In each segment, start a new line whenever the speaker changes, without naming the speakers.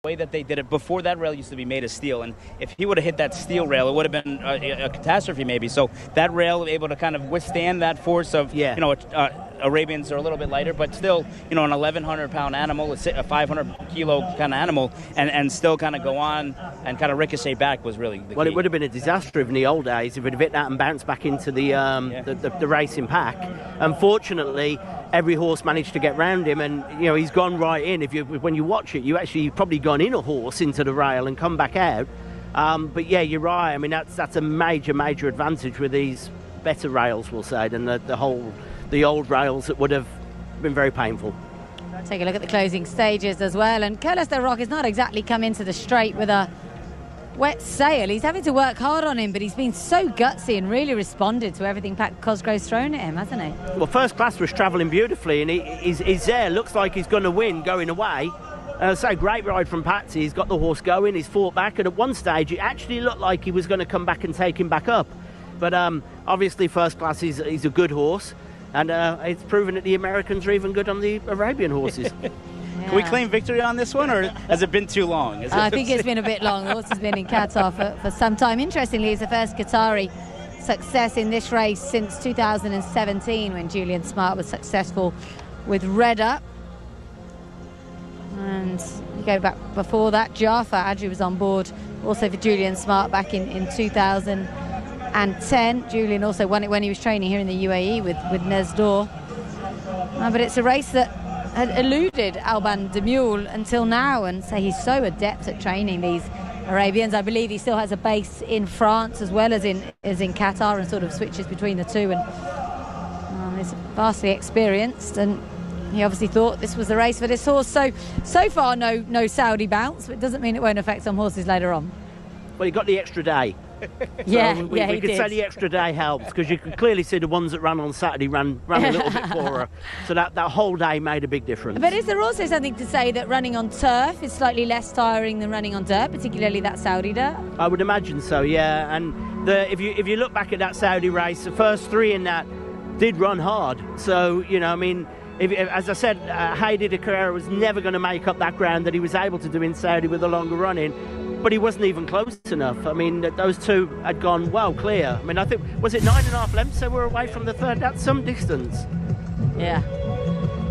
way that they did it before, that rail used to be made of steel, and if he would have hit that steel rail, it would have been a catastrophe maybe. So that rail able to kind of withstand that force of, Arabians are a little bit lighter, but still, an 1,100-pound animal, a 500-kilo kind of animal, and still kind of go on and kind of ricochet back was really the key.
It would have been a disaster in the old days if it had hit that and bounced back into the racing pack. Unfortunately, every horse managed to get round him, and he's gone right in. When you watch it, you've probably gone in a horse into the rail and come back out. But yeah, you're right. I mean, that's a major advantage with these better rails, we'll say, than the old rails that would have been very painful.
Take a look at the closing stages as well, and Curlis Del Roc has not exactly come into the straight with a wet sail. He's having to work hard on him, but he's been so gutsy and really responded to everything Pat Cosgrove's thrown at him, hasn't he?
Well, First Class was travelling beautifully, and he's there. Looks like he's going to win going away. So great ride from Patsy. He's got the horse going, he's fought back, and at one stage it actually looked like he was going to come back and take him back up. But obviously First Class is a good horse, and it's proven that the Americans are even good on the Arabian horses.
Can we claim victory on this one, or has it been too long?
I think it's been a bit long. The horse has been in Qatar for some time. Interestingly, it's the first Qatari success in this race since 2017, when Julian Smart was successful with Redder. And you go back before that, Jafar Adri was on board also for Julian Smart back in 2010. Julian also won it when he was training here in the UAE with Nesdor. But it's a race that had eluded Alban de Mule until now, and so he's so adept at training these Arabians. I believe he still has a base in France as well as in Qatar, and sort of switches between the two, and he's vastly experienced, and he obviously thought this was the race for this horse. So far no Saudi bounce, but it doesn't mean it won't affect some horses later on.
Well, he got the extra day. We could say the extra day helps, because you can clearly see the ones that ran on Saturday ran a little bit for her. So that whole day made a big difference.
But is there also something to say that running on turf is slightly less tiring than running on dirt, particularly that Saudi dirt?
I would imagine so, yeah. And if you look back at that Saudi race, the first three in that did run hard. So, as I said, Heidi de Carrera was never going to make up that ground that he was able to do in Saudi with a longer run-in. But he wasn't even close enough. I mean, those two had gone well clear. I mean, I think, was it 9.5 lengths they were away from the third? That's some distance.
Yeah.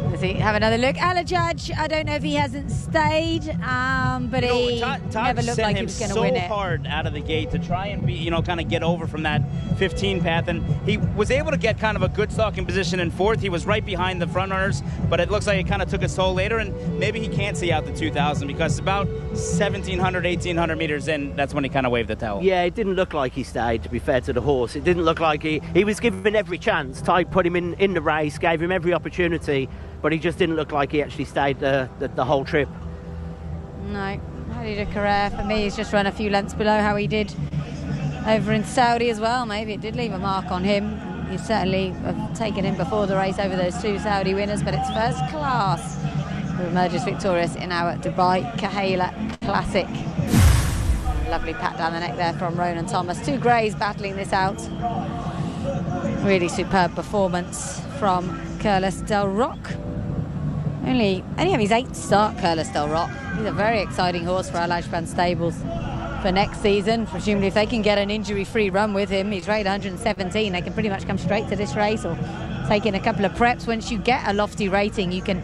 Let's see, have another look. Alajaj, I don't know if he hasn't stayed, but he never looked like he was going to win it.
So hard out of the gate to try and be, kind of get over from that 15 path, and he was able to get kind of a good stalking position in fourth. He was right behind the front runners, but it looks like it kind of took its toll later, and maybe he can't see out the 2,000, because about 1,700, 1,800 meters in, that's when he kind of waved the towel.
Yeah, it didn't look like he stayed, to be fair to the horse. It didn't look like he was given every chance. Ty put him in the race, gave him every opportunity, but he just didn't look like he actually stayed the whole trip.
No, Heidi de Carrera, for me, he's just run a few lengths below how he did over in Saudi as well. Maybe it did leave a mark on him. He certainly have taken him before the race over those two Saudi winners, but it's First Class who emerges victorious in our Dubai Kahila Classic. Lovely pat down the neck there from Ronan Thomas. Two greys battling this out. Really superb performance from Curlis Del Roc. Only have his 8th start, Curlis Del Roc. He's a very exciting horse for Al-Ajban Stables for next season. Presumably if they can get an injury-free run with him, he's rated 117, they can pretty much come straight to this race or take in a couple of preps. Once you get a lofty rating, you can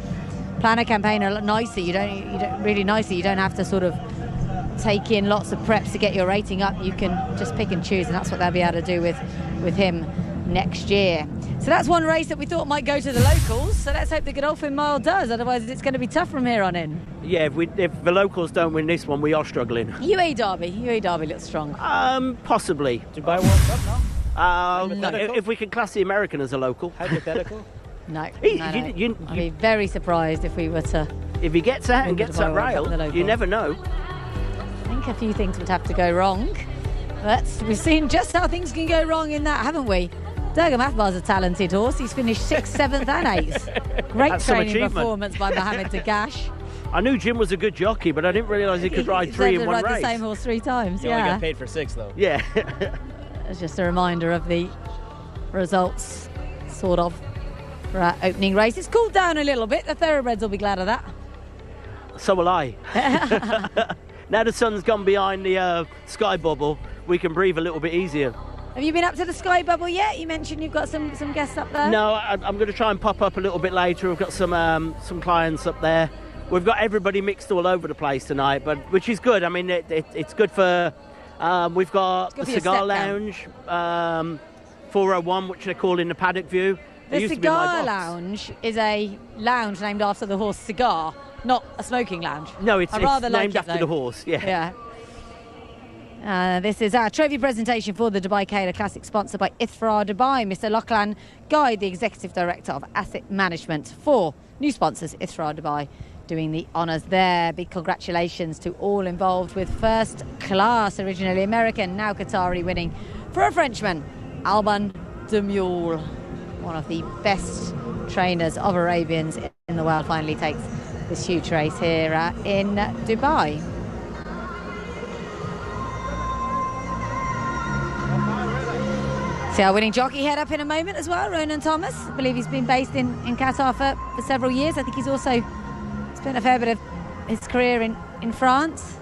plan a campaign a lot nicer. You don't have to sort of take in lots of preps to get your rating up. You can just pick and choose, and that's what they'll be able to do with him next year. So that's one race that we thought might go to the locals, so let's hope the Godolphin Mile does, otherwise it's going to be tough from here on in.
Yeah, if the locals don't win this one, we are struggling.
UAE Derby looks strong.
Possibly.
Dubai World Cup,
no? If we can class the American as a local.
Hypothetical?
No. I'd be very surprised if we were to...
If he gets out and gets that rail, you never know.
I think a few things would have to go wrong, but we've seen just how things can go wrong in that, haven't we? Durga Mathbar's a talented horse. He's finished 6th, 7th and 8th. Great training performance by Mohamed Dagash.
I knew Jim was a good jockey, but I didn't realise he could ride three in one race.
Ride the same horse 3 times,
He only got paid for 6, though.
Yeah.
It's just a reminder of the results, sort of, for our opening race. It's cooled down a little bit. The thoroughbreds will be glad of that.
So will I. Now the sun's gone behind the sky bubble, we can breathe a little bit easier.
Have you been up to the sky bubble yet? You mentioned you've got some guests up there.
No, I'm going to try and pop up a little bit later. We've got some clients up there. We've got everybody mixed all over the place tonight, but which is good. I mean, it's good for. We've got the cigar lounge, 401, which they're calling the Paddock View.
The cigar lounge is a lounge named after the horse Cigar, not a smoking lounge.
No, it's named after the horse. Yeah.
This is our trophy presentation for the Dubai Kayla Classic, sponsored by IFRA Dubai. Mr. Lachlan Guy, the Executive Director of Asset Management for new sponsors, IFRA Dubai, doing the honours there. Big congratulations to all involved with first class, originally American, now Qatari, winning for a Frenchman, Alban de Mule, one of the best trainers of Arabians in the world, finally takes this huge race here in Dubai. See our winning jockey head up in a moment as well, Ronan Thomas. I believe he's been based in Qatar for several years. I think he's also spent a fair bit of his career in France.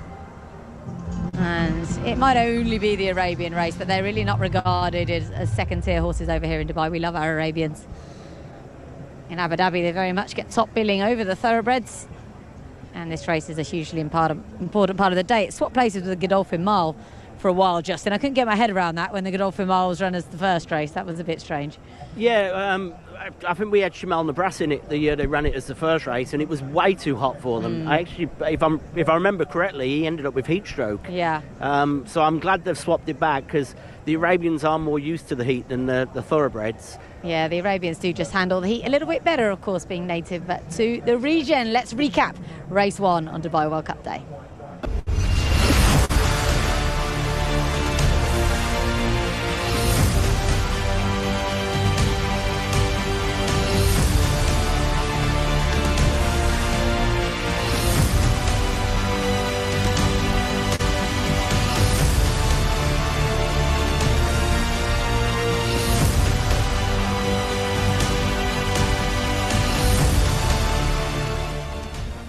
And it might only be the Arabian race, but they're really not regarded as second-tier horses over here in Dubai. We love our Arabians. In Abu Dhabi, they very much get top billing over the thoroughbreds. And this race is a hugely important part of the day. It swapped places with the Godolphin Mile for a while, Justin. I couldn't get my head around that when the Godolphin Mile was run as the first race. That was a bit strange.
Yeah, I think we had Shamal Nabras in it the year they ran it as the first race, and it was way too hot for them. I actually, if I remember correctly, he ended up with heat stroke.
Yeah.
So I'm glad they've swapped it back, because the Arabians are more used to the heat than the thoroughbreds.
Yeah, the Arabians do just handle the heat a little bit better, of course, being native to the region. Let's recap race 1 on Dubai World Cup Day.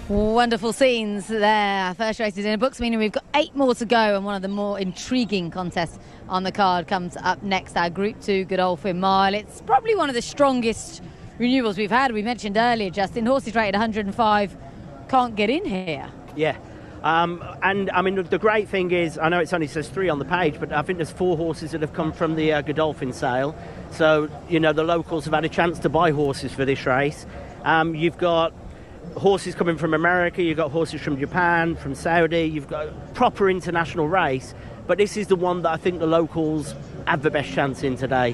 Wonderful scenes there. First race is in the books, meaning we've got 8 more to go, and one of the more intriguing contests on the card comes up next, our Group 2 Godolphin Mile. It's probably one of the strongest renewals we've had. We mentioned earlier, Justin, horses rated 105 can't get in here.
Yeah. And I mean, the great thing is, I know it only says 3 on the page, but I think there's 4 horses that have come from the Godolphin sale. So, you know, the locals have had a chance to buy horses for this race. You've got horses coming from America, you've got horses from Japan, from Saudi, you've got a proper international race, but this is the one that I think the locals have the best chance in today.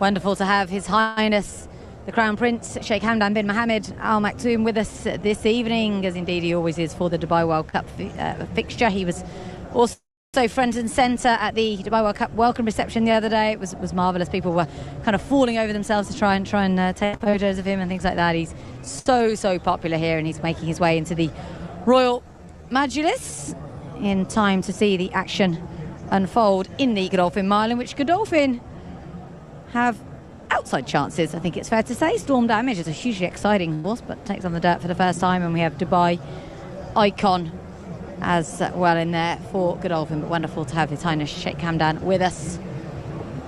Wonderful to have His Highness the Crown Prince Sheikh Hamdan bin Mohammed Al Maktoum with us this evening, as indeed he always is for the Dubai World Cup fixture. He was also front and centre at the Dubai World Cup welcome reception the other day. It was marvellous. People were kind of falling over themselves to try and take photos of him and things like that. He's so popular here, and he's making his way into the Royal Majlis in time to see the action unfold in the Godolphin Mile, in which Godolphin have outside chances, I think it's fair to say. Storm Damage is a hugely exciting horse, but takes on the dirt for the first time, and we have Dubai Icon as well in there for Godolphin. But wonderful to have His Highness Sheikh Hamdan with us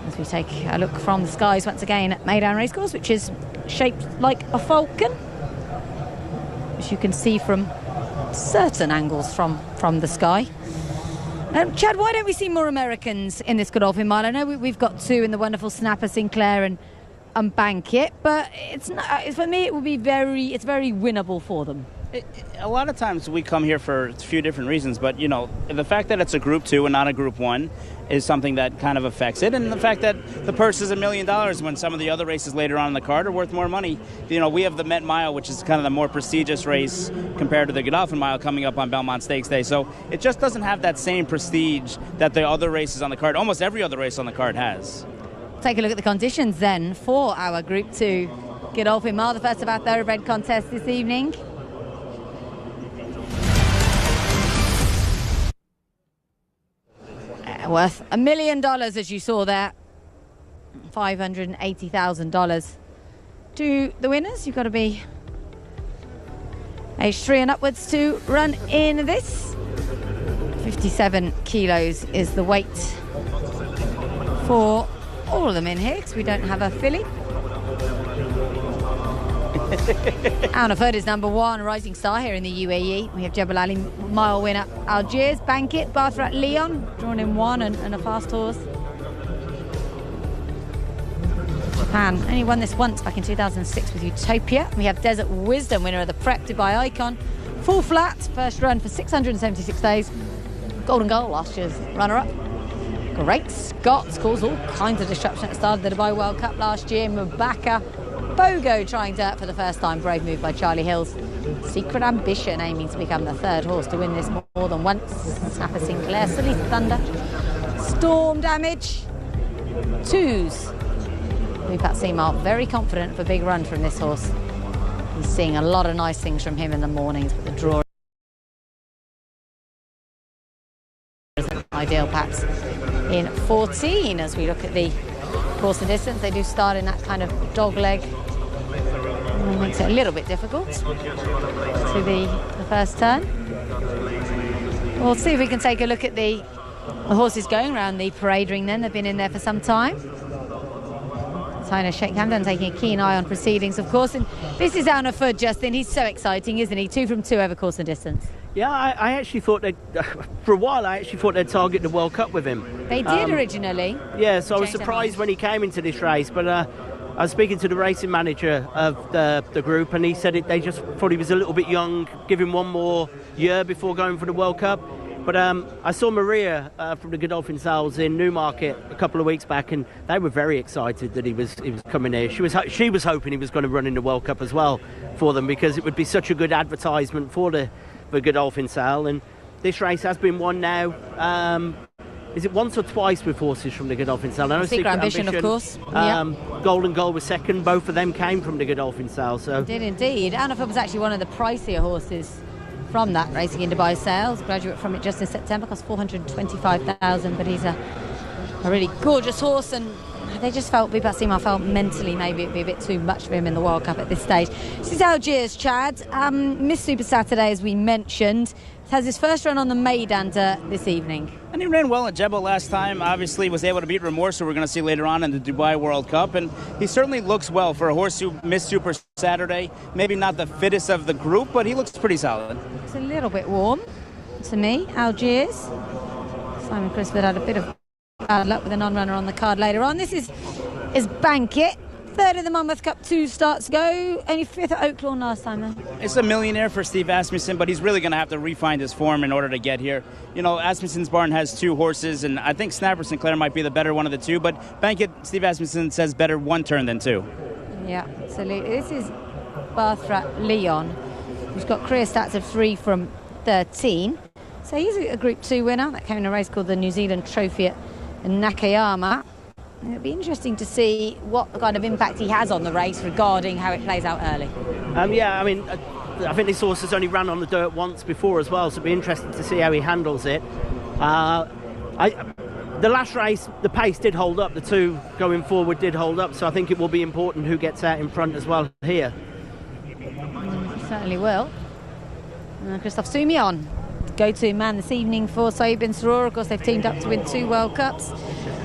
as we take a look from the skies once again at Meydan Racecourse, which is shaped like a falcon, as you can see from certain angles from the sky. Chad, why don't we see more Americans in this Godolphin Mile? I know we've got 2 in the wonderful Snapper, Sinclair and Bankit, but it's not, for me it would be it's very winnable for them.
A lot of times we come here for a few different reasons, but you know, the fact that it's a Group 2 and not a Group 1 is something that kind of affects it, and the fact that the purse is $1 million when some of the other races later on in the card are worth more money. You know, we have the Met Mile, which is kind of the more prestigious race compared to the Godolphin Mile, coming up on Belmont Stakes Day, so it just doesn't have that same prestige that the other races on the card, almost every other race on the card, has.
Take a look at the conditions then for our Group 2 Godolphin Mile, the first of our thoroughbred contests this evening. Worth $1 million, as you saw there. $580,000 to the winners. You've got to be Age 3 and upwards to run in this. 57 kilos is the weight for all of them in here, because we don't have a filly. Al Nafud is number 1, rising star here in the UAE. We have Jebel Ali, mile winner Algiers, Bankit, Bathrat Leon, drawn in 1 and a fast horse. Japan only won this once back in 2006 with Utopia. We have Desert Wisdom, winner of the Prep Dubai Icon. Full flat, first run for 676 days. Golden Goal, last year's runner-up. Great Scots caused all kinds of disruption at the start of the Dubai World Cup last year. Mubaka Bogo trying dirt for the first time. Brave move by Charlie Hills. Secret Ambition aiming to become the 3rd horse to win this more than once. Snapper Sinclair, Silly Thunder. Storm Damage. 2s. Pat Seymour very confident for a big run from this horse. He's seeing a lot of nice things from him in the mornings, but the draw isn't ideal. Perhaps in 14, as we look at the course and distance, they do start in that kind of dog leg. It makes it a little bit difficult to the first turn. We'll see if we can take a look at the horses going around the parade ring then. They've been in there for some time. Taina Sheikh Hamdan taking a keen eye on proceedings, of course. And this is Al Nafud, Justin. He's so exciting, isn't he? 2 from 2 over course and distance.
Yeah, I actually thought for a while, I actually thought they'd target the World Cup with him.
They did originally.
Yeah, so I was surprised when he came into this race, but I was speaking to the racing manager of the group, and he said they just thought he was a little bit young, give him 1 more year before going for the World Cup. But I saw Maria from the Godolphin Sales in Newmarket a couple of weeks back, and they were very excited that he was coming here. She was hoping he was going to run in the World Cup as well for them, because it would be such a good advertisement for the Godolphin Sale. And this race has been won now. Is it once or twice with horses from the Godolphin Sale? I know
Secret Ambition, of course.
Golden Goal was second. Both of them came from the Godolphin Sale. So
did indeed. Al Nafud was actually one of the pricier horses from that racing in Dubai Sales. Graduate from it just in September, cost 425,000, but he's a really gorgeous horse, and they just felt, Vipat Seymour felt mentally maybe it'd be a bit too much for him in the World Cup at this stage. This is Algiers, Chad. Miss Super Saturday, as we mentioned. It has his first run on the Meidanda this evening.
And he ran well at Jebel last time. Obviously was able to beat Remorse, who we're going to see later on in the Dubai World Cup. And he certainly looks well for a horse who missed Super Saturday. Maybe not the fittest of the group, but he looks pretty solid.
It's a little bit warm to me, Algiers. Simon Crisford had a bit of bad luck with a non-runner on the card later on. This is Bankit. 3rd of the Monmouth Cup, 2 starts ago. Only 5th at Oaklawn last time, then.
It's a millionaire for Steve Asmussen, but he's really going to have to refine his form in order to get here. You know, Asmussen's barn has 2 horses, and I think Snapper Sinclair might be the better one of the 2, but Bankit, Steve Asmussen says better 1 turn than 2.
Yeah, absolutely. This is Bathrat Leon, who's got career stats of 3 from 13. So he's a Group 2 winner. That came in a race called the New Zealand Trophy at Nakayama. It'll be interesting to see what kind of impact he has on the race regarding how it plays out early.
Yeah, I mean, I think this horse has only run on the dirt once before as well, so it'll be interesting to see how he handles it. The last race, the pace did hold up. The 2 going forward did hold up, so I think it will be important who gets out in front as well here.
Certainly will. Christophe Soumillon, go-to man this evening for Saïd Bin Suroor. Of course, they've teamed up to win 2 World Cups.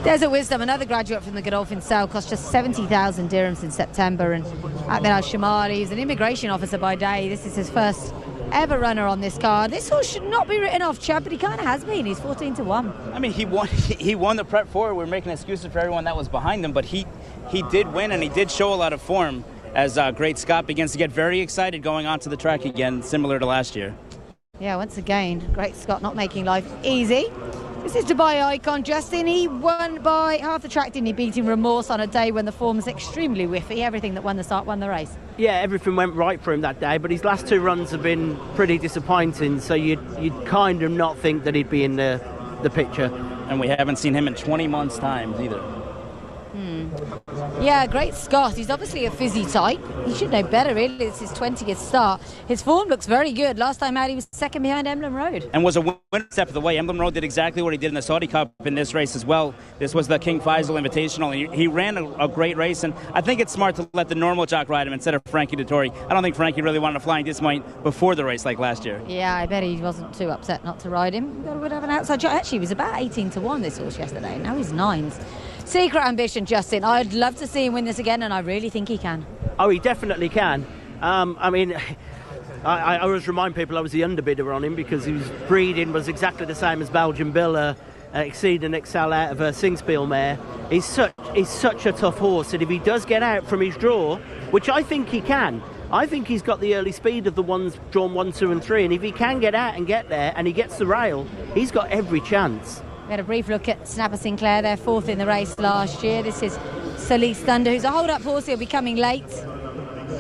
Desert Wisdom, another graduate from the Godolphin Sale, cost just 70,000 dirhams in September. And Akbar Al-Shamali, he's an immigration officer by day. This is his first ever runner on this card. This horse should not be written off, Chad, but he kind of has been. He's 14 to 1.
I mean, he won the Prep 4. We're making excuses for everyone that was behind him, but he did win, and he did show a lot of form as Great Scott begins to get very excited going onto the track again, similar to last year.
Yeah, once again, Great Scott not making life easy. This is Dubai Icon, Justin. He won by half the track, didn't he? Beating Remorse on a day when the form's extremely whiffy. Everything that won the start won the race. Yeah,
everything went right for him that day, but his last 2 runs have been pretty disappointing, so you'd kind of not think that he'd be in the picture.
And we haven't seen him in 20 months' time either.
Yeah, great Scott. He's obviously a fizzy type. He should know better, really. It's his 20th start. His form looks very good. Last time out, he was second behind Emblem Road.
And was a winner step of the way. Emblem Road did exactly what he did in the Saudi Cup in this race as well. This was the King Faisal Invitational, and he ran a great race. And I think it's smart to let the normal jock ride him instead of Frankie Dettori. I don't think Frankie really wanted a flying disappointment before the race like last year.
Yeah, I bet he wasn't too upset not to ride him. He would have an outside shot. Actually, he was about 18-1 this horse yesterday. Now he's 9s. Secret Ambition, Justin. I'd love to see him win this again, and I really think he can.
Oh, he definitely can. I mean, I always remind people I was the underbidder on him because his breeding was exactly the same as Belgian Bill, Exceed and Excel out of a Singspiel mare. He's such a tough horse, and if he does get out from his draw, which I think he can, I think he's got the early speed of the ones drawn 1, 2 and 3, and if he can get out and get there and he gets the rail, he's got every chance.
We had a brief look at Snapper Sinclair. They're 4th in the race last year. This is Solis Thunder, who's a hold-up horse. He'll be coming late.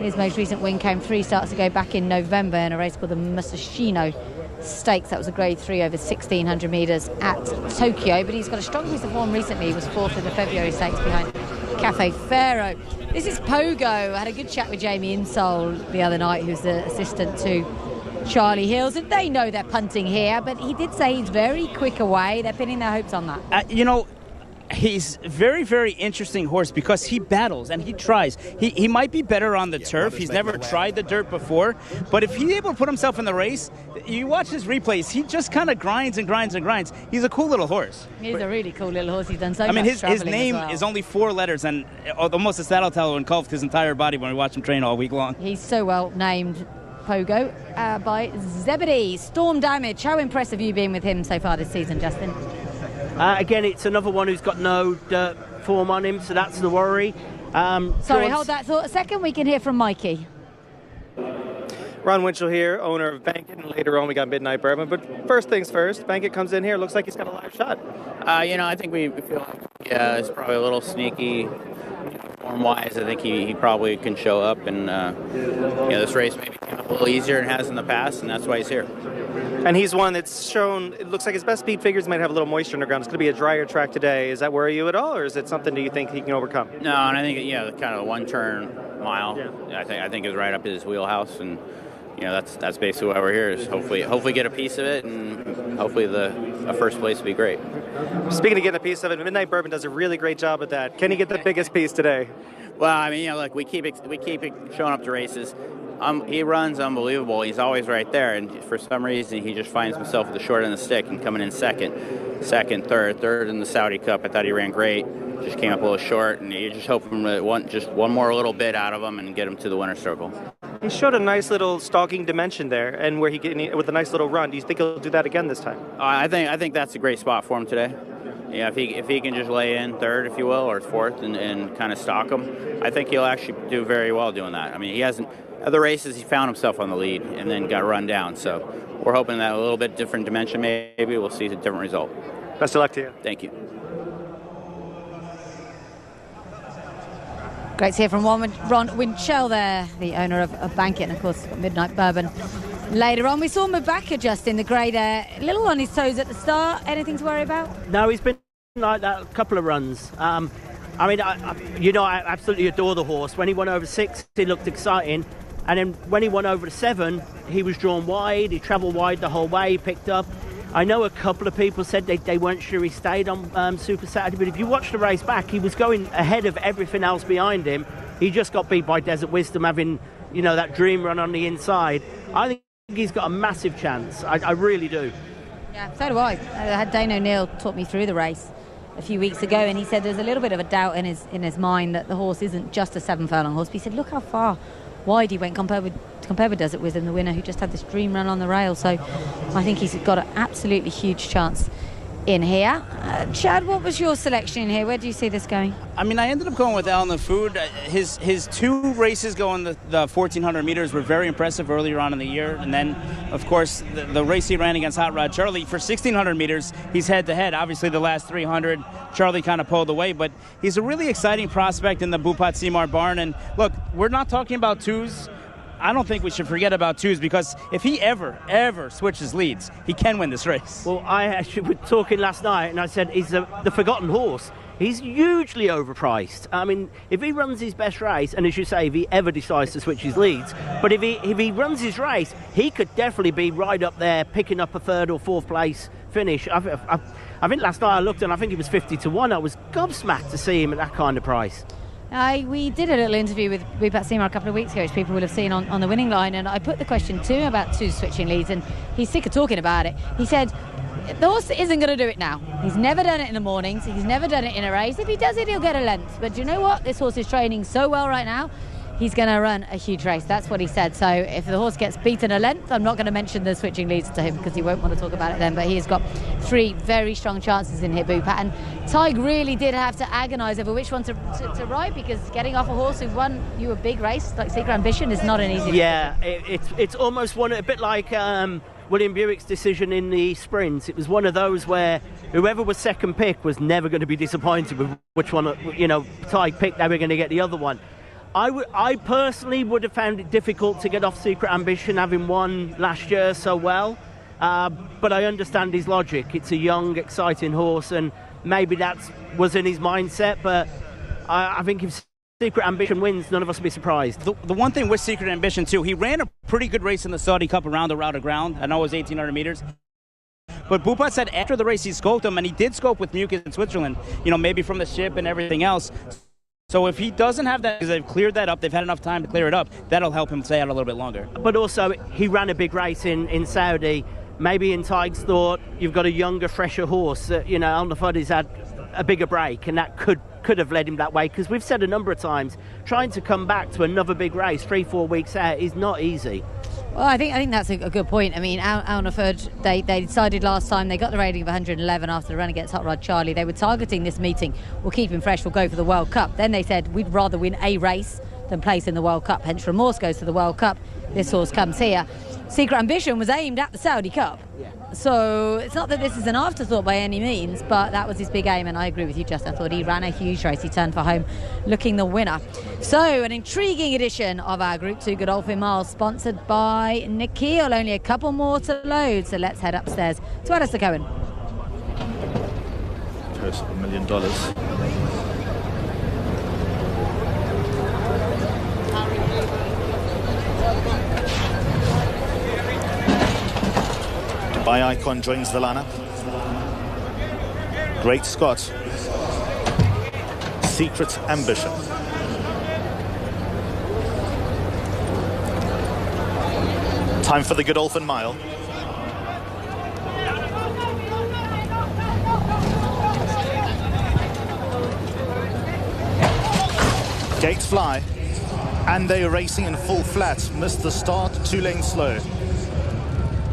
His most recent win came 3 starts ago back in November in a race called the Musashino Stakes. That was a Grade 3 over 1,600 metres at Tokyo. But he's got a strong piece of form recently. He was 4th in the February Stakes behind Cafe Pharaoh. This is Pogo. I had a good chat with Jamie Insole the other night, who's the assistant to Charlie Hills, and they know they're punting here, but he did say he's very quick away. They're pinning their hopes on that.
He's very, very interesting horse because he battles and he tries. He might be better on the turf. He's never tried the dirt before, but if he's able to put himself in the race, you watch his replays, he just kind of grinds and grinds and grinds. He's a cool little horse.
He's a really cool little horse. He's done so much
his name is only 4 letters, and almost as that'll tell engulfed his entire body when we watch him train all week long.
He's so well named, Pogo, by Zebedee. Storm Damage. How impressed have you been with him so far this season, Justin?
Again, it's another one who's got no dirt form on him, so that's the worry.
Sorry, hold that thought a second. We can hear from Mikey.
Ron Winchell here, owner of Bankit, and later on we got Midnight Bourbon. But first things first, Bankit comes in here, looks like he's got a live shot.
I think we feel like it's probably a little sneaky. Form-wise, I think he probably can show up, and this race maybe came a little easier than it has in the past, and that's why he's here.
And he's one that's shown, it looks like his best speed figures might have a little moisture underground. It's going to be a drier track today. Is that worry you at all, or is it something do you think he can overcome?
No, and I think kind of a one-turn mile, I think is right up his wheelhouse, and that's basically why we're here, is hopefully get a piece of it, and hopefully a first place will be great.
Speaking of getting a piece of it, Midnight Bourbon does a really great job at that. Can he get the biggest piece today?
Well, look, we keep it showing up to races. He runs unbelievable. He's always right there, and for some reason he just finds himself at the short end of the stick and coming in second, third in the Saudi Cup. I thought he ran great. Just came up a little short, and you just hope one more little bit out of him and get him to the winner's circle.
He showed a nice little stalking dimension there, and where he with a nice little run. Do you think he'll do that again this time?
I think that's a great spot for him today. Yeah, if he can just lay in third, if you will, or fourth, and kind of stalk him, I think he'll actually do very well doing that. I mean, he hasn't. Other races, he found himself on the lead and then got run down. So we're hoping that a little bit different dimension, maybe we'll see a different result.
Best of luck to you.
Thank you.
Great to hear from Ron Winchell there, the owner of Bankit, and of course Midnight Bourbon. Later on, we saw Mabaka just in the grey there, a little on his toes at the start. Anything to worry about?
No, he's been like that a couple of runs. I absolutely adore the horse. When he won over 6, he looked exciting. And then when he won over 7, he was drawn wide. He travelled wide the whole way. He picked up. I know a couple of people said they weren't sure he stayed on Super Saturday, but if you watch the race back, he was going ahead of everything else behind him. He just got beat by Desert Wisdom having, that dream run on the inside. I think he's got a massive chance. I really do.
Yeah, so do I. I had Dane O'Neill talk me through the race a few weeks ago, and he said there's a little bit of a doubt in his mind that the horse isn't just a 7-furlong horse. But he said, look how far wide he went compared with Desert Wisdom, the winner, who just had this dream run on the rail. So I think he's got an absolutely huge chance in here. Chad, what was your selection in here? Where do you see this going?
I ended up going with Al Nafood. His 2 races going the 1,400 meters were very impressive earlier on in the year. And then, of course, the race he ran against Hot Rod Charlie, for 1,600 meters, he's head-to-head. Obviously, the last 300, Charlie kind of pulled away. But he's a really exciting prospect in the Bupat Seymour barn. And, look, we're not talking about 2s. I don't think we should forget about 2s, because if he ever switches leads, he can win this race.
Well, I actually was talking last night, and I said he's the forgotten horse. He's hugely overpriced. I mean, if he runs his best race, and as you say, if he ever decides to switch his leads, but if he runs his race, he could definitely be right up there, picking up a 3rd or 4th place finish. I think last night I looked and I think he was 50 to 1. I was gobsmacked to see him at that kind of price.
We did a little interview with Bhupat Seymour a couple of weeks ago, which people will have seen on the winning line, and I put the question to him about Tooze switching leads, and he's sick of talking about it. He said the horse isn't going to do it now. He's never done it in the mornings. He's never done it in a race. If he does it, he'll get a length. But do you know what? This horse is training so well right now. He's going to run a huge race. That's what he said. So if the horse gets beaten a length, I'm not going to mention the switching leads to him because he won't want to talk about it then. But he has got 3 very strong chances in here, Bhupat. And Tig really did have to agonise over which one to ride, because getting off a horse who won you a big race like Secret Ambition is not an easy.
Yeah, it's almost one a bit like William Buick's decision in the sprints. It was one of those where whoever was second pick was never going to be disappointed with which one, Tig picked. They were going to get the other one. I personally would have found it difficult to get off Secret Ambition, having won last year so well. But I understand his logic. It's a young, exciting horse, and maybe that was in his mindset. But I think if Secret Ambition wins, none of us will be surprised.
The one thing with Secret Ambition, too, he ran a pretty good race in the Saudi Cup around the route of ground. I know it was 1,800 meters. But Bhupat said after the race he scoped him, and he did scope with Mucus in Switzerland, maybe from the ship and everything else. So if he doesn't have that, because they've cleared that up, they've had enough time to clear it up, that'll help him stay out a little bit longer.
But also, he ran a big race in Saudi. Maybe in Tig's thought, you've got a younger, fresher horse. Al Nafadi's had a bigger break, and that could have led him that way. Because we've said a number of times, trying to come back to another big race 3-4 weeks out is not easy.
Well, I think that's a good point. I mean, Al Nafad, they decided last time, they got the rating of 111 after the run against Hot Rod Charlie. They were targeting this meeting. We'll keep him fresh, we'll go for the World Cup. Then they said, we'd rather win a race than place in the World Cup. Hence, Remorse goes to the World Cup. This horse comes here. Secret Ambition was aimed at the Saudi Cup. Yeah. So it's not that this is an afterthought by any means, but that was his big aim, and I agree with you, Justin. I thought he ran a huge race. He turned for home looking the winner. So an intriguing edition of our Group 2 Godolphin Miles, sponsored by Nikhil. Only a couple more to load, so let's head upstairs to Alistair Cohen.
Purse of $1 million. Dubai Icon joins the lineup. Great Scott. Secret Ambition. Time for the Godolphin Mile. Gates fly, and they are racing in full flat. Missed the start, 2 lanes slow.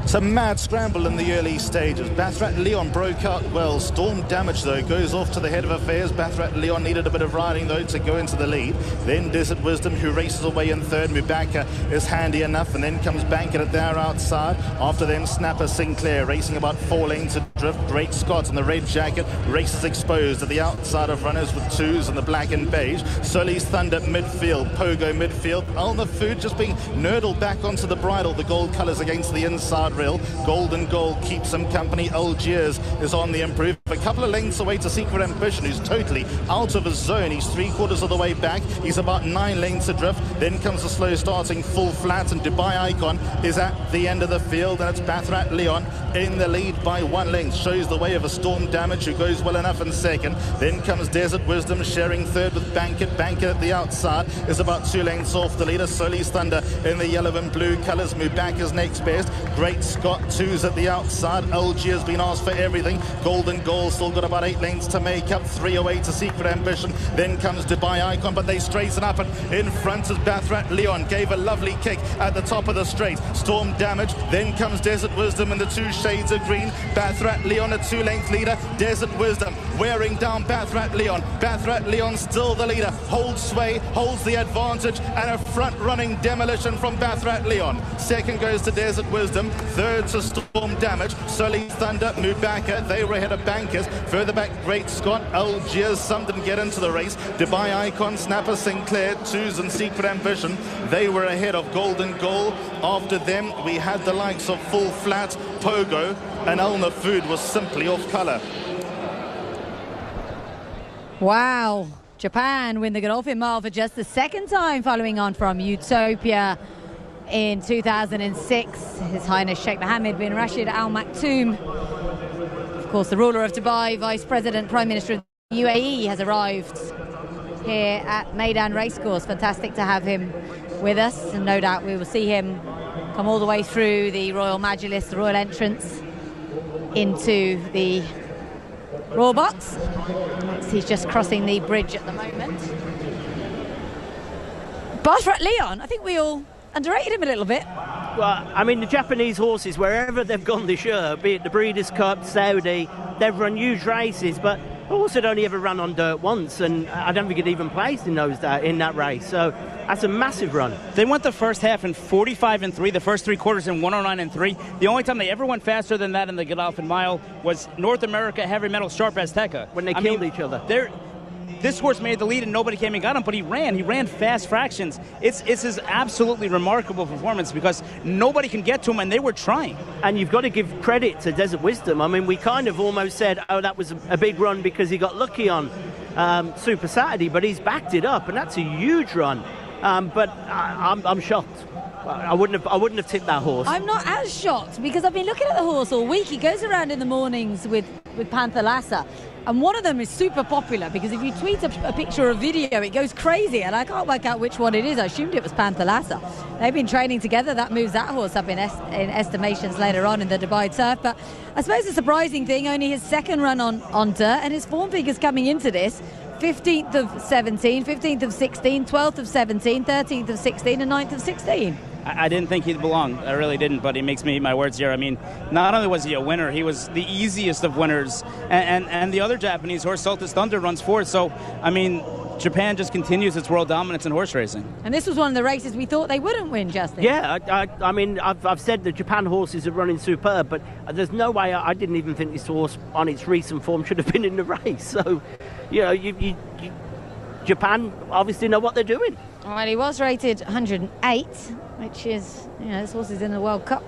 Some mad scramble in the early stages. Bathrat Leon broke out well. Storm Damage, though, goes off to the head of affairs. Bathrat Leon needed a bit of riding, though, to go into the lead. Then Desert Wisdom, who races away in third. Mubaka is handy enough, and then comes Bankit at their outside. After them, Snapper Sinclair, racing about 4 lanes adrift. Great Scott in the red jacket, races exposed at the outside of runners with 2s in the black and beige. Sully's Thunder midfield, Pogo midfield. Alna Food just being nurdled back onto the bridle. The gold colours against the inside rail. Golden Goal keeps him company. Algiers is on the improve. A couple of lengths away to Secret Ambition, who's totally out of his zone. He's 3/4 of the way back. He's about 9 lengths adrift. Then comes the slow starting full flat, and Dubai Icon is at the end of the field. And it's Bathrat Leon in the lead by 1 length. Shows the way of a Storm Damage, who goes well enough in second. Then comes Desert Wisdom sharing third with Bankit. Bankit at the outside is about 2 lengths off the leader. Sully's Thunder in the yellow and blue colours. Mubaka's next best. Great Scott 2's at the outside. Algiers been asked for everything. Golden Goal still got about 8 lengths to make up. 3 away to Secret Ambition. Then comes Dubai Icon, but they straighten up, and in front is Bathrat Leon. Gave a lovely kick at the top of the straight. Storm Damage. Then comes Desert Wisdom in the 2 shades of green. Bathrat Leon a 2-length leader. Desert Wisdom wearing down Bathrat Leon. Bathrat Leon still the leader. Holds sway, holds the advantage, and a front-running demolition from Bathrat Leon. Second goes to Desert Wisdom. Third to Storm Damage. Sully Thunder, Mubaka, they were ahead of Bankers. Further back, Great Scott, Algiers, some didn't get into the race. Dubai Icon, Snapper Sinclair, 2's and Secret Ambition, they were ahead of Golden Goal. After them, we had the likes of Full Flat, Pogo, and Alna Food was simply off colour.
Wow. Japan win the Godolphin Mile for just the second time, following on from Utopia in 2006. His Highness Sheikh Mohammed bin Rashid Al Maktoum, of course the ruler of Dubai, Vice President, Prime Minister of the UAE, has arrived here at Meydan Racecourse. Fantastic to have him with us, and no doubt we will see him come all the way through the Royal Majlis, the Royal Entrance, into the Royal Box. He's just crossing the bridge at the moment. Bharat Leon, I think we all underrated him a little bit.
Well, I mean, the Japanese horses, wherever they've gone this year, be it the Breeders' Cup, Saudi, they've run huge races, but the horse had only ever run on dirt once, and I don't think it even placed in that race. So that's a massive run.
They went the first half in 45-3, the first 3 quarters in 109-3. The only time they ever went faster than that in the Godolphin Mile was North America Heavy Metal Sharp Azteca.
When they killed each other.
This horse made the lead and nobody came and got him, but he ran fast fractions. It's his absolutely remarkable performance because nobody can get to him, and they were trying.
And you've got to give credit to Desert Wisdom. I mean, we kind of almost said, oh, that was a big run because he got lucky on Super Saturday, but he's backed it up, and that's a huge run. But I'm shocked. I wouldn't have tipped that horse.
I'm not as shocked because I've been looking at the horse all week. He goes around in the mornings with Panther Lassa, and one of them is super popular because if you tweet a picture or video, it goes crazy, and I can't work out which one it is. I assumed it was Panther Lassa. They've been training together. That moves that horse up in estimations later on in the Dubai Turf. But I suppose the surprising thing, only his second run on dirt, and his form figures coming into this: 15th of 17, 15th of 16, 12th of 17, 13th of 16, and 9th of 16.
I didn't think he'd belong. I really didn't, but he makes me eat my words here. I mean, not only was he a winner, he was the easiest of winners. And the other Japanese horse, Saltus Thunder, runs fourth. So, I mean, Japan just continues its world dominance in horse racing. And
this was one of the races we thought they wouldn't win, Justin.
Yeah, I mean, I've said the Japan horses are running superb, but there's no way I didn't even think this horse on its recent form should have been in the race. So, you know, Japan obviously know what they're doing.
Well, he was rated 108, which is, you know, this horse is in the World Cup.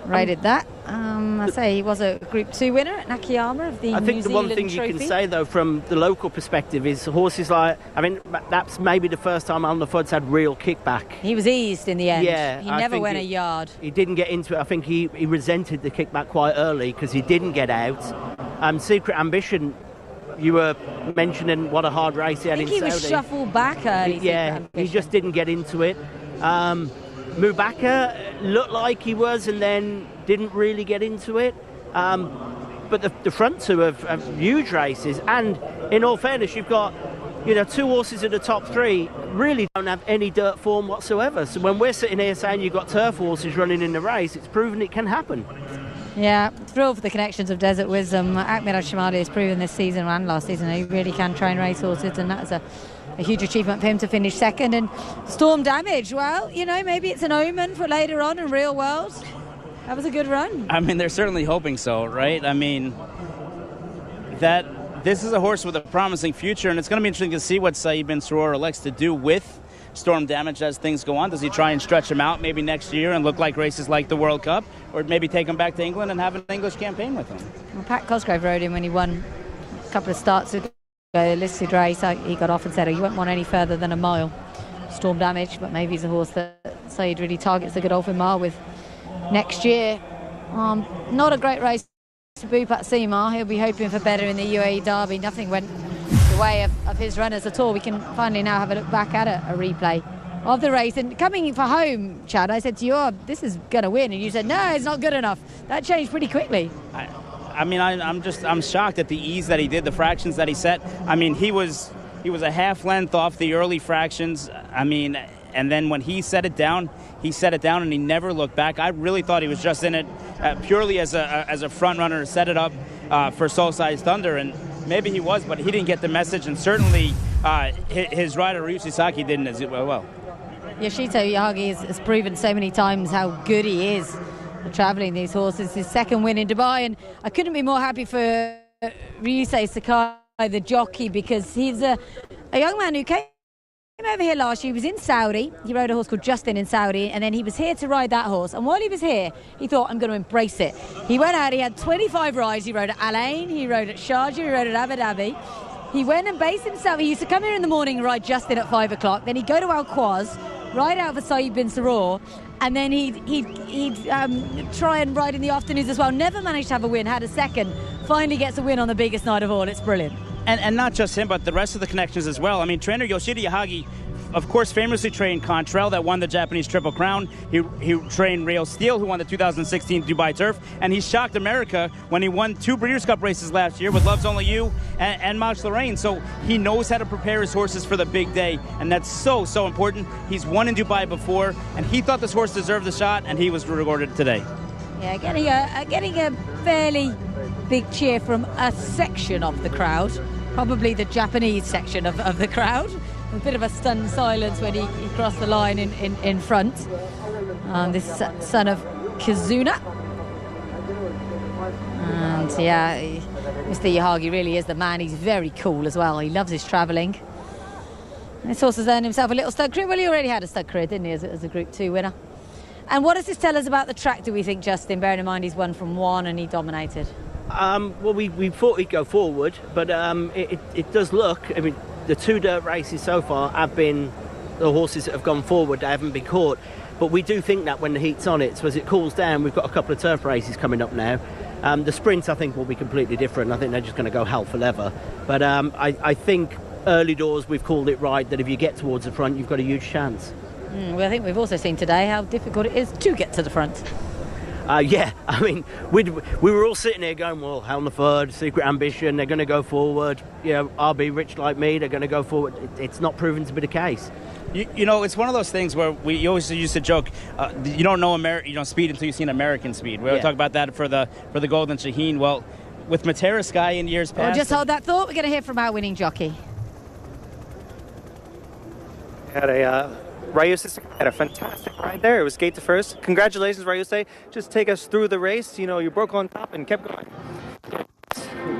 Rated that. I say he was a Group 2 winner at Nakayama of the New Zealand Trophy.
I think the one thing you can say, though, from the local perspective is horses like, I mean, that's maybe the first time Al Nafud's had real kickback.
He was eased in the end.
Yeah.
He never went a yard.
He didn't get into it. I think he resented the kickback quite early because he didn't get out. Secret Ambition, you were mentioning what a hard race he had in Saudi.
I think he was shuffled back early.
Yeah, he just didn't get into it. Mubaka looked like he was and then didn't really get into it. But the front two have huge races. And in all fairness, you've got, you know, 2 horses in the top 3 really don't have any dirt form whatsoever. So when we're sitting here saying you've got turf horses running in the race, it's proven it can happen.
Yeah, thrilled for the connections of Desert Wisdom. Ahmed Al-Shamali has proven this season and last season he really can train racehorses, and that's a huge achievement for him to finish second. And Storm Damage, well, you know, maybe it's an omen for later on in real world. That was a good run.
I mean, they're certainly hoping so, right? I mean, this is a horse with a promising future, and it's going to be interesting to see what Saeed bin Suroor elects to do with Storm Damage as things go on. Does he try and stretch him out maybe next year and look like races like the World Cup, or maybe take him back to England and have an English campaign with him?
Well, Pat Cosgrove rode him when he won a couple of starts ago, a listed race. He got off and said, he won't want any further than a mile. Storm Damage, but maybe he's a horse that Saeed really targets the Godolphin Mile with next year. Not a great race to Bhupat Seema. He'll be hoping for better in the UAE Derby. Nothing went the way of his runners at all. We can finally now have a look back at a replay of the race. And coming for home, Chad, I said to you, oh, this is going to win. And you said, no, it's not good enough. That changed pretty quickly.
I mean, I'm shocked at the ease that he did, the fractions that he set. I mean, he was a half length off the early fractions. I mean, and then when he set it down and he never looked back. I really thought he was just in it purely as a front runner to set it up for Soul-Sized Thunder, and maybe he was, but he didn't get the message, and certainly his rider Ryushi Saki didn't as well.
Yoshito Yagi has proven so many times how good he is at travelling these horses. His second win in Dubai, and I couldn't be more happy for Ryusei Sakai, the jockey, because he's a young man who came over here last year. He was in Saudi. He rode a horse called Justin in Saudi, and then he was here to ride that horse. And while he was here, he thought, I'm going to embrace it. He went out, he had 25 rides. He rode at Al Ain, he rode at Sharjah, he rode at Abu Dhabi. He went and based himself. He used to come here in the morning and ride Justin at 5 o'clock. Then he'd go to Al Quoz, ride out for Saeed bin Saror, and then he'd try and ride in the afternoons as well. Never managed to have a win, had a second. Finally gets a win on the biggest night of all. It's brilliant.
And not just him, but the rest of the connections as well. I mean, trainer Yoshida Yahagi, of course, famously trained Contrell, that won the Japanese Triple Crown. He trained Real Steel, who won the 2016 Dubai Turf. And he shocked America when he won 2 Breeders' Cup races last year with Love's Only You and March Lorraine. So he knows how to prepare his horses for the big day. And that's so, so important. He's won in Dubai before, and he thought this horse deserved the shot, and he was rewarded today.
Yeah, getting a fairly big cheer from a section of the crowd. Probably the Japanese section of the crowd. A bit of a stunned silence when he crossed the line in front. This son of Kizuna. And yeah, Mr. Yahagi really is the man. He's very cool as well. He loves his travelling. This horse has earned himself a little stud career. Well, he already had a stud career, didn't he, as a Group 2 winner. And what does this tell us about the track, do we think, Justin? Bearing in mind he's won from 1 and he dominated.
Well, we thought he'd go forward, but it does look, I mean, the 2 dirt races so far have been the horses that have gone forward. They haven't been caught. But we do think that when the heat's on it, so as it cools down, we've got a couple of turf races coming up now. The sprints, I think, will be completely different. I think they're just going to go hell for leather. But I think early doors, we've called it right, that if you get towards the front, you've got a huge chance.
Well, I think we've also seen today how difficult it is to get to the front.
Yeah, I mean, we were all sitting there going, well, Helmford, Secret Ambition, they're going to go forward. You know, RB Rich Like Me, they're going to go forward. It's not proven to be the case.
You know, it's one of those things where you always used to joke, you don't know speed until you've seen American speed. We always talk about that for the Golden Shaheen. Well, with Matera Sky in years past.
Well, just hold that thought. We're going to hear from our winning jockey.
Ryuse had a fantastic ride there. It was gate to first. Congratulations, Ryuse. Just take us through the race. You know, you broke on top and kept going.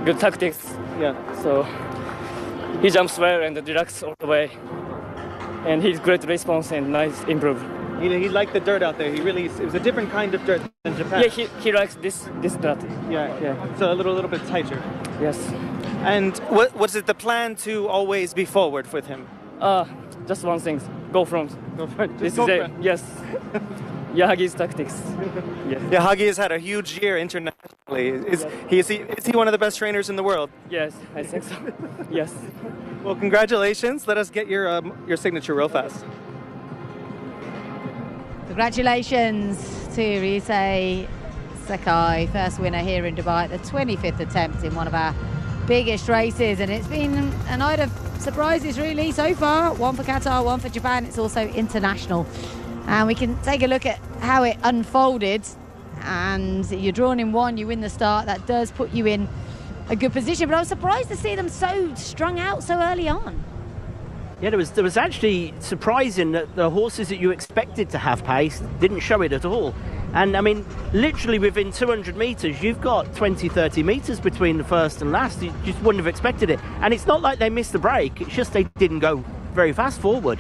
Good tactics. Yeah. So he jumps well and relaxes all the way. And he's great response and nice improve.
He liked the dirt out there. It was a different kind of dirt than Japan.
Yeah, he likes this dirt.
Yeah. It's a little bit tighter.
Yes.
And was it the plan to always be forward with him?
Just one thing. Go front. This is it. Yes. Yahagi's tactics. Yes.
Yahagi has had a huge year internationally. Is he one of the best trainers in the world?
Yes, I think so. Yes.
Well, congratulations. Let us get your signature real fast.
Congratulations to Ryuse Sakai, first winner here in Dubai, the 25th attempt in one of our biggest races, and it's been a night of surprises really so far. 1 for Qatar, 1 for Japan. It's also international, and we can take a look at how it unfolded. And you're drawn in 1, you win the start. That does put you in a good position, but I was surprised to see them so strung out so early on.
Yeah, there was actually surprising that the horses that you expected to have pace didn't show it at all. And I mean, literally within 200 metres, you've got 20, 30 metres between the first and last. You just wouldn't have expected it. And it's not like they missed the break. It's just they didn't go very fast forward.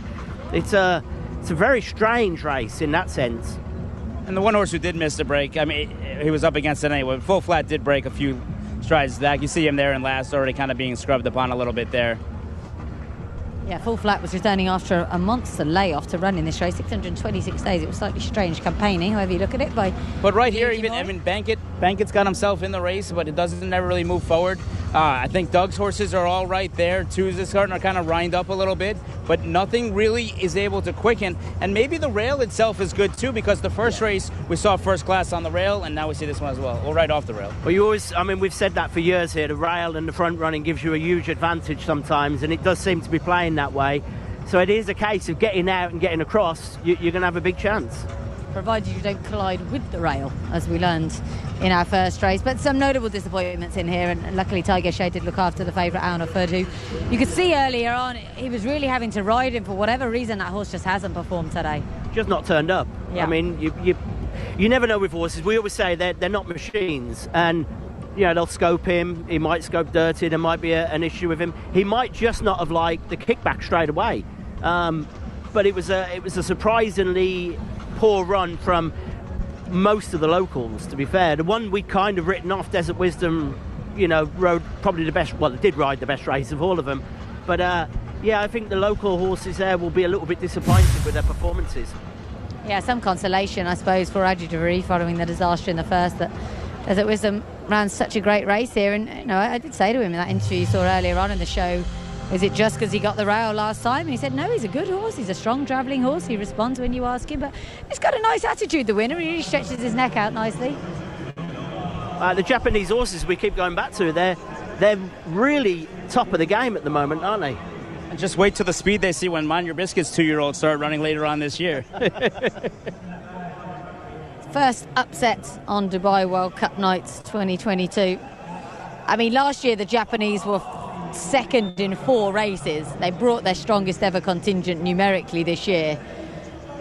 It's a very strange race in that sense.
And the one horse who did miss the break, I mean, he was up against it anyway. Full Flat did break a few strides back. You see him there in last, already kind of being scrubbed upon a little bit there.
Yeah, Full Flat was returning after a month's layoff to run in this race, 626 days. It was slightly strange campaigning, however you look at it.
But right here, Bankett's got himself in the race, but it doesn't never really move forward. I think Doug's horses are all right there. Tuesday's starting to kind of rind up a little bit, but nothing really is able to quicken. And maybe the rail itself is good too, because the first race we saw first class on the rail, and now we see this one as well, or right off the rail.
Well, we've said that for years here. The rail and the front running gives you a huge advantage sometimes, and it does seem to be playing that way. So it is a case of getting out and getting across. You're going to have a big chance.
Provided you don't collide with the rail, as we learned in our first race. But some notable disappointments in here, and luckily Tiger Shade did look after the favourite Alnaford, who you could see earlier on he was really having to ride him. For whatever reason, that horse just hasn't performed today.
Just not turned up. Yeah. I mean, you never know with horses. We always say they're not machines, and they'll scope him. He might scope dirty. There might be an issue with him. He might just not have liked the kickback straight away. But it was a surprisingly poor run from most of the locals, to be fair. The one we kind of written off, Desert Wisdom, rode probably the best, well, did ride the best race of all of them. But yeah, I think the local horses there will be a little bit disappointed with their performances.
Yeah, some consolation, I suppose, for Adjudivari following the disaster in the first, that Desert Wisdom ran such a great race here. And I did say to him in that interview you saw earlier on in the show, is it just because he got the rail last time? And he said, no, he's a good horse. He's a strong travelling horse. He responds when you ask him. But he's got a nice attitude, the winner. He really stretches his neck out nicely.
The Japanese horses we keep going back to, they're really top of the game at the moment, aren't they?
And just wait till the speed they see when Mind Your Biscuits 2-year-olds start running later on this year.
First upset on Dubai World Cup nights 2022. I mean, last year the Japanese were second in 4 races. They brought their strongest ever contingent numerically this year.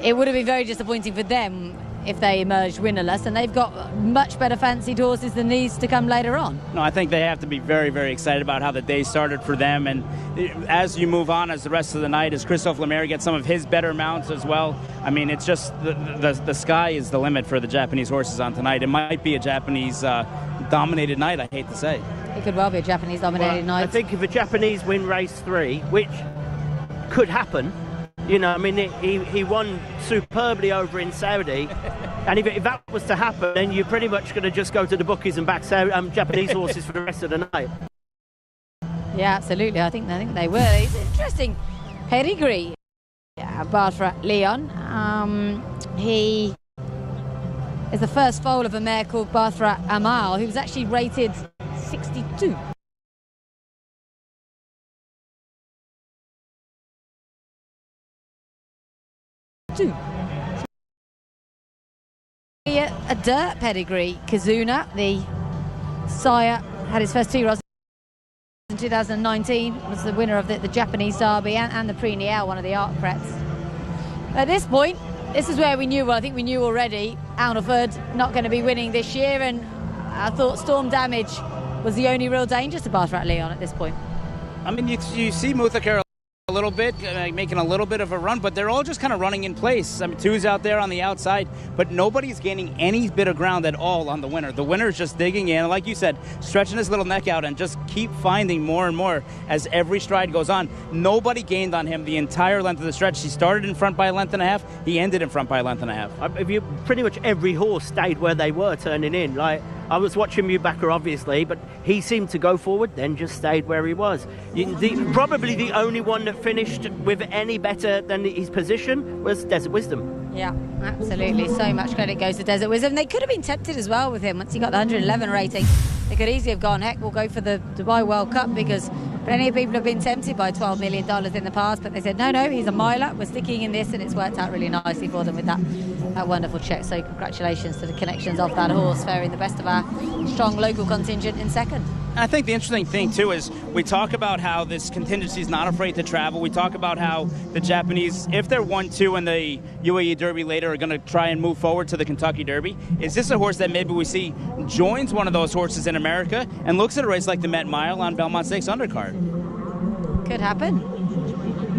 It would have been very disappointing for them if they emerged winnerless, and they've got much better fancied horses than these to come later on.
No, I think they have to be very, very excited about how the day started for them. And as you move on, as the rest of the night, as Christophe Lemaire gets some of his better mounts as well, I mean, it's just the sky is the limit for the Japanese horses on tonight. It might be a Japanese dominated night, I hate to say.
It could well be a Japanese dominated night.
I think if the Japanese win race 3, which could happen, I mean, he won superbly over in Saudi, and if that was to happen, then you're pretty much going to just go to the bookies and back Japanese horses for the rest of the night.
Yeah, absolutely. I think they will. It's interesting pedigree. Yeah, Barthrat Leon. He is the first foal of a mare called Barthrat Amal, who was actually rated 62. A dirt pedigree. Kazuna, the sire, had his first 2 year-olds in 2019, was the winner of the Japanese Derby and the Prix Niel, one of the Art Preps. At this point, this is where we knew, well, I think we knew already, Alneford not going to be winning this year, and I thought Storm Damage was the only real danger to Barthrat Leon at this point.
I mean, you see Muthakar a little bit, making a little bit of a run, but they're all just kind of running in place. I mean, Two's out there on the outside, but nobody's gaining any bit of ground at all on the winner. The winner's just digging in, like you said, stretching his little neck out and just keep finding more and more as every stride goes on. Nobody gained on him the entire length of the stretch. He started in front by a length and a half. He ended in front by a length and a half.
Pretty much every horse stayed where they were turning in. Like, I was watching Mubakar, obviously, but he seemed to go forward, then just stayed where he was. Probably the only one that finished with any better than his position was Desert Wisdom.
Yeah, absolutely. So much credit goes to Desert Wisdom. They could have been tempted as well with him once he got the 111 rating. They could easily have gone, heck, we'll go for the Dubai World Cup, because plenty of people have been tempted by $12 million in the past, but they said, no, he's a miler, we're sticking in this, and it's worked out really nicely for them with that wonderful check. So congratulations to the connections of that horse, faring the best of our strong local contingent in second.
I think the interesting thing, too, is we talk about how this contingency is not afraid to travel. We talk about how the Japanese, if they're 1-2 in the UAE Derby later, are going to try and move forward to the Kentucky Derby. Is this a horse that maybe we see joins one of those horses in America and looks at a race like the Met Mile on Belmont Stakes undercard?
Could happen.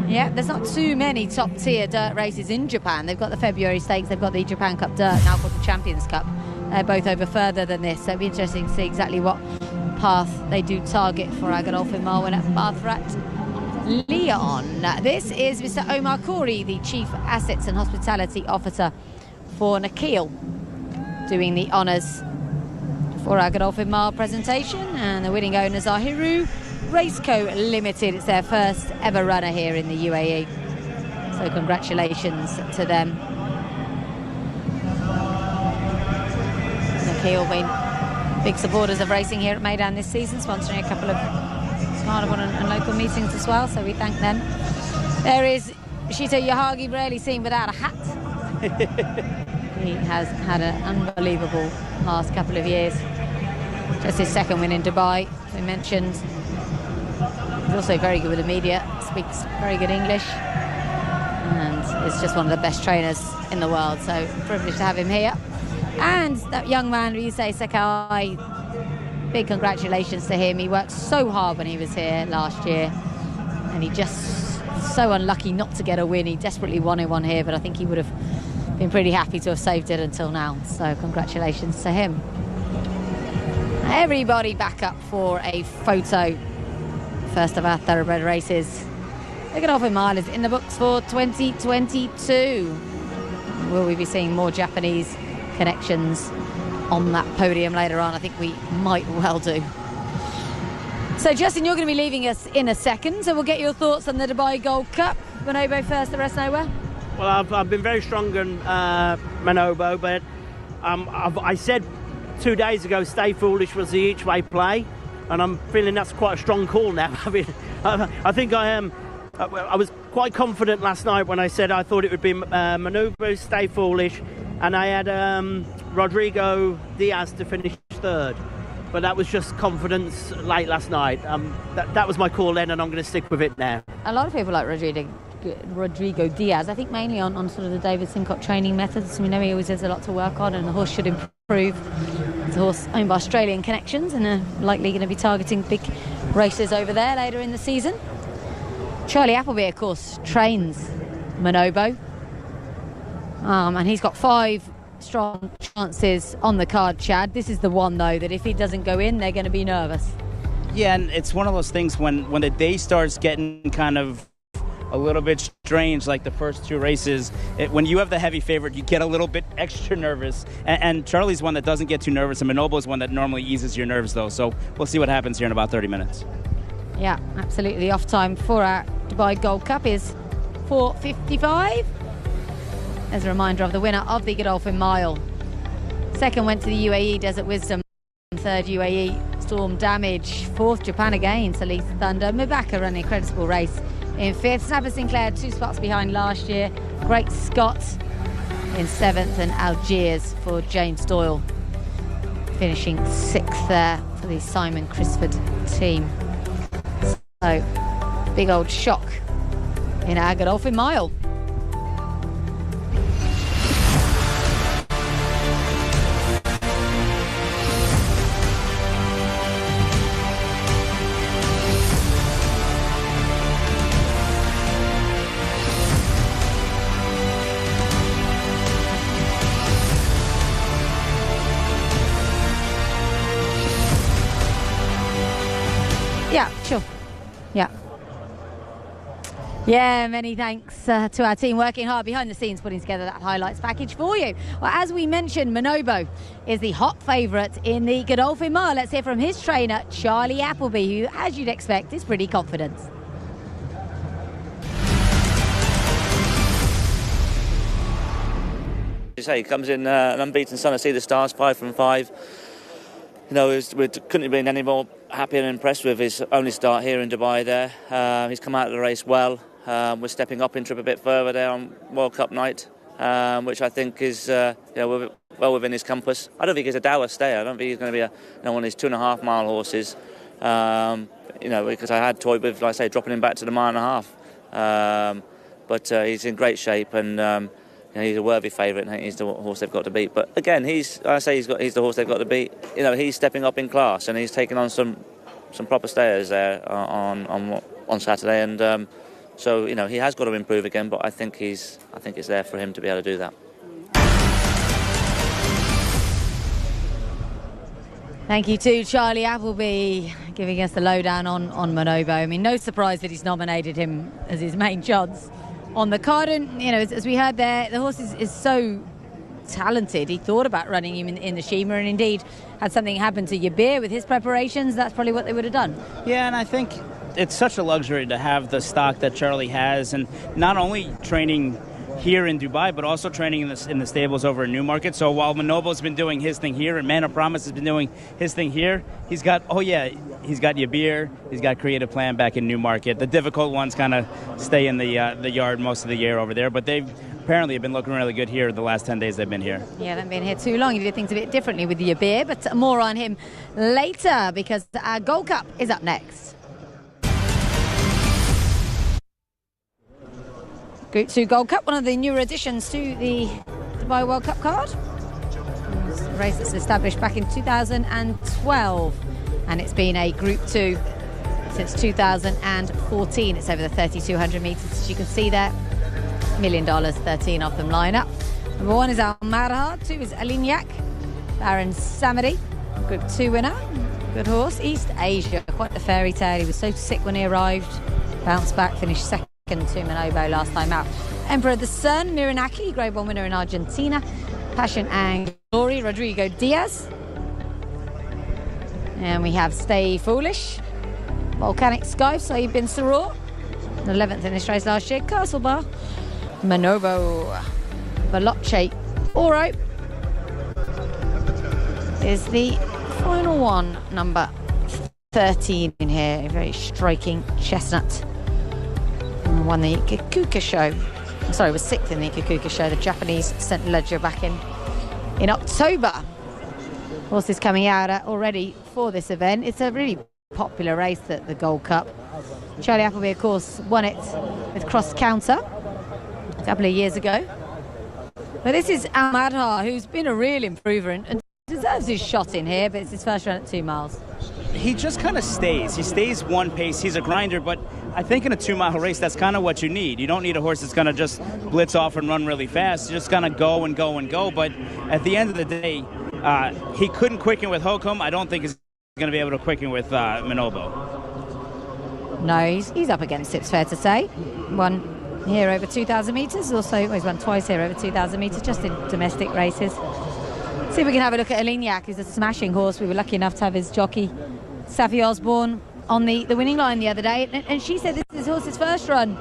Yeah, there's not too many top-tier dirt races in Japan. They've got the February Stakes, they've got the Japan Cup Dirt, now called the Champions Cup. They're both over further than this, so it'll be interesting to see exactly what path they do target for our Godolphin Mile winner, Barthrat Leon. This is Mr. Omar Corey, the Chief Assets and Hospitality Officer for Nakheel, doing the honours for our Godolphin Mile presentation, and the winning owners are Hiru Raceco Limited. It's their first ever runner here in the UAE, so congratulations to them. Nakheel been big supporters of racing here at Meydan this season, sponsoring a couple of carnival and local meetings as well, so we thank them. There is Shito Yahagi, rarely seen without a hat. He has had an unbelievable last couple of years. Just his second win in Dubai, we mentioned. He's also very good with the media, speaks very good English, and is just one of the best trainers in the world, so privileged to have him here. And that young man, Ryusei Sakai, big congratulations to him. He worked so hard when he was here last year, and he just so unlucky not to get a win. He desperately wanted one here, but I think he would have been pretty happy to have saved it until now, so congratulations to him. Everybody back up for a photo. First of our thoroughbred races. The Godolphin Mile is in the books for 2022. Will we be seeing more Japanese connections on that podium later on? I think we might well do. So Justin, you're going to be leaving us in a second, so we'll get your thoughts on the Dubai Gold Cup. Manobo first, the rest nowhere.
Well, I've been very strong on Manobo, but I said 2 days ago Stay Foolish was the each way play, and I'm feeling that's quite a strong call now. I mean, I think I am. I was quite confident last night when I said I thought it would be Manobo, Stay Foolish, and I had Rodrigo Diaz to finish third. But that was just confidence late last night. That was my call then, and I'm going to stick with it now.
A lot of people like Rodrigo Diaz, I think mainly on sort of the David Simcock training methods. We know he always has a lot to work on, and the horse should improve. It's a horse owned by Australian connections and are likely going to be targeting big races over there later in the season. Charlie Appleby, of course, trains Manobo. And he's got 5 strong chances on the card, Chad. This is the one, though, that if he doesn't go in, they're going to be nervous.
Yeah, and it's one of those things when the day starts getting kind of a little bit strange, like the first 2 races, when you have the heavy favorite, you get a little bit extra nervous. And Charlie's one that doesn't get too nervous, and Manobo's one that normally eases your nerves, though. So we'll see what happens here in about 30 minutes.
Yeah, absolutely. The off time for our Dubai Gold Cup is 4:55. As a reminder of the winner of the Godolphin Mile. Second went to the UAE Desert Wisdom. Third UAE Storm Damage. Fourth Japan again, Salith Thunder. Mubaka running a creditable race in 5th. Snapper Sinclair 2 spots behind last year. Great Scott in 7th, and Algiers for James Doyle finishing 6th there for the Simon Crisford team. So big old shock in our Godolphin Mile. Yeah, sure. Yeah. Yeah, many thanks to our team working hard behind the scenes putting together that highlights package for you. Well, as we mentioned, Manobo is the hot favourite in the Godolphin Mile. Let's hear from his trainer, Charlie Appleby, who, as you'd expect, is pretty confident.
You say he comes in an unbeaten son of Sea the Stars, 5 from 5. You know, we couldn't have been any more happy and impressed with his only start here in Dubai there. He's come out of the race well. We're stepping up into a bit further there on World Cup night, which I think is well within his compass. I don't think he's a dour stayer. I don't think he's going to be one of these 2.5 mile horses. Because I had toyed with, like I say, dropping him back to the 1.5 mile. But he's in great shape, and he's a worthy favourite, and I think he's the horse they've got to beat. But again, he's the horse they've got to beat. You know, he's stepping up in class, and he's taking on some proper stayers there on Saturday, and so he has got to improve again. But I think it's there for him to be able to do that.
Thank you to Charlie Appleby giving us the lowdown on Manobo. I mean, no surprise that he's nominated him as his main chance on the card. And, as we heard there, the horse is so talented. He thought about running him in the Shima, and indeed, had something happen to Yabir with his preparations, that's probably what they would have done. Yeah,
and I think it's such a luxury to have the stock that Charlie has, and not only training here in Dubai, but also training in the stables over in Newmarket. So while Manobo's been doing his thing here, and Man of Promise has been doing his thing here, he's got Yabir, he's got Creative Plan back in Newmarket. The difficult ones kind of stay in the yard most of the year over there, but they've apparently have been looking really good here the last 10 days they've been here.
Yeah, they haven't been here too long. He did things a bit differently with Yabir, but more on him later, because our Gold Cup is up next. Group 2 Gold Cup, one of the newer additions to the Dubai World Cup card. It's a race that's established back in 2012, and it's been a Group 2 since 2014. It's over the 3,200 metres, as you can see there. $1 million, 13 of them line up. Number 1 is Al Marhar, 2 is Alignac, Baron Samedi, Group 2 winner. Good horse. East Asia, quite the fairy tale. He was so sick when he arrived. Bounced back, finished second to Manobo last time out. Emperor of the Sun, Miranaki, Grade 1 winner in Argentina. Passion and Glory, Rodrigo Diaz. And we have Stay Foolish, Volcanic Sky, Saeed Bin Saror, 11th in this race last year. Castle Bar, Manobo, Veloce Oro is the final one, number 13 in here. A very striking chestnut. And won the Ikukuka show. Sorry, was 6th in the Ikukuka show. The Japanese sent Ledger back in October. Horses coming out already for this event. It's a really popular race, the Gold Cup. Charlie Appleby, of course, won it with Cross Counter a couple of years ago. But this is Al Madha, who's been a real improver and deserves his shot in here, but it's his first run at 2 miles.
He just kind of stays. He stays one pace. He's a grinder, but I think in a 2-mile race, that's kind of what you need. You don't need a horse that's going to just blitz off and run really fast. You're just going to go and go and go. But at the end of the day, he couldn't quicken with Hokum. I don't think he's going to be able to quicken with Manobo.
No, he's up against it, it's fair to say. Won here over 2,000 metres. Also, he's won twice here over 2,000 metres, just in domestic races. See if we can have a look at Alignac, who's a smashing horse. We were lucky enough to have his jockey, Safi Osborne, on the winning line the other day. And she said this is his horse's first run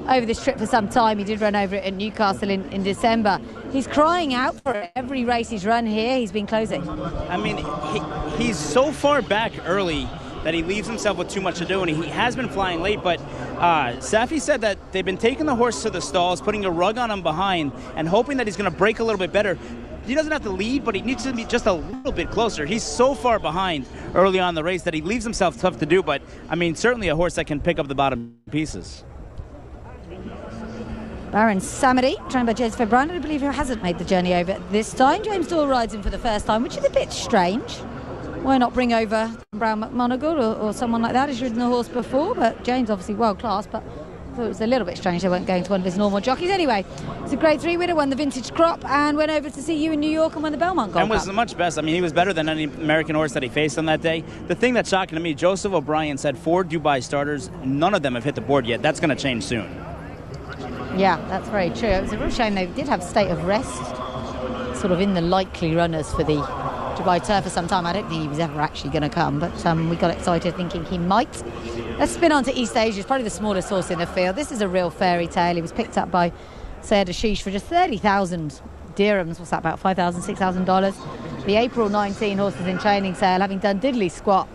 over this trip for some time. He did run over it at Newcastle in December. He's crying out for it. Every race he's run here, he's been closing.
I mean, he's so far back early that he leaves himself with too much to do, and he has been flying late, but Safi said that they've been taking the horse to the stalls, putting a rug on him behind, and hoping that he's going to break a little bit better. He doesn't have to lead, but he needs to be just a little bit closer. He's so far behind early on in the race that he leaves himself tough to do, but, I mean, certainly a horse that can pick up the bottom pieces.
Baron Samedi, trained by James Febbrand, I believe, who hasn't made the journey over this time. James Doyle rides him for the first time, which is a bit strange. Why not bring over Brown McMonagle or someone like that? He's ridden the horse before, but James obviously world class, but I thought it was a little bit strange they weren't going to one of his normal jockeys. Anyway, it's a Grade 3 winner, won the Vintage Crop and went over to see you in New York and won the Belmont Gold
And was
Cup.
much best. I mean, he was better than any American horse that he faced on that day. The thing that's shocking to me, Joseph O'Brien said 4 Dubai starters, none of them have hit the board yet. That's going to change soon.
Yeah, that's very true. It was a real shame they did have State of Rest sort of in the likely runners for the Dubai Turf for some time. I don't think he was ever actually going to come, but we got excited thinking he might. Let's spin on to East Asia. It's probably the smallest horse in the field. This is a real fairy tale. He was picked up by Sayed Ashish for just 30,000 dirhams. What's that, about $5,000, $6,000? The April 19 horses in training sale, having done diddly squat.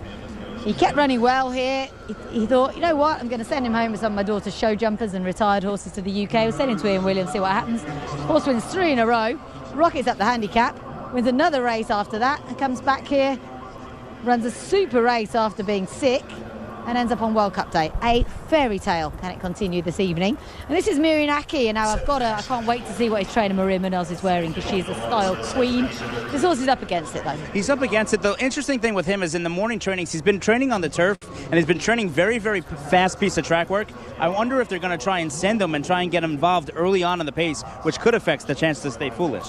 He kept running well here. He thought, you know what, I'm going to send him home with some of my daughter's show jumpers and retired horses to the UK. We'll send him to Ian Williams, see what happens. Horse wins 3 in a row, rockets up the handicap, wins another race after that, and comes back here, runs a super race after being sick, and ends up on World Cup Day. A fairy tale. Can it continue this evening? And this is Miranaki, and now I can't wait to see what his trainer Maria Munoz is wearing, because she's a style queen. This horse is up against it, though.
He's up against it. The interesting thing with him is in the morning trainings, he's been training on the turf, and he's been training very, very fast piece of track work. I wonder if they're going to try and send him and try and get him involved early on in the pace, which could affect the chance to Stay Foolish.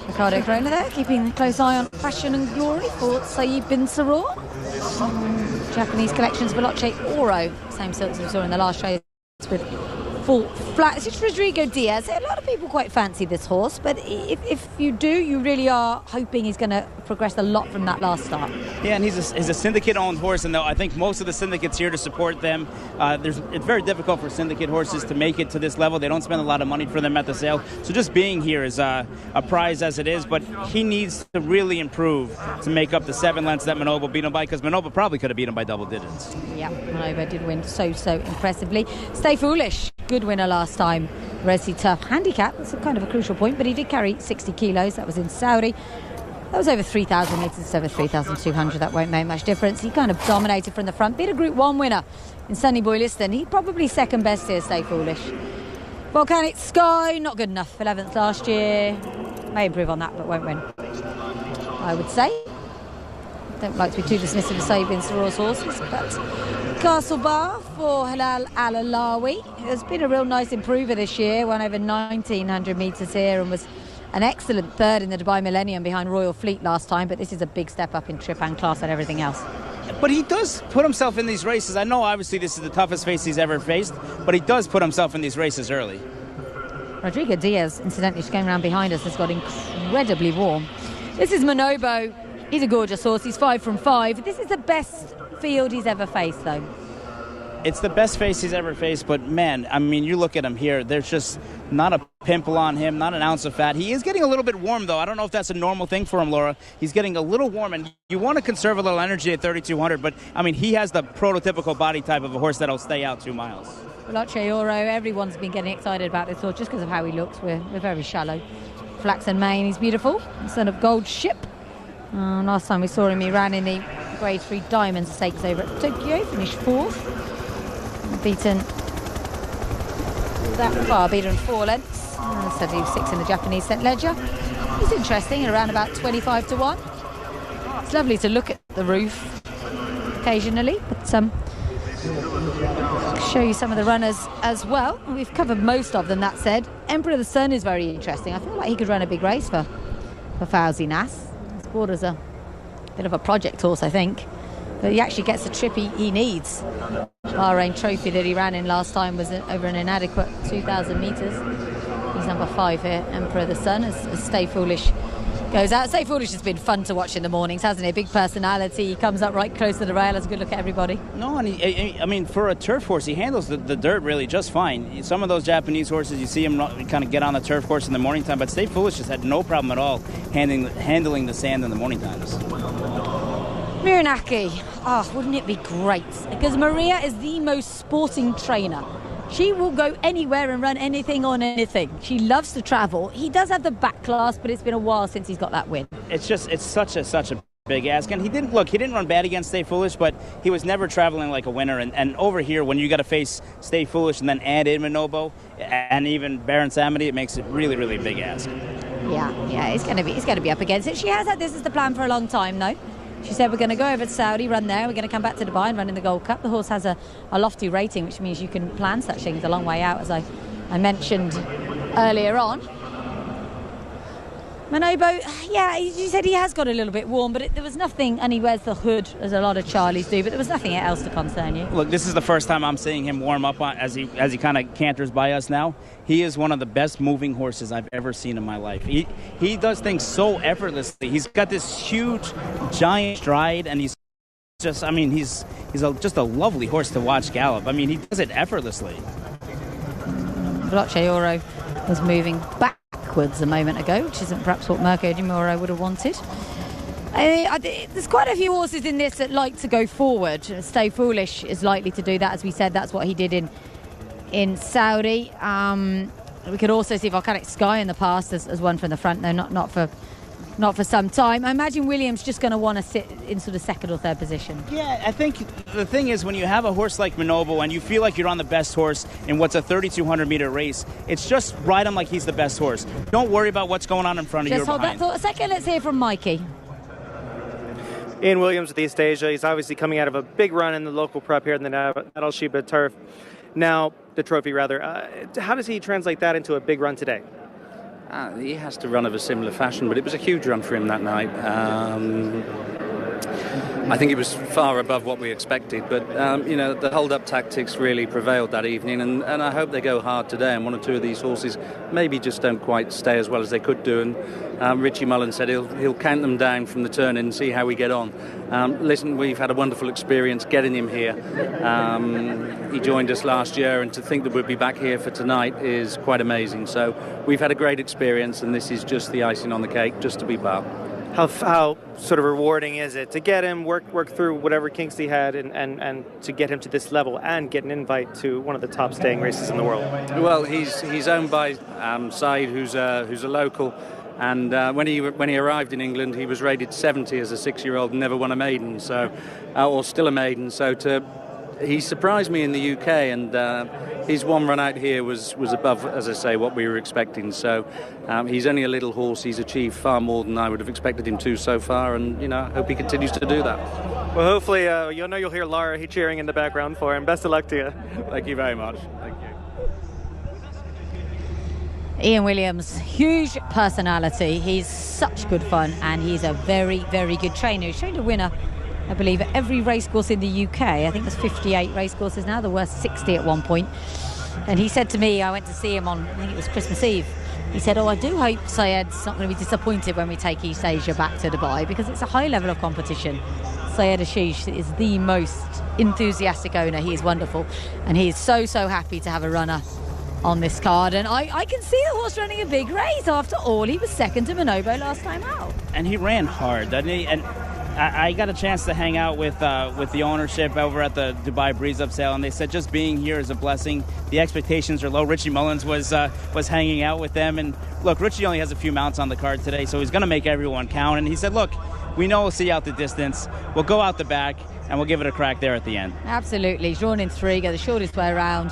Ricardo Corona there, keeping a close eye on Passion and Glory for Saeed Bin Saror. Japanese collections, Veloce Oro, same silks we saw in the last race with full flat. It's just Rodrigo Diaz. A lot of people quite fancy this horse, but if you do, you really are hoping he's going to progress a lot from that last start.
Yeah, and he's a syndicate-owned horse, and though I think most of the syndicates here to support them. It's very difficult for syndicate horses to make it to this level. They don't spend a lot of money for them at the sale. So just being here is a prize as it is, but he needs to really improve to make up the 7 lengths that Manobo beat him by, because Manobo probably could have beat him by double digits.
Yeah, Manobo did win so impressively. Stay Foolish, good winner last time. Resi Tough handicap, that's kind of a crucial point, but he did carry 60 kilos. That was in Saudi. That was over 3,000 metres, it's over 3,200. That won't make much difference. He kind of dominated from the front. Beat a Group 1 winner in Sunny Boy Liston. He's probably second best here, Stay Foolish. Volcanic Sky, not good enough. 11th last year. May improve on that, but won't win, I would say. Don't like to be too dismissive of Saeed Bin Saror's horses, but Castle Bar for Halal Al-Alawi has been a real nice improver this year. Won over 1,900 metres here and was an excellent third in the Dubai Millennium behind Royal Fleet last time, but this is a big step up in trip and class and everything else.
But he does put himself in these races. I know obviously this is the toughest face he's ever faced, but he does put himself in these races early.
Rodrigo Diaz, incidentally, just going around behind us, has got incredibly warm. This is Manobo. He's a gorgeous horse. He's 5 from 5. This is the best field he's ever faced, though.
It's the best face he's ever faced, but man, I mean, you look at him here, there's just not a pimple on him, not an ounce of fat. He is getting a little bit warm, though. I don't know if that's a normal thing for him, Laura. He's getting a little warm, and you want to conserve a little energy at 3,200, but, I mean, he has the prototypical body type of a horse that'll stay out 2 miles.
Veloce Oro, everyone's been getting excited about this horse just because of how he looks. We're very shallow. Flaxen mane, he's beautiful. Son of Gold Ship. Last time we saw him, he ran in the Grade 3 Diamond Stakes over at Tokyo, finished 4th. Beaten that far, beaten 4 lengths. Said he was 6 in the Japanese St. Ledger. He's interesting, around about 25 to 1. It's lovely to look at the roof occasionally, but show you some of the runners as well. We've covered most of them, that said. Emperor of the Sun is very interesting. I feel like he could run a big race for Fauzi Nas. This border's a bit of a project horse, I think. But he actually gets the trip he needs. Bahrain Trophy that he ran in last time was over an inadequate 2,000 metres. He's number 5 here, Emperor of the Sun, as Stay Foolish goes out. Stay Foolish has been fun to watch in the mornings, hasn't he? Big personality. He comes up right close to the rail, has a good look at everybody.
No, and I mean, for a turf horse, he handles the dirt really just fine. Some of those Japanese horses, you see him kind of get on the turf course in the morning time, but Stay Foolish just had no problem at all handling the sand in the morning times.
Miranaki. Wouldn't it be great? Because Maria is the most sporting trainer. She will go anywhere and run anything on anything. She loves to travel. He does have the back class, but it's been a while since he's got that win.
It's such a big ask. And he didn't run bad against Stay Foolish, but he was never traveling like a winner. And over here, when you got to face Stay Foolish and then add in Manobo and even Baron Samedi, it makes it really, really big ask.
Yeah, it's going to be up against it. She has had this as the plan for a long time, though. She said, we're going to go over to Saudi, run there, we're going to come back to Dubai and run in the Gold Cup. The horse has a lofty rating, which means you can plan such things a long way out, as I mentioned earlier on. Manobo, yeah, you said he has got a little bit warm, but there was nothing, and he wears the hood, as a lot of Charlies do, but there was nothing else to concern you.
Look, this is the first time I'm seeing him warm up as he kind of canters by us now. He is one of the best moving horses I've ever seen in my life. He does things so effortlessly. He's got this huge, giant stride, and he's just, I mean, he's just a lovely horse to watch gallop. I mean, he does it effortlessly.
Veloce Oro was moving backwards a moment ago, which isn't perhaps what Mirko Di Moro would have wanted. There's quite a few horses in this that like to go forward. Stay Foolish is likely to do that, as we said. That's what he did in Saudi. We could also see Volcanic Sky in the past as one from the front, though not for some time. I imagine Williams just going to want to sit in sort of second or third position.
Yeah, I think the thing is, when you have a horse like Manobo and you feel like you're on the best horse in what's a 3,200-meter race, it's just ride him like he's the best horse. Don't worry about what's going on in front of you.
Just hold that thought a second. Let's hear from Mikey.
Ian Williams with East Asia. He's obviously coming out of a big run in the local prep here in the Al Sheba turf. Now, the trophy, rather. How does he translate that into a big run today?
He has to run of a similar fashion, but it was a huge run for him that night. I think it was far above what we expected, but the hold-up tactics really prevailed that evening, and I hope they go hard today, and one or two of these horses maybe just don't quite stay as well as they could do, and Richie Mullen said he'll count them down from the turn and see how we get on. Listen, we've had a wonderful experience getting him here. He joined us last year, and to think that we'll be back here for tonight is quite amazing. So we've had a great experience, and this is just the icing on the cake, just to be part.
How sort of rewarding is it to get him work through whatever kinks he had and to get him to this level and get an invite to one of the top staying races in the world?
Well, he's owned by Said, who's a local, and when he arrived in England, he was rated 70 as a 6-year-old and never won a maiden, so or still a maiden. So he surprised me in the UK, and his one run out here was above, as I say, what we were expecting. So he's only a little horse. He's achieved far more than I would have expected him to so far, and I hope he continues to do that.
Well, hopefully you'll hear Laura cheering in the background for him. Best of luck to you.
Thank you very much. Thank you.
Ian Williams, huge personality. He's such good fun, and he's a very, very good trainer. He's trained a winner, I believe, at every racecourse in the UK. I think there's 58 racecourses now. There were 60 at one point. And he said to me, I went to see him on, I think it was Christmas Eve. He said, I do hope Syed's not going to be disappointed when we take East Asia back to Dubai, because it's a high level of competition. Syed Ashish is the most enthusiastic owner. He is wonderful, and he is so happy to have a runner on this card. And I can see the horse running a big race. After all, he was second to Manobo last time out.
And he ran hard, didn't he? And I got a chance to hang out with the ownership over at the Dubai Breeze Up sale, and they said just being here is a blessing. The expectations are low. Richie Mullins was hanging out with them, and look, Richie only has a few mounts on the card today, so he's going to make everyone count. And he said, look, we know we'll see out the distance. We'll go out the back, and we'll give it a crack there at the end.
Absolutely. Drawn in 3, go the shortest way around.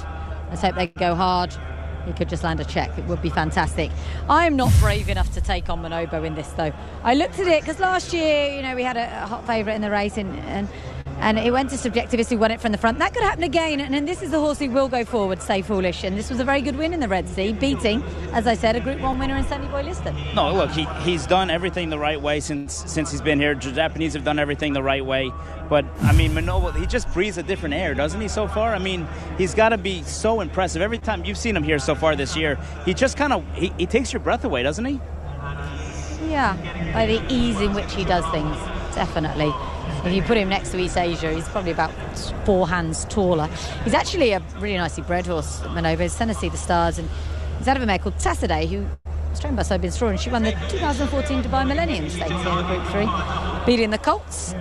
Let's hope they go hard. He could just land a check. It would be fantastic. I'm not brave enough to take on Manobo in this, though. I looked at it because last year, we had a hot favourite in the race, and it went to Subjectivist, who won it from the front. That could happen again, and this is the horse who will go forward, Stay Foolish. And this was a very good win in the Red Sea, beating, as I said, a Group 1 winner in Sandy Boy Liston.
No, look, he's done everything the right way since he's been here. The Japanese have done everything the right way. But, I mean, Manobo, he just breathes a different air, doesn't he, so far? I mean, he's got to be so impressive. Every time you've seen him here so far this year, he just kind of, he takes your breath away, doesn't he?
Yeah, by the ease in which he does things, definitely. If you put him next to East Asia, he's probably about 4 hands taller. He's actually a really nicely bred horse, Manobo. He's Tennessee the Stars, and he's out of a mare called Tassaday, who was trained by Sobin Straw, and she won the 2014 Dubai Millennium Stakes here in Group 3, beating the Colts.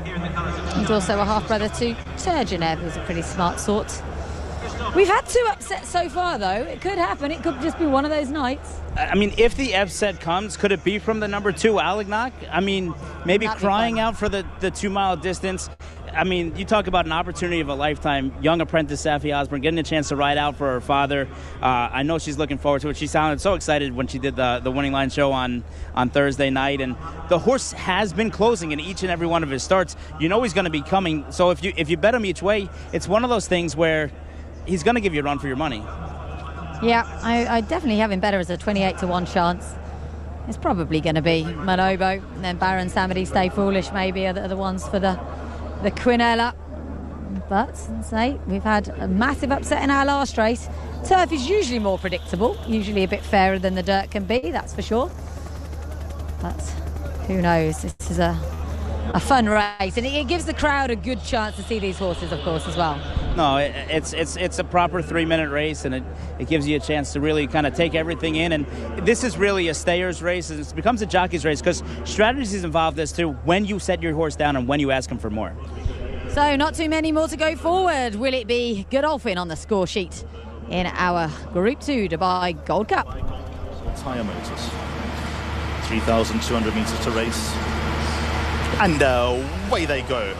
He's also a half-brother to Turgenev, who's a pretty smart sort. We've had 2 upsets so far, though. It could happen. It could just be one of those nights.
I mean, if the upset comes, could it be from the number 2, Alagnak? I mean, maybe crying out for the 2-mile distance. I mean, you talk about an opportunity of a lifetime. Young apprentice Safi Osborne getting a chance to ride out for her father. I know she's looking forward to it. She sounded so excited when she did the Winning Line show on Thursday night. And the horse has been closing in each and every one of his starts. You know he's going to be coming. So if you bet him each way, it's one of those things where he's going to give you a run for your money.
Yeah, I definitely have him better as a 28-1 chance. It's probably going to be Manobo, and then Baron Samedi, Stay Foolish maybe are the ones for the Quinella. But, say, we've had a massive upset in our last race. Turf is usually more predictable, usually a bit fairer than the dirt can be, that's for sure. But who knows? This is a fun race, and it gives the crowd a good chance to see these horses, of course, as well.
No, it's a proper 3-minute race, and it gives you a chance to really kind of take everything in. And this is really a stayer's race, and it becomes a jockey's race because strategies involve this too, when you set your horse down and when you ask him for more.
So not too many more to go forward. Will it be Godolphin on the score sheet in our Group 2 Dubai Gold Cup?
Tyre Motors. 3,200 metres to race. And away they go.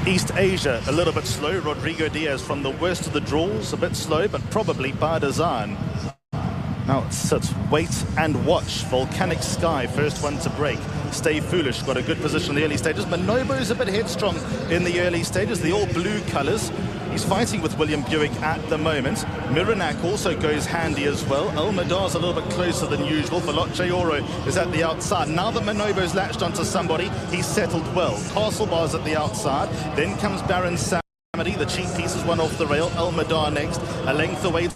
East Asia a little bit slow. Rodrigo Diaz from the worst of the draws, a bit slow, but probably by design. Now it sits, wait and watch. Volcanic Sky, first one to break. Stay Foolish, got a good position in the early stages. Manobo's a bit headstrong in the early stages, the all blue colours. He's fighting with William Buick at the moment. Miranak also goes handy as well. El Madar's a little bit closer than usual. Veloce Oro is at the outside. Now that Manobo's latched onto somebody, he's settled well. Castlebar's at the outside. Then comes Baron Samedi. The cheap piece is one off the rail. El Madar next. A length away.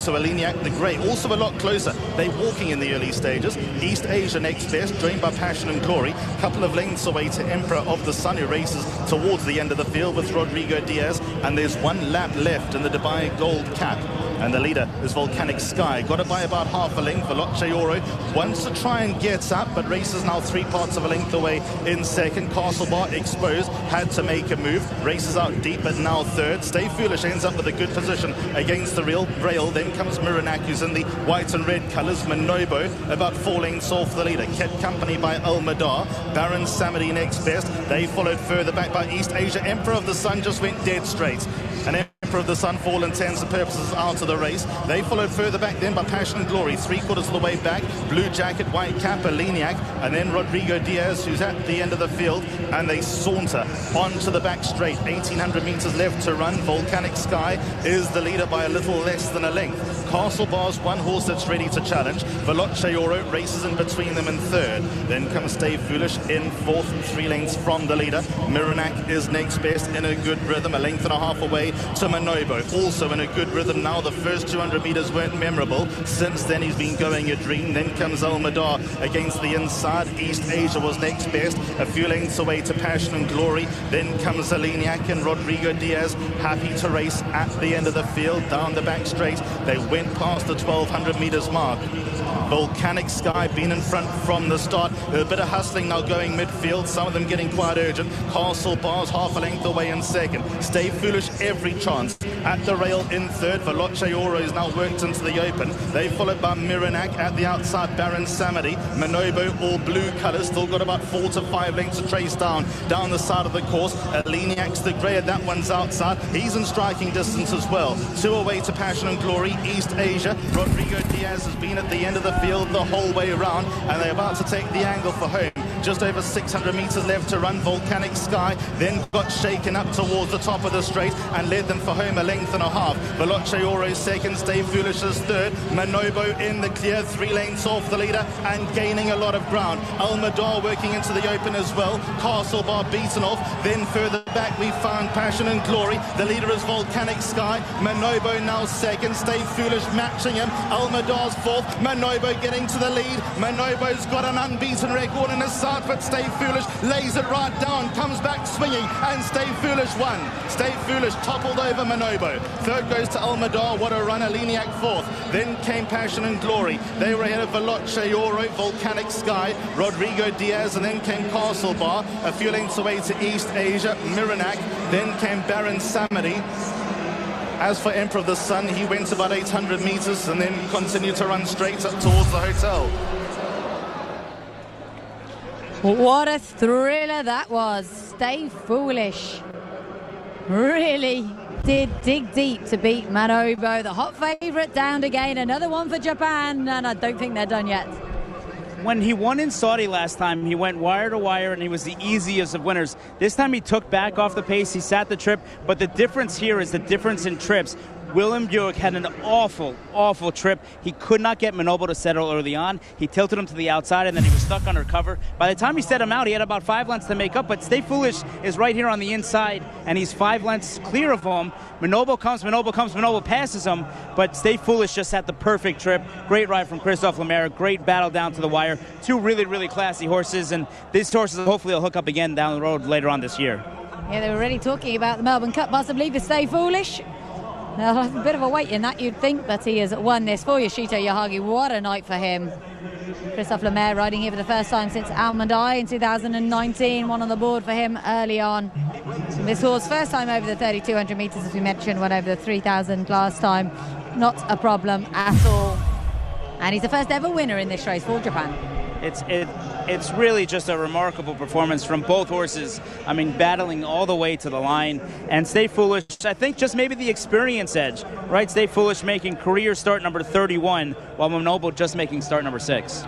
So Aliniak the Grey, also a lot closer. They're walking in the early stages. East Asia next best, joined by Passion and Glory. Couple of lengths away to Emperor of the Sun, who races towards the end of the field with Rodrigo Diaz. And there's 1 lap left in the Dubai Gold Cup. And the leader is Volcanic Sky. Got it by about half a length. Veloce Oro wants to try and get up, but races now 3 parts of a length away in second. Castlebar exposed, had to make a move. Races out deep, but now third. Stay Foolish ends up with a good position against the rail. Then comes Miranak, who's in the white and red colours. Manobo about 4 lengths off the leader. Kept company by El Madar. Baron Samedi next best. They followed further back by East Asia. Emperor of the Sun just went dead straight. And Emperor of the Sun, for all intents and purposes, out of the race. They followed further back then by Passion and Glory, 3/4 of the way back. Blue Jacket, White Cap, Aliniak, and then Rodrigo Diaz, who's at the end of the field, and they saunter onto the back straight. 1,800 metres left to run. Volcanic Sky is the leader by a little less than a length. Castle Bar's one horse that's ready to challenge. Veloce Oro races in between them in third. Then comes Stay Foolish in fourth, 3 lengths from the leader. Miranak is next best in a good rhythm, a length and a half away to Manobo. Also in a good rhythm now. The first 200 metres weren't memorable. Since then he's been going a dream. Then comes Almadar against the inside. East Asia was next best, a few lengths away to Passion and Glory. Then comes Aliniak and Rodrigo Diaz, happy to race at the end of the field down the back straight. They went past the 1200 metres mark. Volcanic Sky been in front from the start. A bit of hustling now going midfield, some of them getting quite urgent. Castle Bar's half a length away in second. Stay Foolish every chance at the rail in third. Veloce Oro is now worked into the open. They followed by Miranak at the outside. Baron Samedi, Manobo, all blue colours, still got about 4 to 5 lengths to trace down the side of the course. Aliniak's the grey, that one's outside. He's in striking distance as well. 2 away to Passion and Glory. East Asia, Rodrigo Diaz has been at the end of the field the whole way around, and they're about to take the angle for home. Just over 600 metres left to run. Volcanic Sky then got shaken up towards the top of the straight and led them for home a length and a half. Veloce Oro second, Stay Foolish is third. Manobo in the clear, 3 lengths off the leader and gaining a lot of ground. Almadar working into the open as well. Castle Bar beaten off. Then further back we found Passion and Glory. The leader is Volcanic Sky. Manobo now second. Stay Foolish matching him. Almadar's fourth. Manobo getting to the lead. Manobo's got an unbeaten record in his side, but Stay Foolish lays it right down, comes back swinging, and Stay Foolish won. Stay Foolish toppled over Manobo. Third goes to Almadar. What a run. Aliniak fourth. Then came Passion and Glory. They were ahead of Veloce Oro, Volcanic Sky, Rodrigo Diaz, and then came Castle Bar. A few lengths away to East Asia, Miranak. Then came Baron Samedi. As for Emperor of the Sun, he went about 800 metres and then continued to run straight up towards the hotel.
What a thriller that was. Stay Foolish really did dig deep to beat Manobo, the hot favourite, down again. Another one for Japan, and I don't think they're done yet.
When he won in Saudi last time, he went wire to wire, and he was the easiest of winners. This time he took back off the pace, he sat the trip, but the difference here is the difference in trips. Willem Buick had an awful trip. He could not get Manobo to settle early on. He tilted him to the outside, and then he was stuck under cover. By the time he set him out, he had about 5 lengths to make up, but Stay Foolish is right here on the inside, and he's 5 lengths clear of him. Manobo comes, Manobo passes him, but Stay Foolish just had the perfect trip. Great ride from Christophe Lemaire, great battle down to the wire. 2 really classy horses, and these horses hopefully will hook up again down the road later on this year.
Yeah, they were already talking about the Melbourne Cup possibly for Stay Foolish. Now, a bit of a wait in that, you'd think, but he has won this for Yoshito Yahagi. What a night for him. Christophe Lemaire riding here for the first time since Almadai in 2019. One on the board for him early on. This horse, first time over the 3,200 metres, as we mentioned, went over the 3,000 last time. Not a problem at all. And he's the first ever winner in this race for Japan.
It's really just a remarkable performance from both horses. I mean, battling all the way to the line. And Stay Foolish, I think just maybe the experience edge, right? Stay Foolish making career start number 31, while Manobo just making start number 6.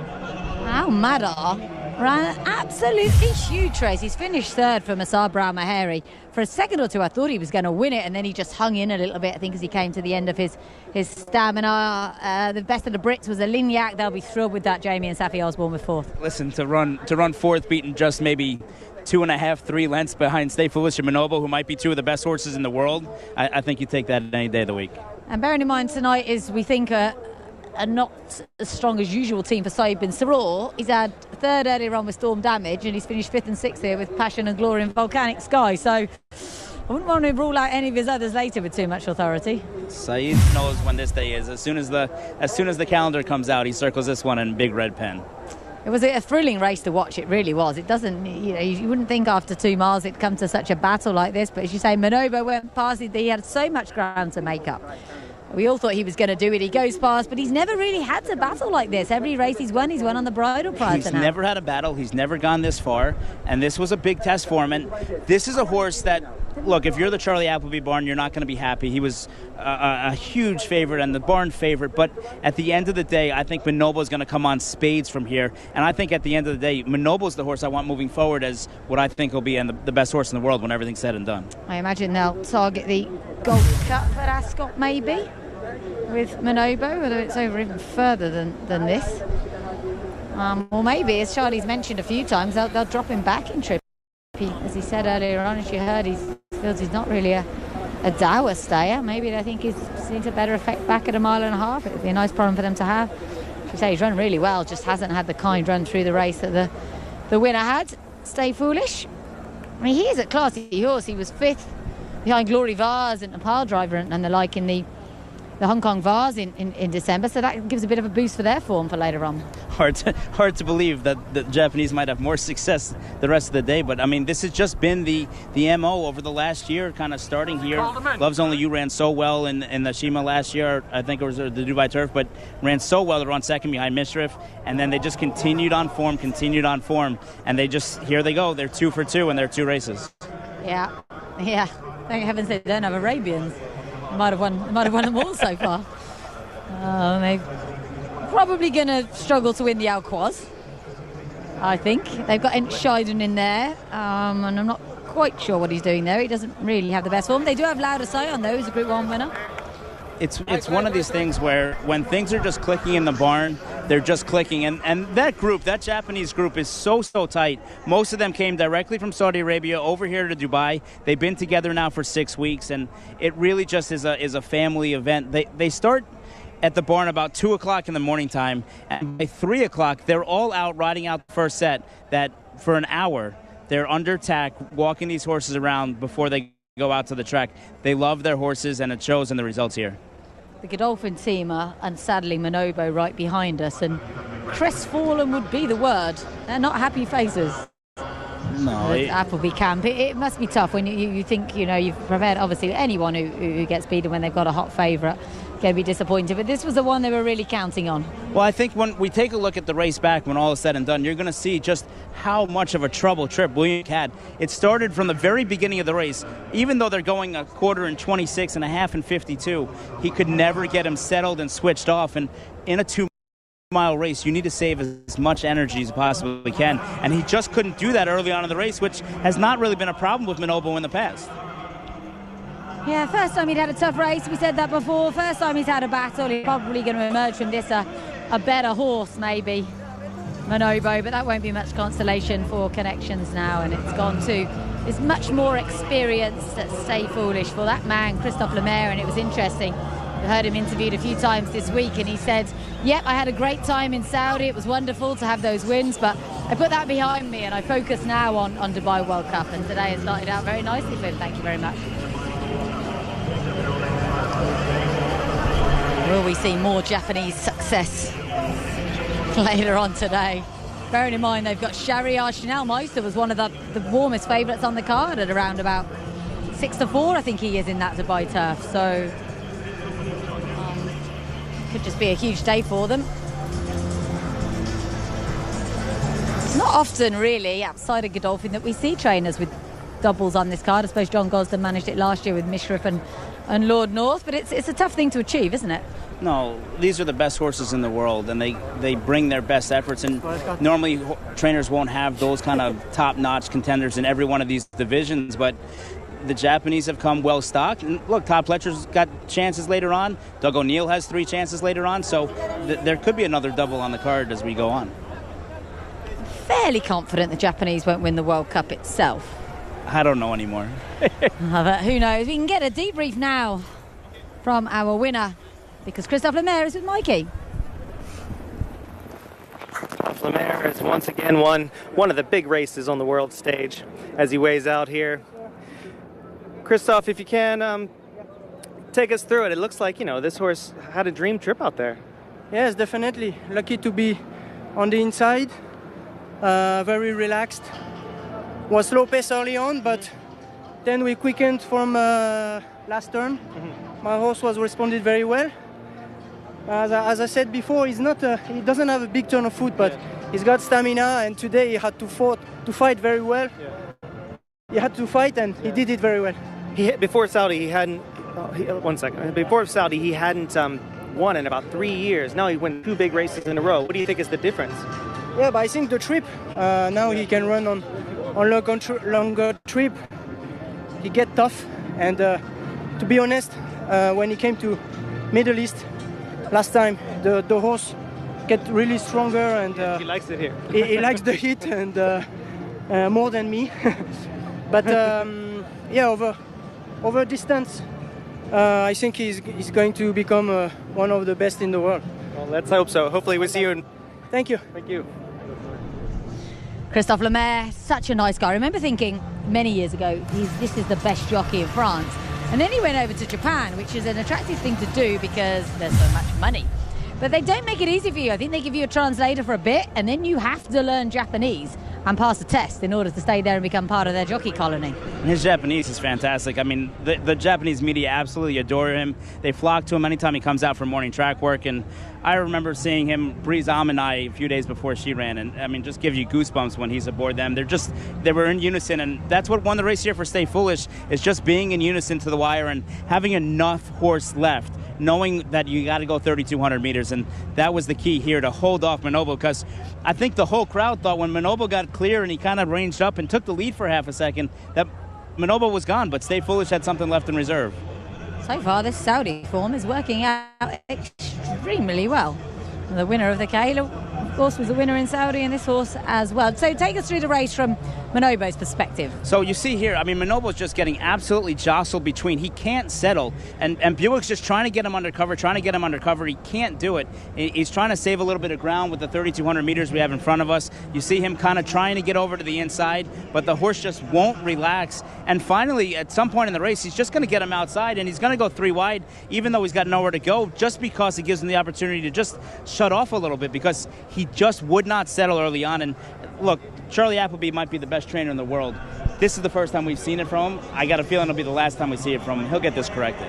Almadar ran an absolutely huge race. He's finished third for Masar Brown Maheri. For a second or two, I thought he was going to win it, and then he just hung in a little bit, I think, as he came to the end of his stamina. The best of the Brits was a Lignac. They'll be thrilled with that. Jamie and Safi Osborne with fourth.
Listen, to run fourth, beaten just maybe 2.5, 3 lengths behind Stay Foolish and Manobo, who might be 2 of the best horses in the world. I think you take that any day of the week.
And bearing in mind tonight is, we think, a not as strong as usual team for Saeed Bin Saror. He's had third earlier on with Storm Damage, and he's finished 5th and 6th here with Passion and Glory and Volcanic Sky. So I wouldn't want to rule out any of his others later with too much authority.
Saeed knows when this day is. As soon as the calendar comes out, he circles this one in big red pen.
It was a thrilling race to watch. It really was. It doesn't, you wouldn't think after 2 miles it'd come to such a battle like this. But as you say, Manobo went past. He had so much ground to make up. We all thought he was going to do it. He goes past, but he's never really had to battle like this. Every race he's won on the bridle prior to now.
He's never had a battle. He's never gone this far, and this was a big test for him. And this is a horse that, look, if you're the Charlie Appleby barn, you're not going to be happy. He was a huge favorite and the barn favorite, but at the end of the day, I think Manobo's going to come on spades from here. And I think at the end of the day, Manobo's the horse I want moving forward as what I think will be the best horse in the world when everything's said and done.
I imagine they'll target the Gold Cup at Ascot, maybe. with Manobo, whether it's over even further than this. Or maybe, as Charlie's mentioned a few times, they'll drop him back in trip. As he said earlier on, as you heard, he feels he's not really a dour stayer. Maybe they think he's seen a better effect back at a mile and a half. It would be a nice problem for them to have. As you say, he's run really well, just hasn't had the kind run through the race that the winner had. Stay Foolish. I mean, he is a classy horse. He was 5th behind Glory Vase and Nepal Driver and the like in the Hong Kong Vase in December, so that gives a bit of a boost for their form for later on.
Hard to believe that the Japanese might have more success the rest of the day, but I mean, this has just been the MO over the last year, kind of starting here. Loves Only You ran so well in the Shima last year, I think it was the Dubai Turf, but ran so well, they were on second behind Mishrif, and then they just continued on form, and here they go, they're 2 for 2 in their 2 races.
Yeah, thank heavens they don't have Arabians. Might have won them all so far. They're probably going to struggle to win the Alquoise, I think. They've got Scheiden in there, and I'm not quite sure what he's doing there. He doesn't really have the best form. They do have Lauda Sion, though, who's a Group 1 winner.
It's one of these things where when things are just clicking in the barn, they're just clicking. And that Japanese group is so tight. Most of them came directly from Saudi Arabia over here to Dubai. They've been together now for 6 weeks, and it really just is a family event. They start at the barn about 2 o'clock in the morning time, and by 3 o'clock, they're all out riding out the first set that for an hour. They're under tack, walking these horses around before they go out to the track. They love their horses, and it shows in the results here.
The Godolphin team and sadly Manobo right behind us, and crestfallen would be the word. They're not happy faces.
No,
Appleby camp. It must be tough when you think you've prepared. Obviously, anyone who gets beaten when they've got a hot favourite going to be disappointed. But this was the one they were really counting on.
Well, I think when we take a look at the race back, when all is said and done, you're going to see just how much of a trouble trip William had. It started from the very beginning of the race. Even though they're going a quarter in 26 and a half in 52, he could never get him settled and switched off. And in a 2-mile race, you need to save as much energy as you possibly can. And he just couldn't do that early on in the race, which has not really been a problem with Manobo in the past.
Yeah, first time he'd had a tough race. We said that before. First time he's had a battle. He's probably going to emerge from this a better horse, maybe, Manobo. But that won't be much consolation for Connections now. And it's gone to this much more experienced Stay Foolish for that man, Christophe Lemaire. And it was interesting. I heard him interviewed a few times this week, and he said, yep, I had a great time in Saudi. It was wonderful to have those wins, but I put that behind me and I focus now on Dubai World Cup. And today has started out very nicely for him. Thank you very much. Will we see more Japanese success later on today? Bearing in mind they've got Shahryar. Chanel Meister was one of the warmest favourites on the card at around about 6-4, I think he is in that Dubai Turf. So could just be a huge day for them. It's not often really outside of Godolphin that we see trainers with doubles on this card. I suppose John Gosden managed it last year with Mishrif and Lord North, but it's a tough thing to achieve, isn't it?
No, these are the best horses in the world, and they bring their best efforts, and normally trainers won't have those kind of top-notch contenders in every one of these divisions, but the Japanese have come well stocked, and look, Todd Pletcher's got chances later on. Doug O'Neill has 3 chances later on, so there could be another double on the card as we go on.
Fairly confident the Japanese won't win the World Cup itself.
I don't know anymore.
But who knows? We can get a debrief now from our winner, because Christophe Lemaire is with Mikey.
Christophe Lemaire has once again won one of the big races on the world stage as he weighs out here. Christophe, if you can, take us through it. It looks like, this horse had a dream trip out there.
Yes, definitely. Lucky to be on the inside. Very relaxed. Was slow pace early on, but then we quickened from last turn. Mm-hmm. My horse was responded very well. As I said before, he doesn't have a big turn of foot, but he's got stamina, and today he had to fight very well. Yeah. He had to fight, and he did it very well.
Before Saudi, he hadn't. Before Saudi, he hadn't won in about 3 years. Now he won 2 big races in a row. What do you think is the difference?
Yeah, but I think the trip. Now he can run on longer trip. He get tough, and to be honest, when he came to Middle East last time. The horse get really stronger, and
he likes it here.
he likes the heat and more than me. But yeah, over distance, I think he's going to become one of the best in the world.
Well, let's hope so. Hopefully we see you.
Thank you.
Thank you.
Christophe Lemaire, such a nice guy. I remember thinking many years ago, this is the best jockey in France. And then he went over to Japan, which is an attractive thing to do because there's so much money. But they don't make it easy for you. I think they give you a translator for a bit, and then you have to learn Japanese and pass a test in order to stay there and become part of their jockey colony.
His Japanese is fantastic. I mean, the Japanese media absolutely adore him. They flock to him anytime he comes out for morning track work. And I remember seeing him breeze Almanai a few days before she ran. And, I mean, just gives you goosebumps when he's aboard them. They were in unison. And that's what won the race here for Stay Foolish, is just being in unison to the wire and having enough horse left, knowing that you got to go 3,200 meters. And that was the key here, to hold off Manobo, because I think the whole crowd thought when Manobo got clear and he kind of ranged up and took the lead for half a second, that Manobo was gone, but Stay Foolish had something left in reserve.
So far, this Saudi form is working out extremely well. The winner of the Kahila, of course, was the winner in Saudi, and this horse as well. So take us through the race from Manobo's perspective.
So you see here, I mean, Manobo's just getting absolutely jostled between. He can't settle, and Buick's just trying to get him under cover, He can't do it. He's trying to save a little bit of ground with the 3,200 meters we have in front of us. You see him kind of trying to get over to the inside, but the horse just won't relax. And finally, at some point in the race, he's just going to get him outside, and he's going to go 3 wide, even though he's got nowhere to go, just because it gives him the opportunity to just shut off a little bit, because he just would not settle early on. And look, Charlie Appleby might be the best trainer in the world. This is the first time we've seen it from him. I got a feeling it'll be the last time we see it from him. He'll get this corrected.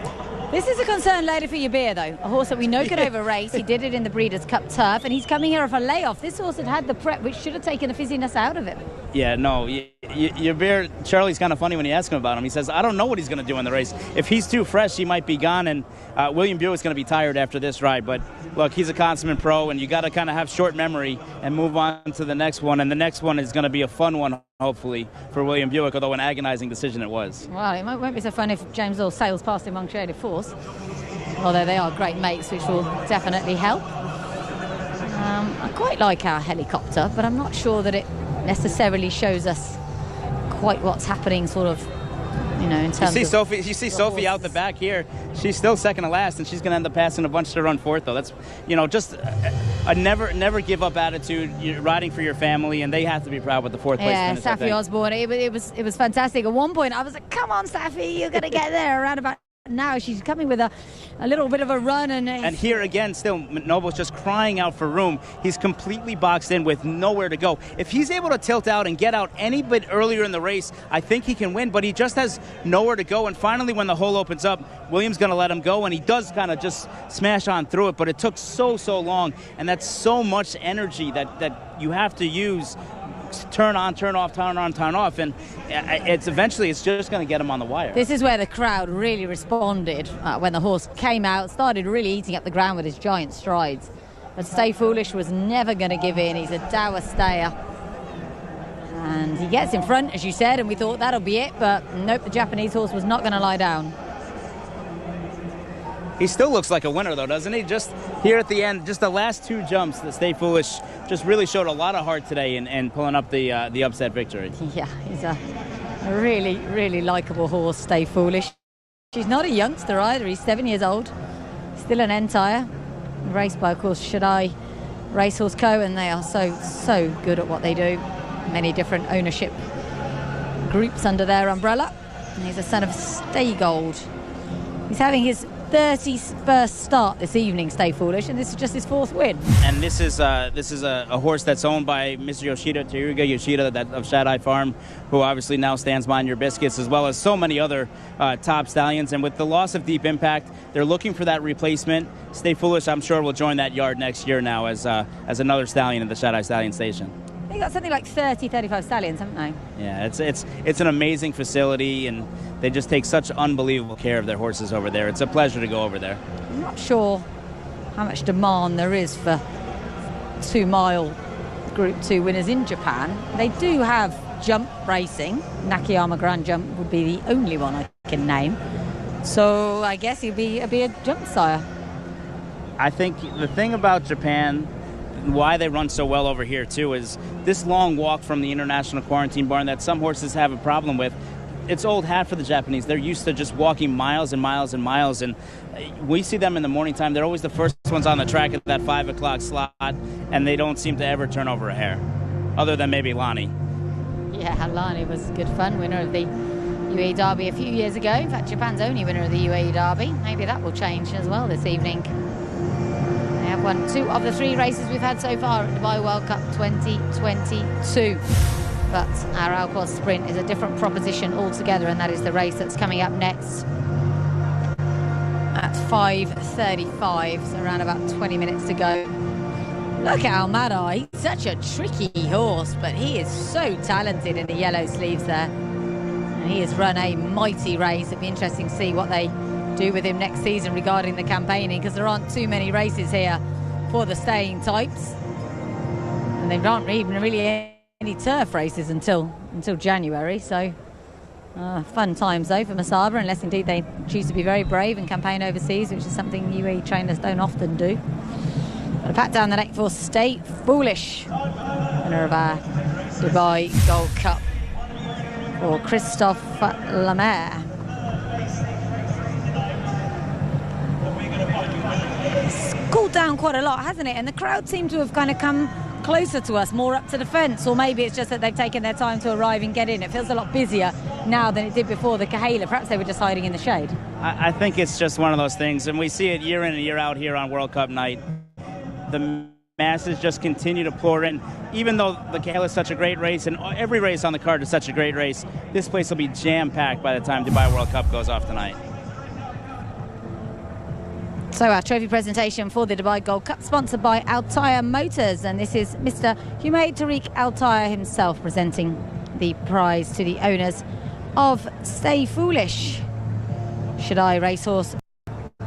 This is a concern later for Yabir, though. A horse that we know could over-race. He did it in the Breeders' Cup Turf, and he's coming here off a layoff. This horse had the prep, which should have taken the fizziness out of it.
Yeah, no. Yabir, Charlie's kind of funny when you ask him about him. He says, I don't know what he's going to do in the race. If he's too fresh, he might be gone, and William Buick's going to be tired after this ride. But, look, he's a consummate pro, and you got to kind of have short memory and move on to the next one. And the next one is going to be a fun one, hopefully, for William Buick, although an agonizing decision it was.
Well, it won't be so fun if James Law sails past him on Creative Force, although they are great mates, which will definitely help. I quite like our helicopter, but I'm not sure that it necessarily shows us quite what's happening, sort of, in terms of...
You see Sophie out the back here. She's still second to last, and she's going to end up passing a bunch to run fourth, though. That's, just a never give up attitude. You're riding for your family, and they have to be proud with the fourth place finish.
Yeah, Saffie Osborne. It was fantastic. At one point, I was like, "Come on, Saffie, you're going to get there." Around about now, she's coming with a little bit of a run, and
here again, still Manobo's just crying out for room. He's completely boxed in with nowhere to go. If he's able to tilt out and get out any bit earlier in the race, I think he can win, but he just has nowhere to go. And finally, when the hole opens up, William's going to let him go, and he does kind of just smash on through it, but it took so long, and that's so much energy that you have to use. Turn on, turn off, turn on, turn off, and it's just going to get him on the wire.
This is where the crowd really responded when the horse came out, started really eating up the ground with his giant strides. But Stay Foolish was never going to give in. He's a dour stayer. And he gets in front, as you said, and we thought that'll be it, but nope, the Japanese horse was not going to lie down.
He still looks like a winner, though, doesn't he? Just here at the end, just the last 2 jumps, the Stay Foolish just really showed a lot of heart today in pulling up the upset victory.
Yeah, he's a really, really likeable horse, Stay Foolish. He's not a youngster either. He's 7 years old. Still an Entire. Raced by, of course, Shaddai Racehorse Co., and they are so good at what they do. Many different ownership groups under their umbrella. And he's a son of Stay Gold. He's having his 31st start this evening, Stay Foolish, and this is just his 4th win.
And this is a horse that's owned by Mr. Yoshida, Teruga Yoshida of Shaddai Farm, who obviously now stands behind Your Biscuits, as well as so many other top stallions. And with the loss of Deep Impact, they're looking for that replacement. Stay Foolish, I'm sure, will join that yard next year now as another stallion at the Shaddai Stallion Station.
They got something like 35 stallions, haven't they?
Yeah, it's an amazing facility, and they just take such unbelievable care of their horses over there. It's a pleasure to go over there.
I'm not sure how much demand there is for 2-mile Group 2 winners in Japan. They do have jump racing. Nakayama Grand Jump would be the only one I can name. So I guess he'll be a jump sire.
I think the thing about Japan, why they run so well over here too, is this long walk from the international quarantine barn that some horses have a problem with. It's old hat for the Japanese. They're used to just walking miles and miles and miles, and we see them in the morning time. They're always the first ones on the track at that 5 o'clock slot, and they don't seem to ever turn over a hair, other than maybe Lonnie.
Yeah, Lonnie was good fun, winner of the UAE Derby a few years ago. In fact, Japan's only winner of the UAE Derby. Maybe that will change as well this evening. They have won 2 of the 3 races we've had so far at Dubai World Cup 2022. But our Alcor Sprint is a different proposition altogether, and that is the race that's coming up next at 5:35, so around about 20 minutes to go. Look at Almada, he's such a tricky horse, but he is so talented in the yellow sleeves there. And he has run a mighty race. It'd be interesting to see what they do with him next season regarding the campaigning, because there aren't too many races here for the staying types. And there aren't even really any turf races until January, so fun times though for Masaba, unless indeed they choose to be very brave and campaign overseas, which is something UAE trainers don't often do. But a pat down the neck for Stay Foolish, winner of our Dubai Gold Cup, for Christophe Lemaire. It's cooled down quite a lot, hasn't it? And the crowd seem to have kind of come closer to us, more up to the fence, or maybe it's just that they've taken their time to arrive and get in. It feels a lot busier now than it did before the Kahala. Perhaps they were just hiding in the shade.
I think it's just one of those things, and we see it year in and year out here on World Cup night. The masses just continue to pour in. Even though the Kahala is such a great race, and every race on the card is such a great race, this place will be jam-packed by the time Dubai World Cup goes off tonight.
So our trophy presentation for the Dubai Gold Cup, sponsored by Altair Motors, and this is Mr. Humaid Tariq Altair himself presenting the prize to the owners of Stay Foolish, Shaddai Racehorse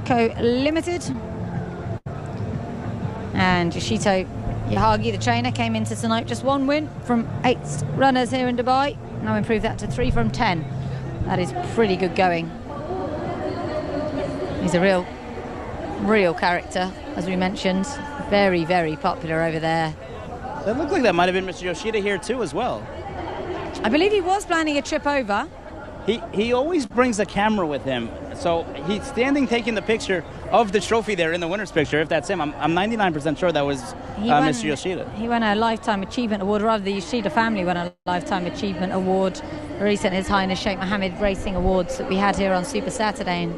Co Limited. And Yoshito Yahagi, the trainer, came into tonight just 1 win from 8 runners here in Dubai. Now improved that to 3 from 10. That is pretty good going. He's a real character, as we mentioned. Very, very popular over there.
It looked like that might have been Mr. Yoshida here too as well.
I believe he was planning a trip over.
He always brings a camera with him, so he's standing taking the picture of the trophy there in the winner's picture. If that's him, I'm 99% sure that was Mr. Yoshida.
He won a Lifetime Achievement Award, or rather the Yoshida family won a Lifetime Achievement Award recent His Highness Sheikh Mohammed Racing Awards that we had here on Super Saturday, and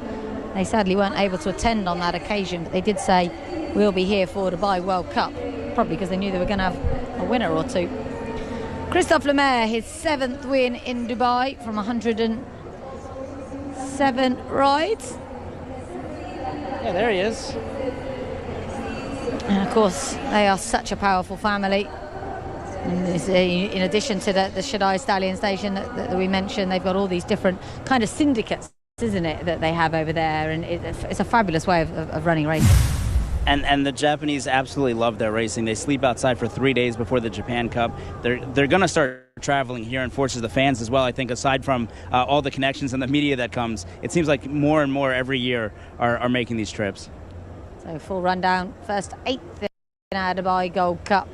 they sadly weren't able to attend on that occasion, but they did say we'll be here for Dubai World Cup, probably because they knew they were going to have a winner or two. Christophe Lemaire, his 7th win in Dubai from 107 rides.
Yeah, there he is.
And of course, they are such a powerful family. And in addition to the Shaddai Stallion Station that we mentioned, they've got all these different kind of syndicates, isn't it, that they have over there, and it's a fabulous way of running racing.
And the Japanese absolutely love their racing. They sleep outside for 3 days before the Japan Cup. They're going to start traveling here and forces the fans as well. I think aside from all the connections and the media that comes, it seems like more and more every year are making these trips.
So full rundown, first 8th in our Dubai Gold Cup.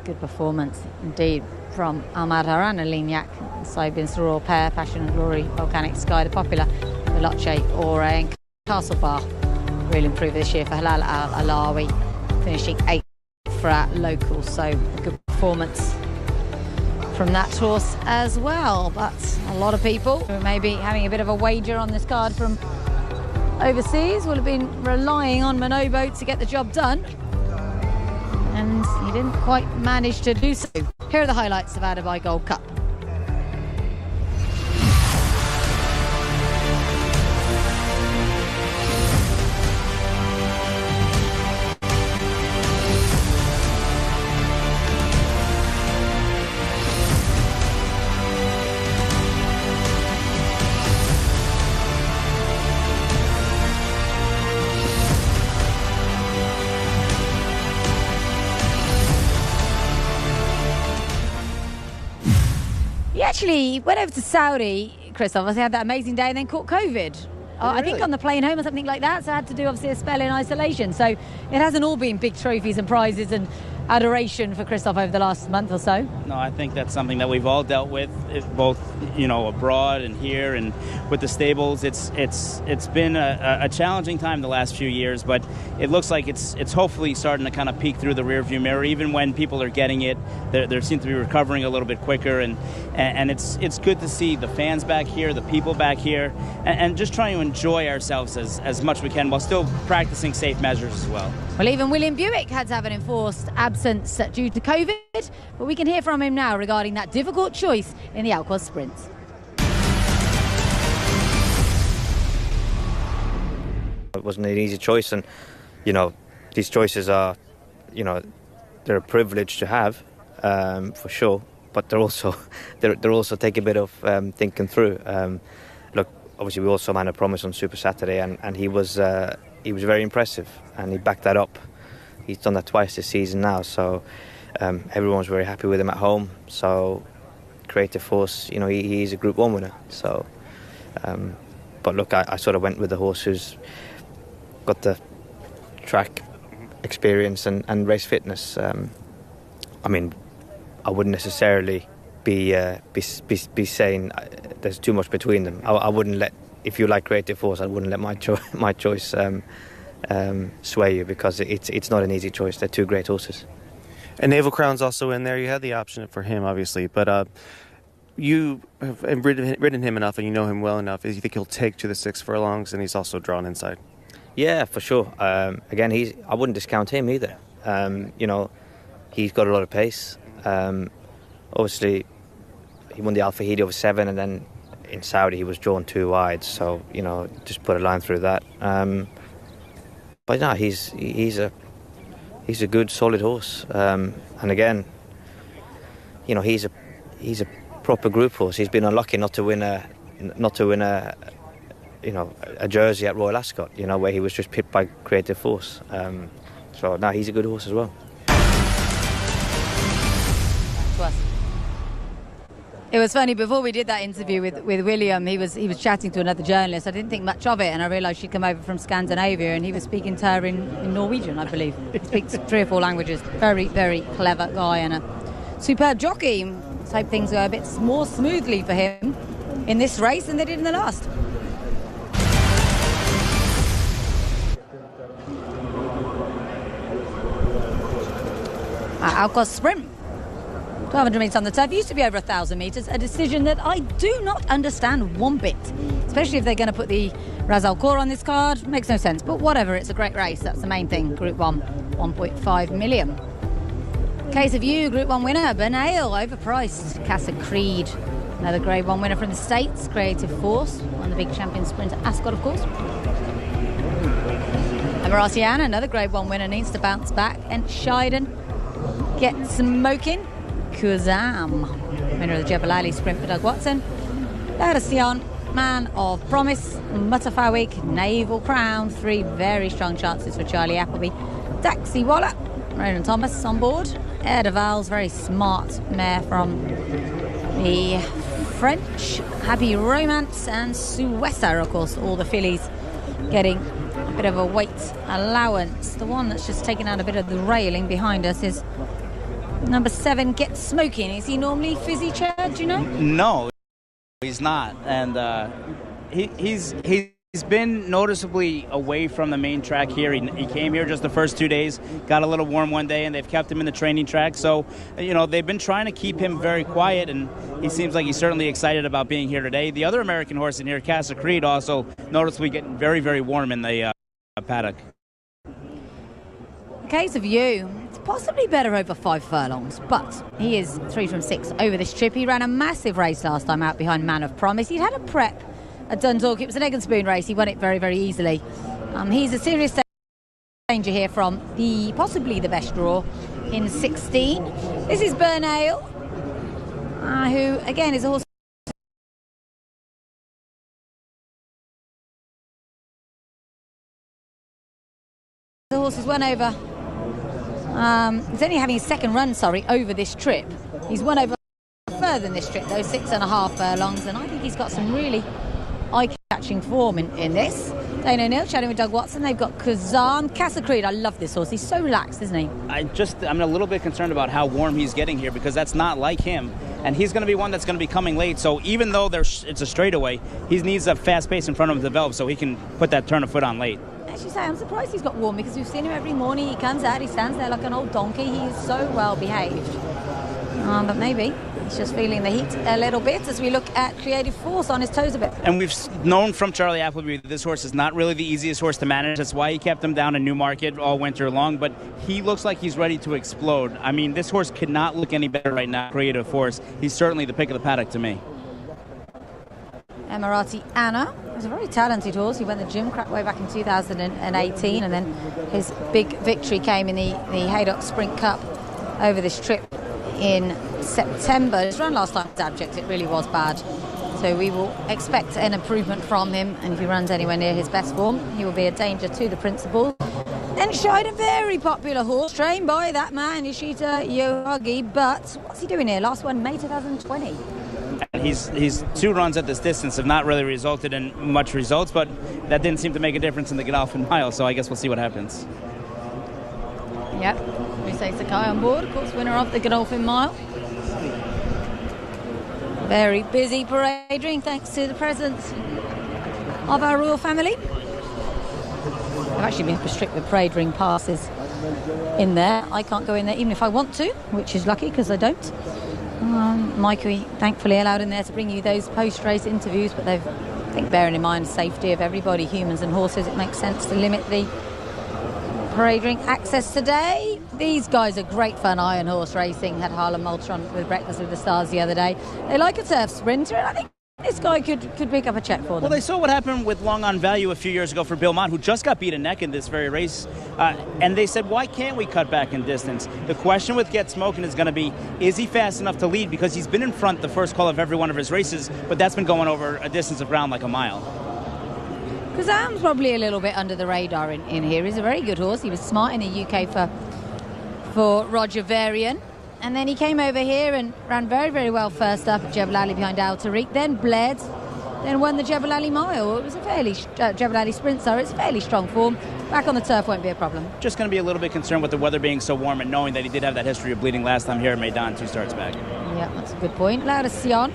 Good performance indeed from Ahmad Haran and Lignac. Saibin Soror pair, Passion and Glory, Volcanic Sky, the popular Veloce Ore and Castle Bar. Real improvement this year for Halal Al-Alawi, finishing 8th for our locals. So a good performance from that horse as well. But a lot of people who may be having a bit of a wager on this card from overseas will have been relying on Manobo to get the job done. And he didn't quite manage to do so. Here are the highlights of our Dubai Gold Cup. Actually went over to Saudi, Christophe, he had that amazing day and then caught COVID. I think on the plane home or something like that, so I had to do obviously a spell in isolation. So it hasn't all been big trophies and prizes and adoration for Christophe over the last month or so.
No, I think that's something that we've all dealt with, both abroad and here, and with the stables. It's been a challenging time the last few years, but it looks like it's hopefully starting to kind of peek through the rearview mirror. Even when people are getting it, they seem to be recovering a little bit quicker, and it's good to see the fans back here, the people back here, and just trying to enjoy ourselves as much as we can while still practicing safe measures as well.
Well, even William Buick had to have an enforced absence due to COVID, but we can hear from him now regarding that difficult choice in the Alcoz Sprints.
It wasn't an easy choice, and these choices are, they're a privilege to have, for sure, but they're also take a bit of thinking through. Look, obviously we also ran a promise on Super Saturday, and he was very impressive, and he backed that up. He's done that twice this season now, so everyone's very happy with him at home. So Creative Force, he's a Group 1 winner. So, but look, I sort of went with the horse who's got the track experience and race fitness. I mean, I wouldn't necessarily be saying there's too much between them. I wouldn't let, if you like Creative Force, I wouldn't let my choice sway you, because it's not an easy choice. They're two great horses.
And Naval Crown's also in there. You had the option for him, obviously, but you have ridden him enough, and you know him well enough. You think he'll take to the 6 furlongs, and he's also drawn inside?
Yeah, for sure. Again, I wouldn't discount him either. He's got a lot of pace. Obviously, he won the Al Fahidi over 7, and then in Saudi he was drawn 2 wide. So just put a line through that. But no, he's a good, solid horse. And again, he's a proper group horse. He's been unlucky not to win a jersey at Royal Ascot, where he was just pipped by Creative Force. So now he's a good horse as well.
It was funny, before we did that interview with William, he was chatting to another journalist. I didn't think much of it, and I realised she'd come over from Scandinavia, and he was speaking to her in Norwegian, I believe. He speaks 3 or 4 languages. Very, very clever guy, and a superb jockey. Let's hope things go a bit more smoothly for him in this race than they did in the last. Alcoz Sprint. 1,200 metres on the turf, used to be over 1,000 metres, a decision that I do not understand one bit, especially if they're going to put the Ras Al Khor on this card. Makes no sense, but whatever, it's a great race, that's the main thing. Group 1, 1.5 million. Case of You, Group 1 winner, Bernal, overpriced. Casa Creed, another Grade 1 winner from the States. Creative Force, won the big champion sprint at Ascot, of course. Amarasian, another Grade 1 winner, needs to bounce back. And Scheiden, Get Smoking. Kuzam, winner of the Jebel Ali sprint for Doug Watson. Sion, Man of Promise. Mutafawig, Naval Crown. 3 very strong chances for Charlie Appleby. Daxi Waller, Ronan Thomas on board. Air de Val's very smart mare from the French. Happy Romance, and Suessa, of course, all the fillies getting a bit of a weight allowance. The one that's just taken out a bit of the railing behind us is number 7, Get Smoking. Is he normally fizzy, Chad, do you know?
No, he's not. And he's been noticeably away from the main track here. He came here just the first 2 days, got a little warm one day, and they've kept him in the training track. So, they've been trying to keep him very quiet, and he seems like he's certainly excited about being here today. The other American horse in here, Casa Creed, also noticeably getting very, very warm in the paddock.
Case of You, it's possibly better over 5 furlongs, but he is 3 from 6 over this trip. He ran a massive race last time out behind Man of Promise. He'd had a prep at Dundalk. It was an egg and spoon race. He won it very, very easily. He's a serious danger here from possibly the best draw in 16. This is Bernal, who again is a horse. The horse has won over. He's only having his second run, over this trip. He's won over further than this trip, though, 6.5 furlongs, and I think he's got some really eye-catching form in this. Dane O'Neill chatting with Doug Watson. They've got Kazan. Casa Creed, I love this horse. He's so relaxed, isn't he?
I'm a little bit concerned about how warm he's getting here, because that's not like him. And he's going to be one that's going to be coming late. So even though it's a straightaway, he needs a fast pace in front of him to develop so he can put that turn of foot on late.
As you say, I'm surprised he's got warm, because we've seen him every morning. He comes out, he stands there like an old donkey. He is so well behaved. But maybe he's just feeling the heat a little bit as we look at Creative Force on his toes a bit.
And we've known from Charlie Appleby that this horse is not really the easiest horse to manage. That's why he kept him down in Newmarket all winter long. But he looks like he's ready to explode. I mean, this horse could not look any better right now, Creative Force. He's certainly the pick of the paddock to me.
Emirati Anna was a very talented horse. He won the Gimcrack way back in 2018, and then his big victory came in the Haydock Sprint Cup over this trip in September. His run last time was abject. It really was bad. So we will expect an improvement from him, and if he runs anywhere near his best form, he will be a danger to the principal. Then shied a very popular horse, trained by that man, Ishita Yoagi, but what's he doing here? Last one, May 2020.
He's 2 runs at this distance have not really resulted in much results, but that didn't seem to make a difference in the Godolphin Mile, so I guess we'll see what happens.
Yep, we say Sakai on board, of course, winner of the Godolphin Mile. Very busy parade ring, thanks to the presence of our royal family. I've actually been restricted with parade ring passes in there. I can't go in there even if I want to, which is lucky because I don't. Mike, we thankfully allowed in there to bring you those post-race interviews, but they've, I think, bearing in mind the safety of everybody, humans and horses, it makes sense to limit the parade ring access today. These guys are great fun. Iron Horse Racing had Harlan Moultron with Breakfast with the Stars the other day. They like a turf sprinter, and I think this guy could pick up a check for them.
Well, they saw what happened with Long On Value a few years ago for Bill Mott, who just got beat a neck in this very race. And they said, why can't we cut back in distance? The question with Get Smoking is going to be, is he fast enough to lead? Because he's been in front the first call of every one of his races, but that's been going over a distance of ground like a mile.
Kazam's probably a little bit under the radar in here. He's a very good horse. He was smart in the UK for Roger Varian. And then he came over here and ran very, very well first up at Jebel Ali behind Al Tariq, then bled, then won the Jebel Ali Mile. It was a fairly, Jebel Ali Sprint, sorry, it's fairly strong form. Back on the turf won't be a problem.
Just going to be a little bit concerned with the weather being so warm and knowing that he did have that history of bleeding last time here at Meydan 2 starts back.
Yeah, that's a good point. Laura Sion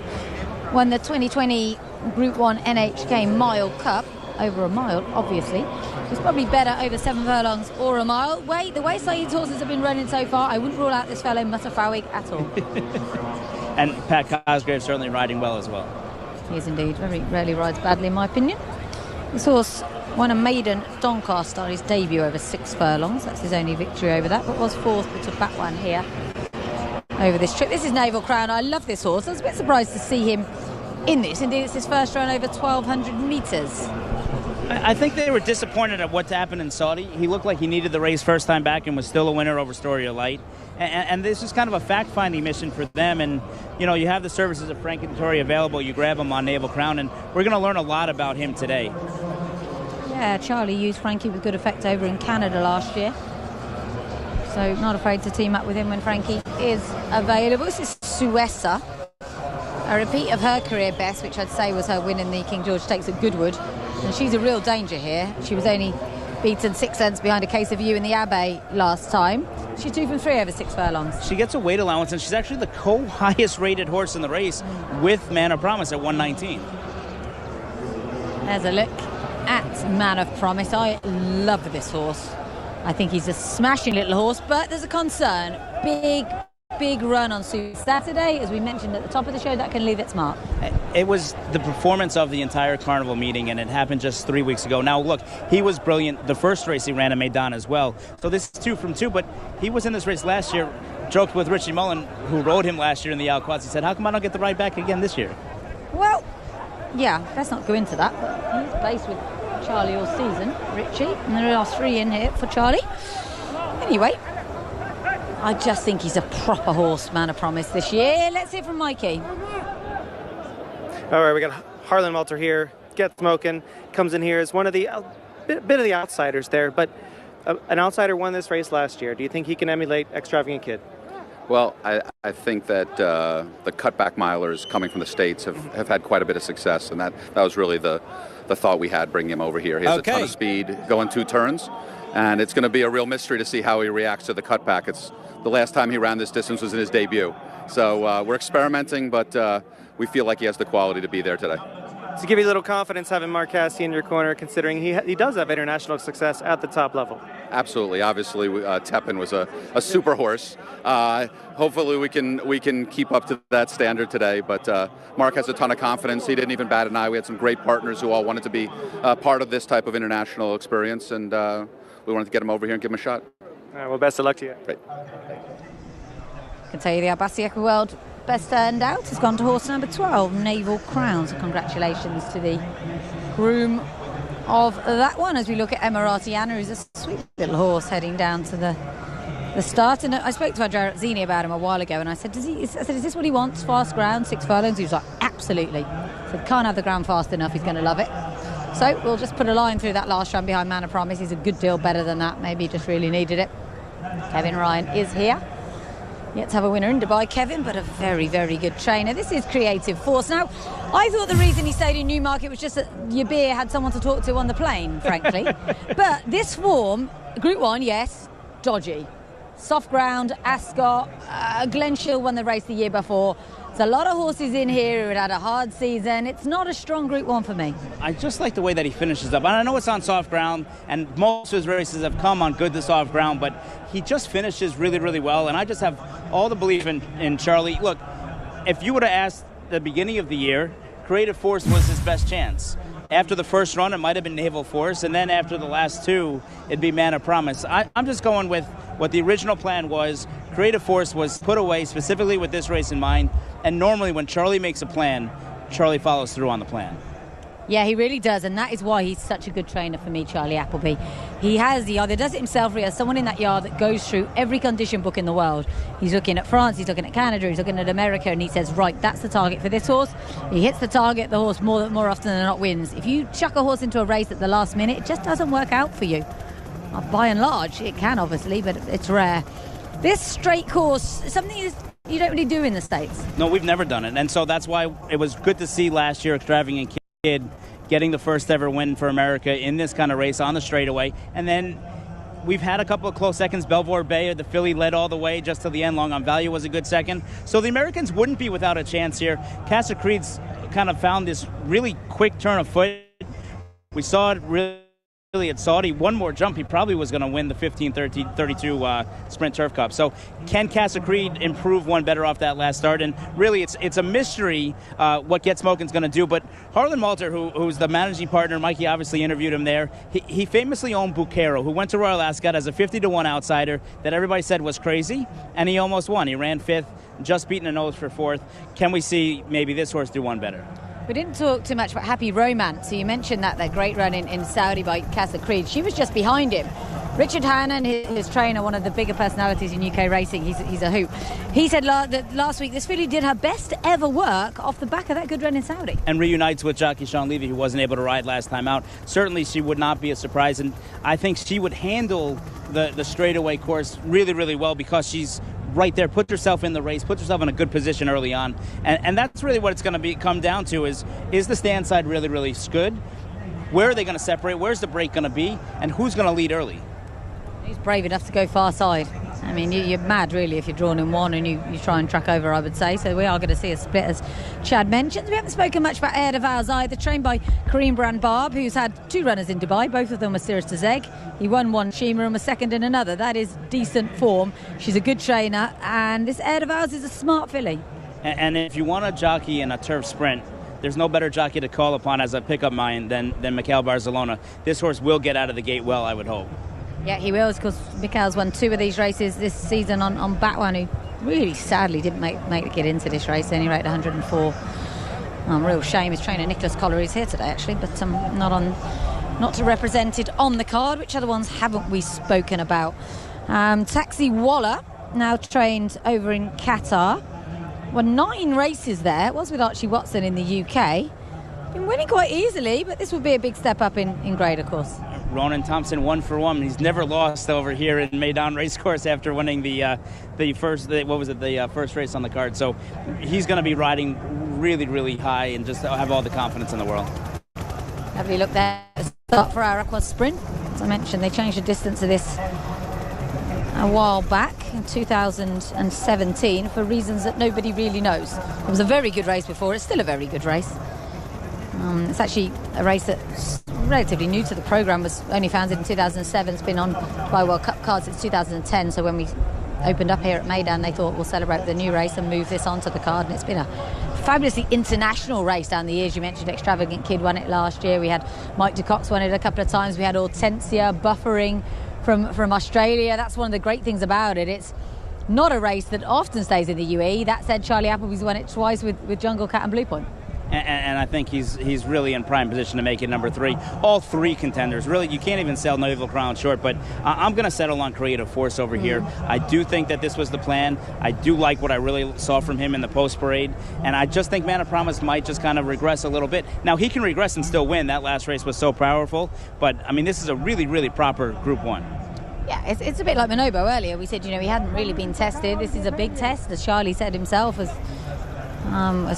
won the 2020 Group 1 NHK Mile Cup. Over a mile, obviously. It's probably better over 7 furlongs or a mile. The way Saeed's horses have been running so far, I wouldn't rule out this fellow Mutafawig at all.
And Pat Cosgrave certainly riding well as well.
He is indeed. Very rarely rides badly, in my opinion. This horse won a maiden Doncaster on his debut over 6 furlongs. That's his only victory over that, but was 4th, but took back one here over this trip. This is Naval Crown. I love this horse. I was a bit surprised to see him in this. Indeed, it's his first run over 1,200 metres.
I think they were disappointed at what happened in Saudi. He looked like he needed the race first time back and was still a winner over Story of Light. And this is kind of a fact-finding mission for them. And, you know, you have the services of Frankie Dettori available. You grab him on Naval Crown, and we're going to learn a lot about him today.
Yeah, Charlie used Frankie with good effect over in Canada last year. So not afraid to team up with him when Frankie is available. This is Suessa. A repeat of her career best, which I'd say was her win in the King George Stakes at Goodwood. And she's a real danger here. She was only beaten 6 lengths behind A Case of You in the Abbey last time. She's 2 from 3 over 6 furlongs.
She gets a weight allowance, and she's actually the co-highest rated horse in the race with Man of Promise at 119.
There's a look at Man of Promise. I love this horse. I think he's a smashing little horse, but there's a concern. Big run on Saturday, as we mentioned at the top of the show, that can leave its mark.
It was the performance of the entire carnival meeting, and it happened just 3 weeks ago. Now, look, he was brilliant. The first race he ran at Meydan as well. So this is 2 from 2, but he was in this race last year. Joked with Richie Mullen, who rode him last year in the Al Quads. He said, how come I don't get the ride back again this year?
Well, yeah, let's not go into that, but he's placed with Charlie all season, Richie, and there are 3 in here for Charlie. Anyway, I just think he's a proper horse, Man of Promise, this year. Let's hear from Mikey.
All right, we got Harlan Walter here. Get Smoking comes in here as one of the bit of the outsiders there, but an outsider won this race last year. Do you think he can emulate Extravagant Kid?
Well, I think that the cutback milers coming from the States have had quite a bit of success, and that was really the thought we had bringing him over here. He has a ton of speed, going 2 turns, and it's going to be a real mystery to see how he reacts to the cutback. It's the last time he ran this distance was in his debut. So we're experimenting, but we feel like he has the quality to be there today.
To give you a little confidence having Mark Casse in your corner, considering he does have international success at the top level.
Absolutely. Obviously, Tepin was a super horse. Hopefully, we can keep up to that standard today. But Mark has a ton of confidence. He didn't even bat an eye. We had some great partners who all wanted to be part of this type of international experience, and we wanted to get him over here and give him a shot.
All right, well, best of luck to you.
Great.
I can tell you the Abbasi Equine World best turned out has gone to horse number 12, Naval Crown. So congratulations to the groom of that one, as we look at Emiratiana, who's a sweet little horse heading down to the start. And I spoke to Adriano Zini about him a while ago, and I said, is this what he wants? Fast ground, 6 furlongs? He was like, absolutely. I said, can't have the ground fast enough, he's going to love it. So we'll just put a line through that last run behind Man of Promise. He's a good deal better than that. Maybe he just really needed it. Kevin Ryan is here. Yet to have a winner in Dubai, Kevin, but a very, very good trainer. This is Creative Force. Now, I thought the reason he stayed in Newmarket was just that Yabir had someone to talk to on the plane, frankly. But this form, Group 1, yes, dodgy. Soft ground, Ascot, Glen Shiel won the race the year before. There's a lot of horses in here who had a hard season. It's not a strong Group 1 for me.
I just like the way that he finishes up. And I know it's on soft ground, and most of his races have come on good to soft ground, but he just finishes really, really well. And I just have all the belief in Charlie. Look, if you would have asked the beginning of the year, Creative Force was his best chance. After the first run, it might have been Naval Force, and then after the last 2, it'd be Man of Promise. I'm just going with what the original plan was. Creative Force was put away specifically with this race in mind, and normally when Charlie makes a plan, Charlie follows through on the plan.
Yeah, he really does, and that is why he's such a good trainer for me, Charlie Appleby. He either does it himself or he has someone in that yard that goes through every condition book in the world. He's looking at France, he's looking at Canada, he's looking at America, and he says, right, that's the target for this horse. He hits the target, the horse more often than not wins. If you chuck a horse into a race at the last minute, it just doesn't work out for you. By and large, it can obviously, but it's rare. This straight course is something you don't really do in the States.
No, we've never done it, and so that's why it was good to see last year Extravagant Kid getting the first ever win for America in this kind of race on the straightaway. And then we've had a couple of close seconds. Belvoir Bay, the filly, led all the way just to the end. Long on Value was a good second. So the Americans wouldn't be without a chance here. Casa Creed's kind of found this really quick turn of foot. We saw it really at Saudi. One more jump, he probably was going to win the 15-32 Sprint Turf Cup. So can Casa Creed improve one better off that last start? And really, it's a mystery what Get Smokin's going to do. But Harlan Malter, who's the managing partner, Mikey obviously interviewed him there. He famously owned Bucero, who went to Royal Ascot as a 50-1 outsider that everybody said was crazy, and he almost won. He ran 5th, just beaten a nose for 4th. Can we see maybe this horse do one better?
We didn't talk too much about Happy Romance. So you mentioned that great run in Saudi by Casa Creed. She was just behind him. Richard Hannon, his trainer, one of the bigger personalities in UK racing, he's a hoot. He said that last week this filly did her best ever work off the back of that good run in Saudi.
And reunites with jockey Sean Levy, who wasn't able to ride last time out. Certainly she would not be a surprise, and I think she would handle the straightaway course really, really well because she's right there, put herself in the race, put herself in a good position early on. And that's really what it's going to come down to is the stand side really, really good? Where are they going to separate? Where's the break going to be? And who's going to lead early?
He's brave enough to go far side. I mean, you're mad, really, if you're drawn in one and you try and track over, I would say. So we are going to see a split, as Chad mentioned. We haven't spoken much about Air de Vals either, trained by Kareem Brand Barb, who's had 2 runners in Dubai. Both of them were Cirrus de Zeg. He won one Shima and was second in another. That is decent form. She's a good trainer, and this Air de Vals is a smart filly.
And if you want a jockey in a turf sprint, there's no better jockey to call upon as a pickup mind than Mikhail Barcelona. This horse will get out of the gate well, I would hope.
Yeah, he will, because Mikhail's won 2 of these races this season on Batwan, who really sadly didn't make it get into this race. Only rated 104. Real shame. His trainer Nicholas Collery is here today, actually, but not represented on the card. Which other ones haven't we spoken about? Taxi Waller, now trained over in Qatar. Won 9 races there. It was with Archie Watson in the UK. Been winning quite easily, but this would be a big step up in grade, of course.
Ronan Thompson 1 for 1. He's never lost over here in Meydan Racecourse after winning the first race on the card. So he's going to be riding really, really high and just have all the confidence in the world.
Lovely look there. Start for our Aqua Sprint. As I mentioned, they changed the distance of this a while back in 2017 for reasons that nobody really knows. It was a very good race before. It's still a very good race. It's actually a race that's relatively new to the programme, was only founded in 2007. It's been on by World Cup cards since 2010. So when we opened up here at Meydan, they thought we'll celebrate the new race and move this onto the card. And it's been a fabulously international race down the years. You mentioned Extravagant Kid won it last year. We had Mike de Cox won it a couple of times. We had Hortensia buffering from Australia. That's one of the great things about it. It's not a race that often stays in the UAE. That said, Charlie Appleby's won it twice with Jungle Cat and Blue Point.
And I think he's really in prime position to make it number 3. All 3 contenders. Really, you can't even sell Naval Crown short, but I'm going to settle on Creative Force over here. I do think that this was the plan. I do like what I really saw from him in the post-parade, and I just think Man of Promise might just kind of regress a little bit. Now, he can regress and still win. That last race was so powerful, but, I mean, this is a really, really proper Group 1.
Yeah, it's a bit like Manobo earlier. We said, he hadn't really been tested. This is a big test, as Charlie said himself, as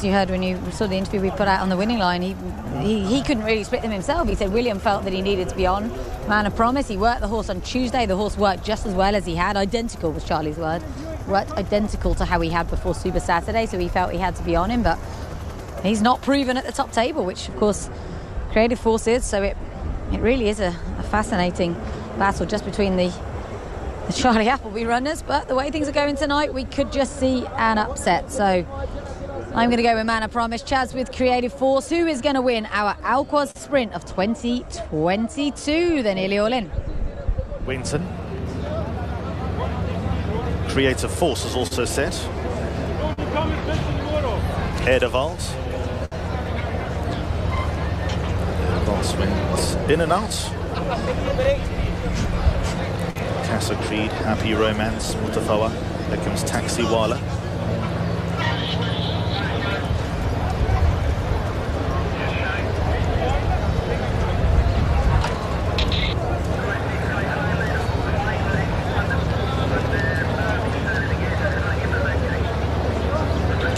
you heard when you saw the interview we put out on the winning line. He couldn't really split them himself. He said William felt that he needed to be on Man of Promise. He worked the horse on Tuesday. The horse worked just as well as he had. Identical was Charlie's word. Worked identical to how he had before Super Saturday, so he felt he had to be on him. But he's not proven at the top table, which, of course, Creative Force is. So it really is a fascinating battle just between the Charlie Appleby runners. But the way things are going tonight, we could just see an upset. So I'm going to go with Man of Promise. Chaz with Creative Force. Who is going to win our Alquoz Sprint of 2022? They're nearly all in.
Winton. Creative Force is also set. Air de Vals. Swings in and out. Casa Creed, Happy Romance, Mutafawa. There comes Taxiwala.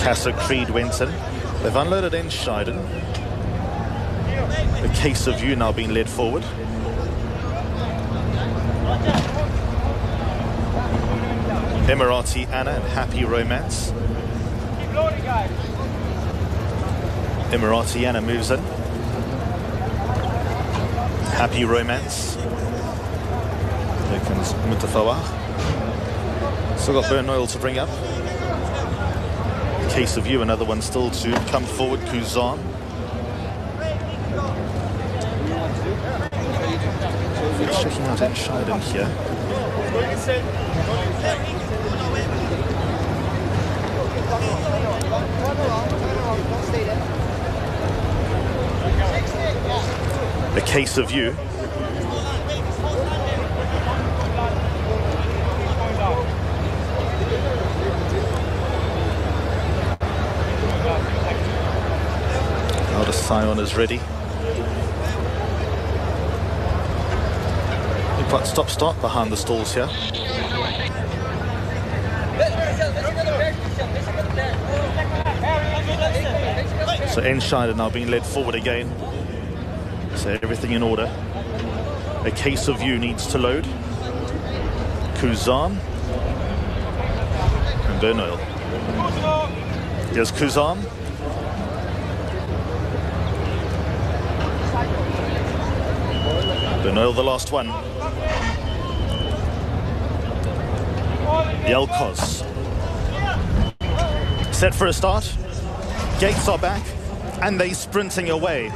Casa Creed Winton. They've unloaded Enscheiden. The Case of You now being led forward. Emirati Anna and Happy Romance. Emirati Anna moves in. Happy Romance. There comes Mutafawa. Still got Bernal to bring up. Case of You, another one still to come forward. Kuzan. Checking out Enscheiden here. The Case of You. Now the Scion is ready. But stop behind the stalls here. So Enscheiden now being led forward again. So everything in order. A Case of You needs to load. Kuzan. And Bernal. Here's Kuzan. Bernal, the last one. Yelkos. Set for a start. Gates are back and they sprinting away.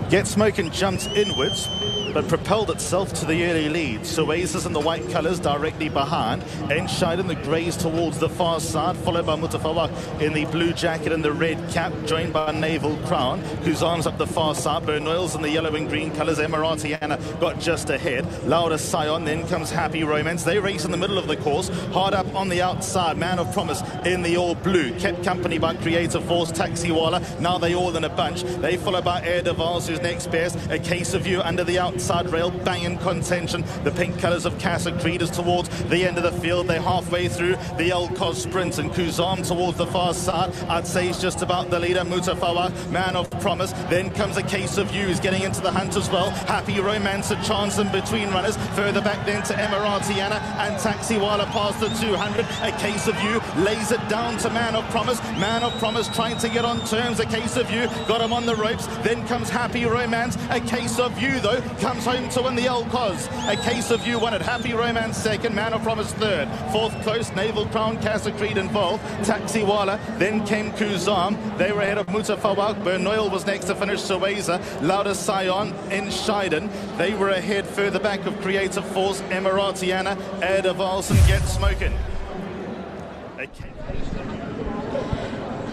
Get Smokin' jumped inwards but propelled itself to the early lead. Oasis in the white colours directly behind. Enscheiden the greys towards the far side, followed by Mutafawa in the blue jacket and the red cap, joined by Naval Crown, whose arms up the far side. Bernal's in the yellow and green colours. Emirati Anna got just ahead. Lauda Scion, then comes Happy Romance. They race in the middle of the course. Hard up on the outside, Man of Promise in the all blue, kept company by Creative Force, Taxiwala. Now they all in a bunch. They followed by Air de Vals, who's is next best. A Case of You under the outside rail, banging contention. The pink colours of Casa Creed is towards the end of the field. They're halfway through the El Cos sprint, and Kuzam towards the far side. I'd say he's just about the leader. Mutafawa, Man of Promise. Then comes A Case of You, who's getting into the hunt as well. Happy Romance, a chance in between runners. Further back then to Emiratiana and Taxiwala past the 200. A Case of You lays it down to Man of Promise. Man of Promise trying to get on terms. A Case of You got him on the ropes. Then comes Happy Romance. A Case of You, though, comes home to win the El Cos. A Case of You won it. Happy Romance second. Man of Promise third. Fourth close, Naval Crown, Casa Creed involved. Taxiwala. Then came Kuzam. They were ahead of Mutafawak. Bernoil was next to finish. Sueza. Lauda Sion in Scheiden. They were ahead further back of Creative Force. Emiratiana. Ed Valsen gets smoking.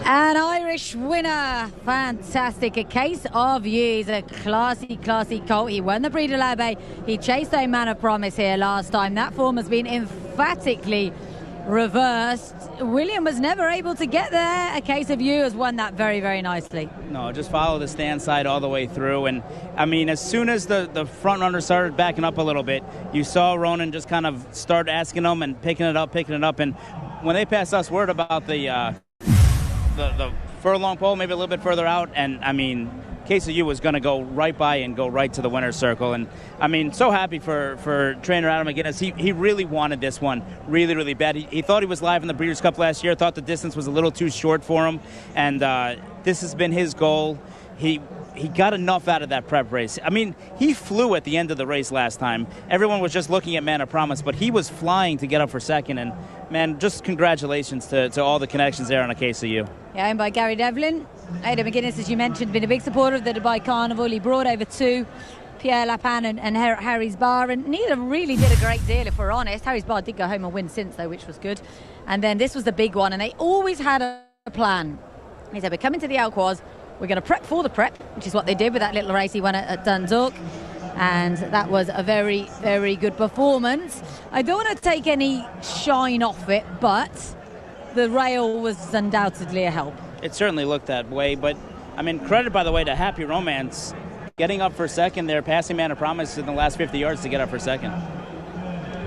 An Irish winner. Fantastic. A Case of You. He's a classy colt. He won the Prix de l'Abbé. He chased a Man of Promise here last time. That form has been emphatically reversed. William was never able to get there. A Case of You has won that very, very nicely.
No, just follow the stand side all the way through. And, I mean, as soon as the front runner started backing up a little bit, you saw Ronan just kind of start asking them and picking it up. And when they passed us word about the furlong pole, maybe a little bit further out, and, I mean, Case of You was going to go right by and go right to the winner's circle. And, I mean, so happy for trainer Adam McGuinness. He really wanted this one really, really bad. He thought he was live in the Breeders' Cup last year, thought the distance was a little too short for him, and this has been his goal. He got enough out of that prep race. I mean, he flew at the end of the race last time. Everyone was just looking at Man of Promise, but he was flying to get up for second. And, man, just congratulations to all the connections there on A Case of You.
Yeah, owned by Gary Devlin. Adam McGuinness, as you mentioned, been a big supporter of the Dubai Carnival. He brought over two, Pierre Lapin and Harry's Bar, and neither really did a great deal, if we're honest. Harry's Bar did go home and win since, though, which was good. And then this was the big one, and they always had a plan. He said, we're coming to the El Cos. We're going to prep for the prep, which is what they did with that little race he won at Dundalk. And that was a very, very good performance. I don't want to take any shine off it, but the rail was undoubtedly a help.
It certainly looked that way, but, I mean, credit, by the way, to Happy Romance getting up for second there, passing Man of Promise in the last 50 yards to get up for second.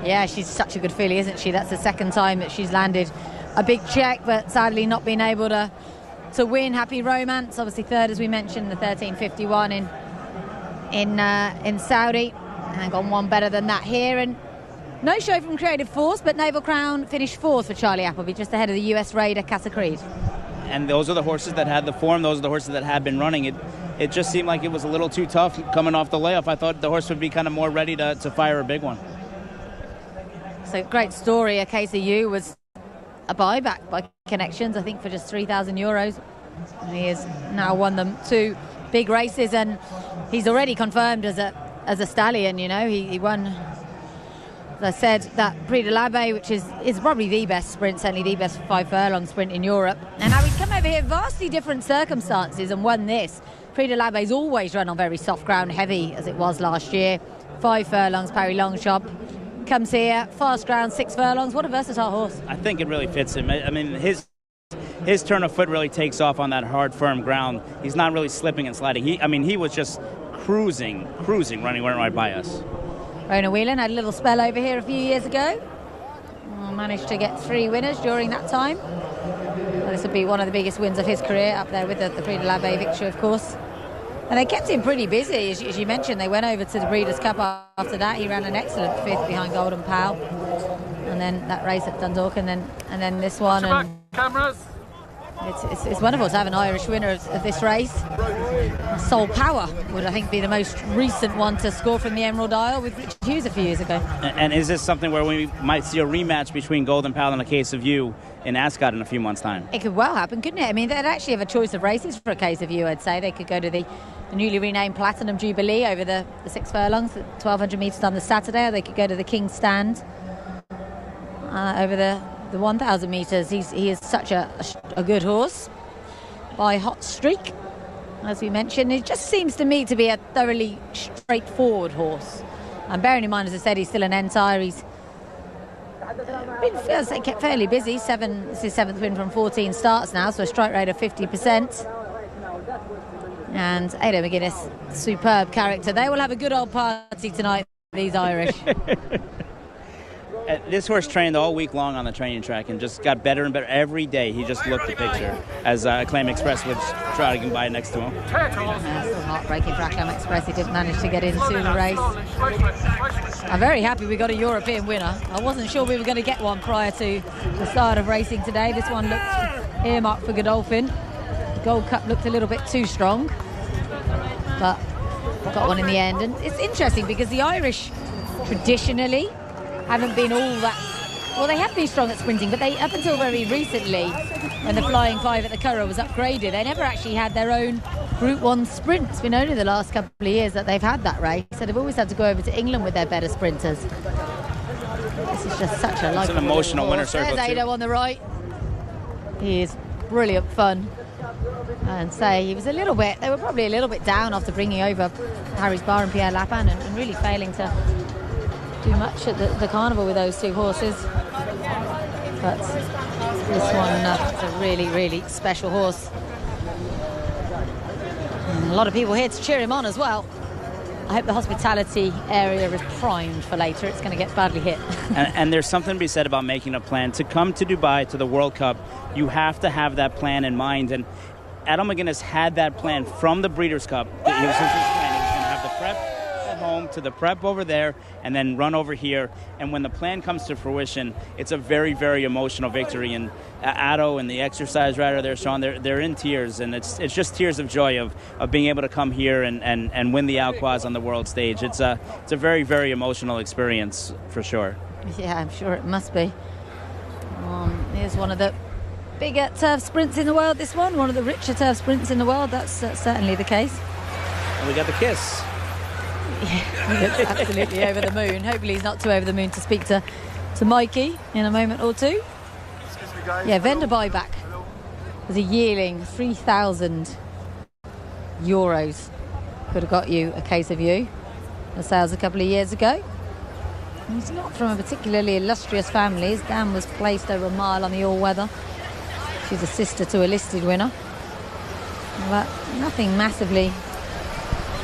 Yeah, she's such a good filly, isn't she? That's the second time that she's landed a big check, but sadly not been able to win. Happy Romance, obviously third, as we mentioned, the 13.51 in Saudi, and gone one better than that here. And no show from Creative Force, but Naval Crown finished fourth for Charlie Appleby, just ahead of the US Raider Casa Creed.
And those are the horses that had the form. Those are the horses that had been running. It just seemed like it was a little too tough coming off the layoff. I thought the horse would be kind of more ready to fire a big one.
So great story. A Case of You was a buyback by Connections, I think, for just €3,000. And he has now won them two big races, and he's already confirmed as a stallion. You know, he won, as I said, that Prix de l'Abbé, which is probably the best sprint, certainly the best 5 furlong sprint in Europe. And now he's come over here, vastly different circumstances, and won this. Prix de l'Abbé's always run on very soft ground, heavy as it was last year. 5 furlongs, Parry Longchamp. Comes here, fast ground, 6 furlongs. What a versatile horse.
I think it really fits him. I mean, his turn of foot really takes off on that hard, firm ground. He's not really slipping and sliding. He was just cruising, running right by us.
Rona Whelan had a little spell over here a few years ago. Managed to get 3 winners during that time. Well, this would be one of the biggest wins of his career, up there with the Prix de l'Abbé victory, of course. And they kept him pretty busy, as you mentioned. They went over to the Breeders' Cup after that. He ran an excellent 5th behind Golden Pal, and then that race at Dundalk, and then this one. And cameras. It's wonderful to have an Irish winner of this race. Soul Power would, I think, be the most recent one to score from the Emerald Isle with Richard Hughes a few years ago.
And is this something where we might see a rematch between Golden Pal and A Case of You in Ascot in a few months' time?
It could well happen, couldn't it? I mean, they'd actually have a choice of races for A Case of You, I'd say. They could go to the newly renamed Platinum Jubilee over the 6 furlongs, 1,200 metres on the Saturday, or they could go to the King's Stand over the 1,000 metres. He is such a good horse by Hot Streak, as we mentioned. It just seems to me to be a thoroughly straightforward horse. And bearing in mind, as I said, he's still an Entire. He's been kept fairly busy. This is his 7th win from 14 starts now, so a strike rate of 50%. And Ado McGuinness, superb character. They will have a good old party tonight, these Irish.
This horse trained all week long on the training track and just got better and better every day. He just looked the picture as Acclaim Express was trotting by next to him.
Still heartbreaking for Acclaim Express. He didn't manage to get into the race. I'm very happy we got a European winner. I wasn't sure we were going to get one prior to the start of racing today. This one looked earmarked for Godolphin. The Gold Cup looked a little bit too strong, but got one in the end. And it's interesting because the Irish traditionally haven't been all that... Well, they have been strong at sprinting, but up until very recently, when the Flying Five at the Curragh was upgraded, they never actually had their own Group 1 sprint. It's been only the last couple of years that they've had that race, so they've always had to go over to England with their better sprinters. This is just such a...
It's an emotional winner circle.
There's Ado on the right. He is brilliant fun. And say he was they were probably a little bit down after bringing over Harry's Bar and Pierre Lapin and really failing to do much at the carnival with those two horses. But this one is a really, really special horse. And a lot of people here to cheer him on as well. I hope the hospitality area is primed for later. It's going to get badly hit.
and there's something to be said about making a plan. To come to Dubai, to the World Cup, you have to have that plan in mind. And Ado McGuinness had that plan from the Breeders' Cup. He was going to have the prep at home to the prep over there and then run over here. And when the plan comes to fruition, it's a very, very emotional victory. And Ado and the exercise rider there, Sean, they're in tears. And it's just tears of joy of being able to come here and win the Alquaz on the world stage. It's a very, very emotional experience for sure.
Yeah, I'm sure it must be. Here's one of the bigger turf sprints in the world, this one of the richer turf sprints in the world. That's certainly the case.
And we got the kiss.
Yeah, he looks absolutely over the moon. Hopefully he's not too over the moon to speak to Mikey in a moment or two. Yeah, vendor buyback was a yearling, 3,000 euros. Could have got you a case of you. The sales a couple of years ago. He's not from a particularly illustrious family. His dam was placed over a mile on the all-weather. She's a sister to a listed winner. But nothing massively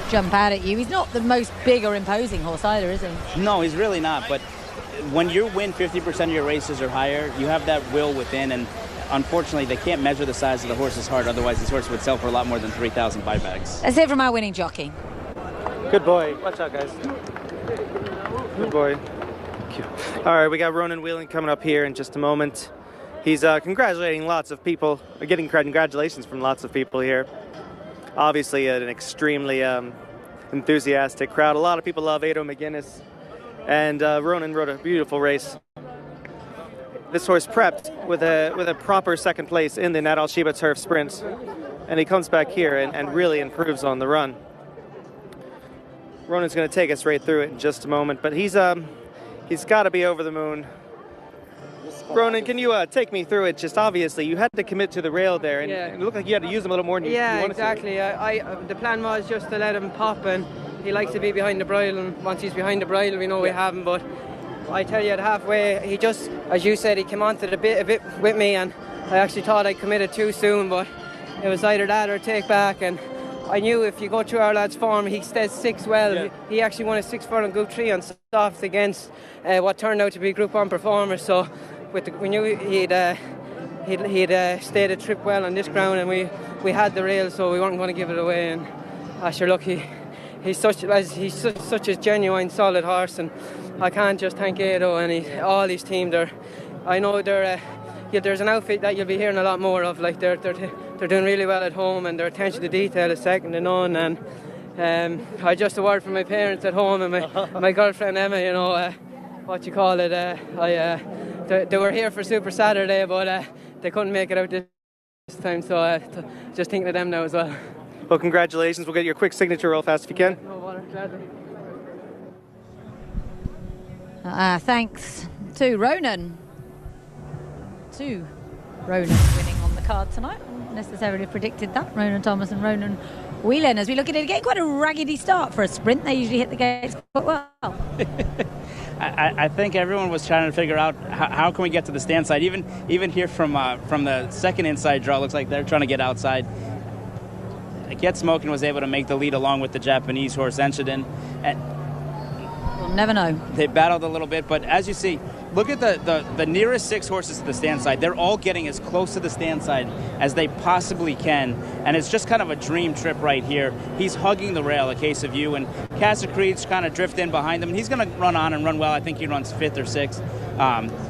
jump out at you. He's not the most big or imposing horse either, is he?
No, he's really not. But when you win 50% of your races or higher, you have that will within. And unfortunately, they can't measure the size of the horse's heart. Otherwise, this horse would sell for a lot more than 3,000 buybacks.
Let's hear from our winning jockey.
Good boy. Watch out, guys. Good boy. Thank you. All right, we got Ronan Whelan coming up here in just a moment. He's congratulating lots of people, getting congratulations from lots of people here. Obviously, an extremely enthusiastic crowd. A lot of people love Ado McGuinness, and Ronan rode a beautiful race. This horse prepped with a proper second place in the Nat Al Sheba Turf Sprint, and he comes back here and really improves on the run. Ronan's going to take us right through it in just a moment, but he's got to be over the moon. Ronan, can you take me through it? Just obviously, you had to commit to the rail there, and it looked like you had to use them a little more than you wanted
exactly. The plan was just to let him pop, and he likes to be behind the bridle, and once he's behind the bridle, we know we have him. But I tell you, at halfway, he just, as you said, he came onto the bit a bit with me, and I actually thought I committed too soon, but it was either that or take back. And I knew if you go through our lad's form, he stays 6 well. Yeah. He actually won a 6 furlong Group 3 on softs against what turned out to be Group 1 performers. So we knew he'd stayed a trip well on this ground, and we had the rail, so we weren't going to give it away. And sure, look, he's such a genuine, solid horse, and I can't just thank Ado and all his team. I know there's an outfit that you'll be hearing a lot more of. Like they're doing really well at home, and their attention to detail is second to none. And I just a word from my parents at home and my girlfriend Emma. You know, what you call it? They were here for Super Saturday, but they couldn't make it out this time. So just thinking of them now as well.
Well, congratulations. We'll get your quick signature real fast if you can.
No bother, gladly.
Thanks to Ronan. 2 Ronan winning on the card tonight. Not necessarily predicted that. Ronan Thomas and Ronan Whelan. As we look at it again, quite a raggedy start for a sprint. They usually hit the gates quite well.
I think everyone was trying to figure out how can we get to the stand side. Even here from the second inside draw, looks like they're trying to get outside. Get Smoking was able to make the lead along with the Japanese horse Enshiden. And
we'll never know.
They battled a little bit, but as you see, look at the nearest 6 horses to the stand side. They're all getting as close to the stand side as they possibly can, and it's just kind of a dream trip right here. He's hugging the rail, A Case of You, and Casa Creed's kind of drift in behind him. He's going to run on and run well. I think he runs 5th or 6th.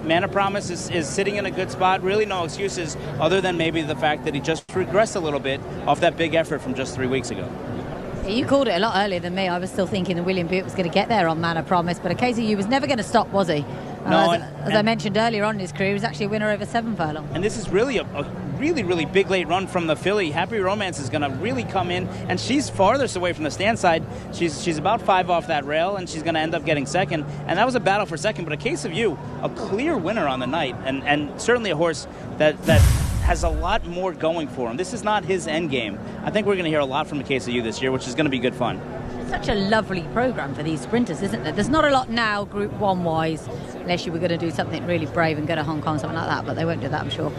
Mana Promise is sitting in a good spot. Really no excuses other than maybe the fact that he just regressed a little bit off that big effort from just 3 weeks ago.
You called it a lot earlier than me. I was still thinking that William Butte was going to get there on Mana Promise, but A Case of You was never going to stop, was he?
No,
as I mentioned earlier on in his career, he was actually a winner over 7 furlong.
And this is really a really big late run from the filly. Happy Romance is going to really come in, and she's farthest away from the stand side. She's about 5 off that rail, and she's going to end up getting second. And that was a battle for second, but A Case of You, a clear winner on the night, and certainly a horse that has a lot more going for him. This is not his end game. I think we're going to hear a lot from A Case of You this year, which is going to be good fun.
It's such a lovely programme for these sprinters, isn't there? There's not a lot now, Group 1-wise, unless you were going to do something really brave and go to Hong Kong, something like that, but they won't do that, I'm sure.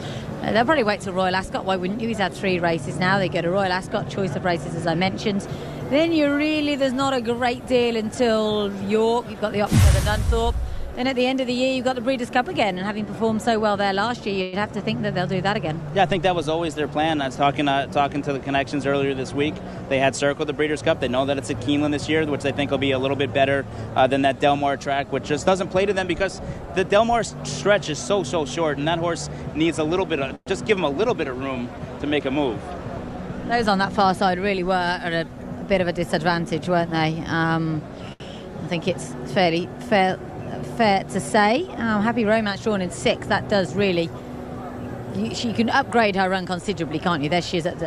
They'll probably wait till Royal Ascot. Why wouldn't you? He's had 3 races now. They go to Royal Ascot, choice of races, as I mentioned. Then there's not a great deal until York. You've got the option of the Dunthorpe. Then at the end of the year, you've got the Breeders' Cup again, and having performed so well there last year, you'd have to think that they'll do that again.
Yeah, I think that was always their plan. I was talking to the connections earlier this week. They had circled the Breeders' Cup. They know that it's at Keeneland this year, which they think will be a little bit better than that Del Mar track, which just doesn't play to them because the Del Mar stretch is so short, and that horse needs just give him a little bit of room to make a move.
Those on that far side really were at a bit of a disadvantage, weren't they? I think it's fairly fair to say. Happy Romance drawn in 6th. That does really. She can upgrade her run considerably, can't you? There she is at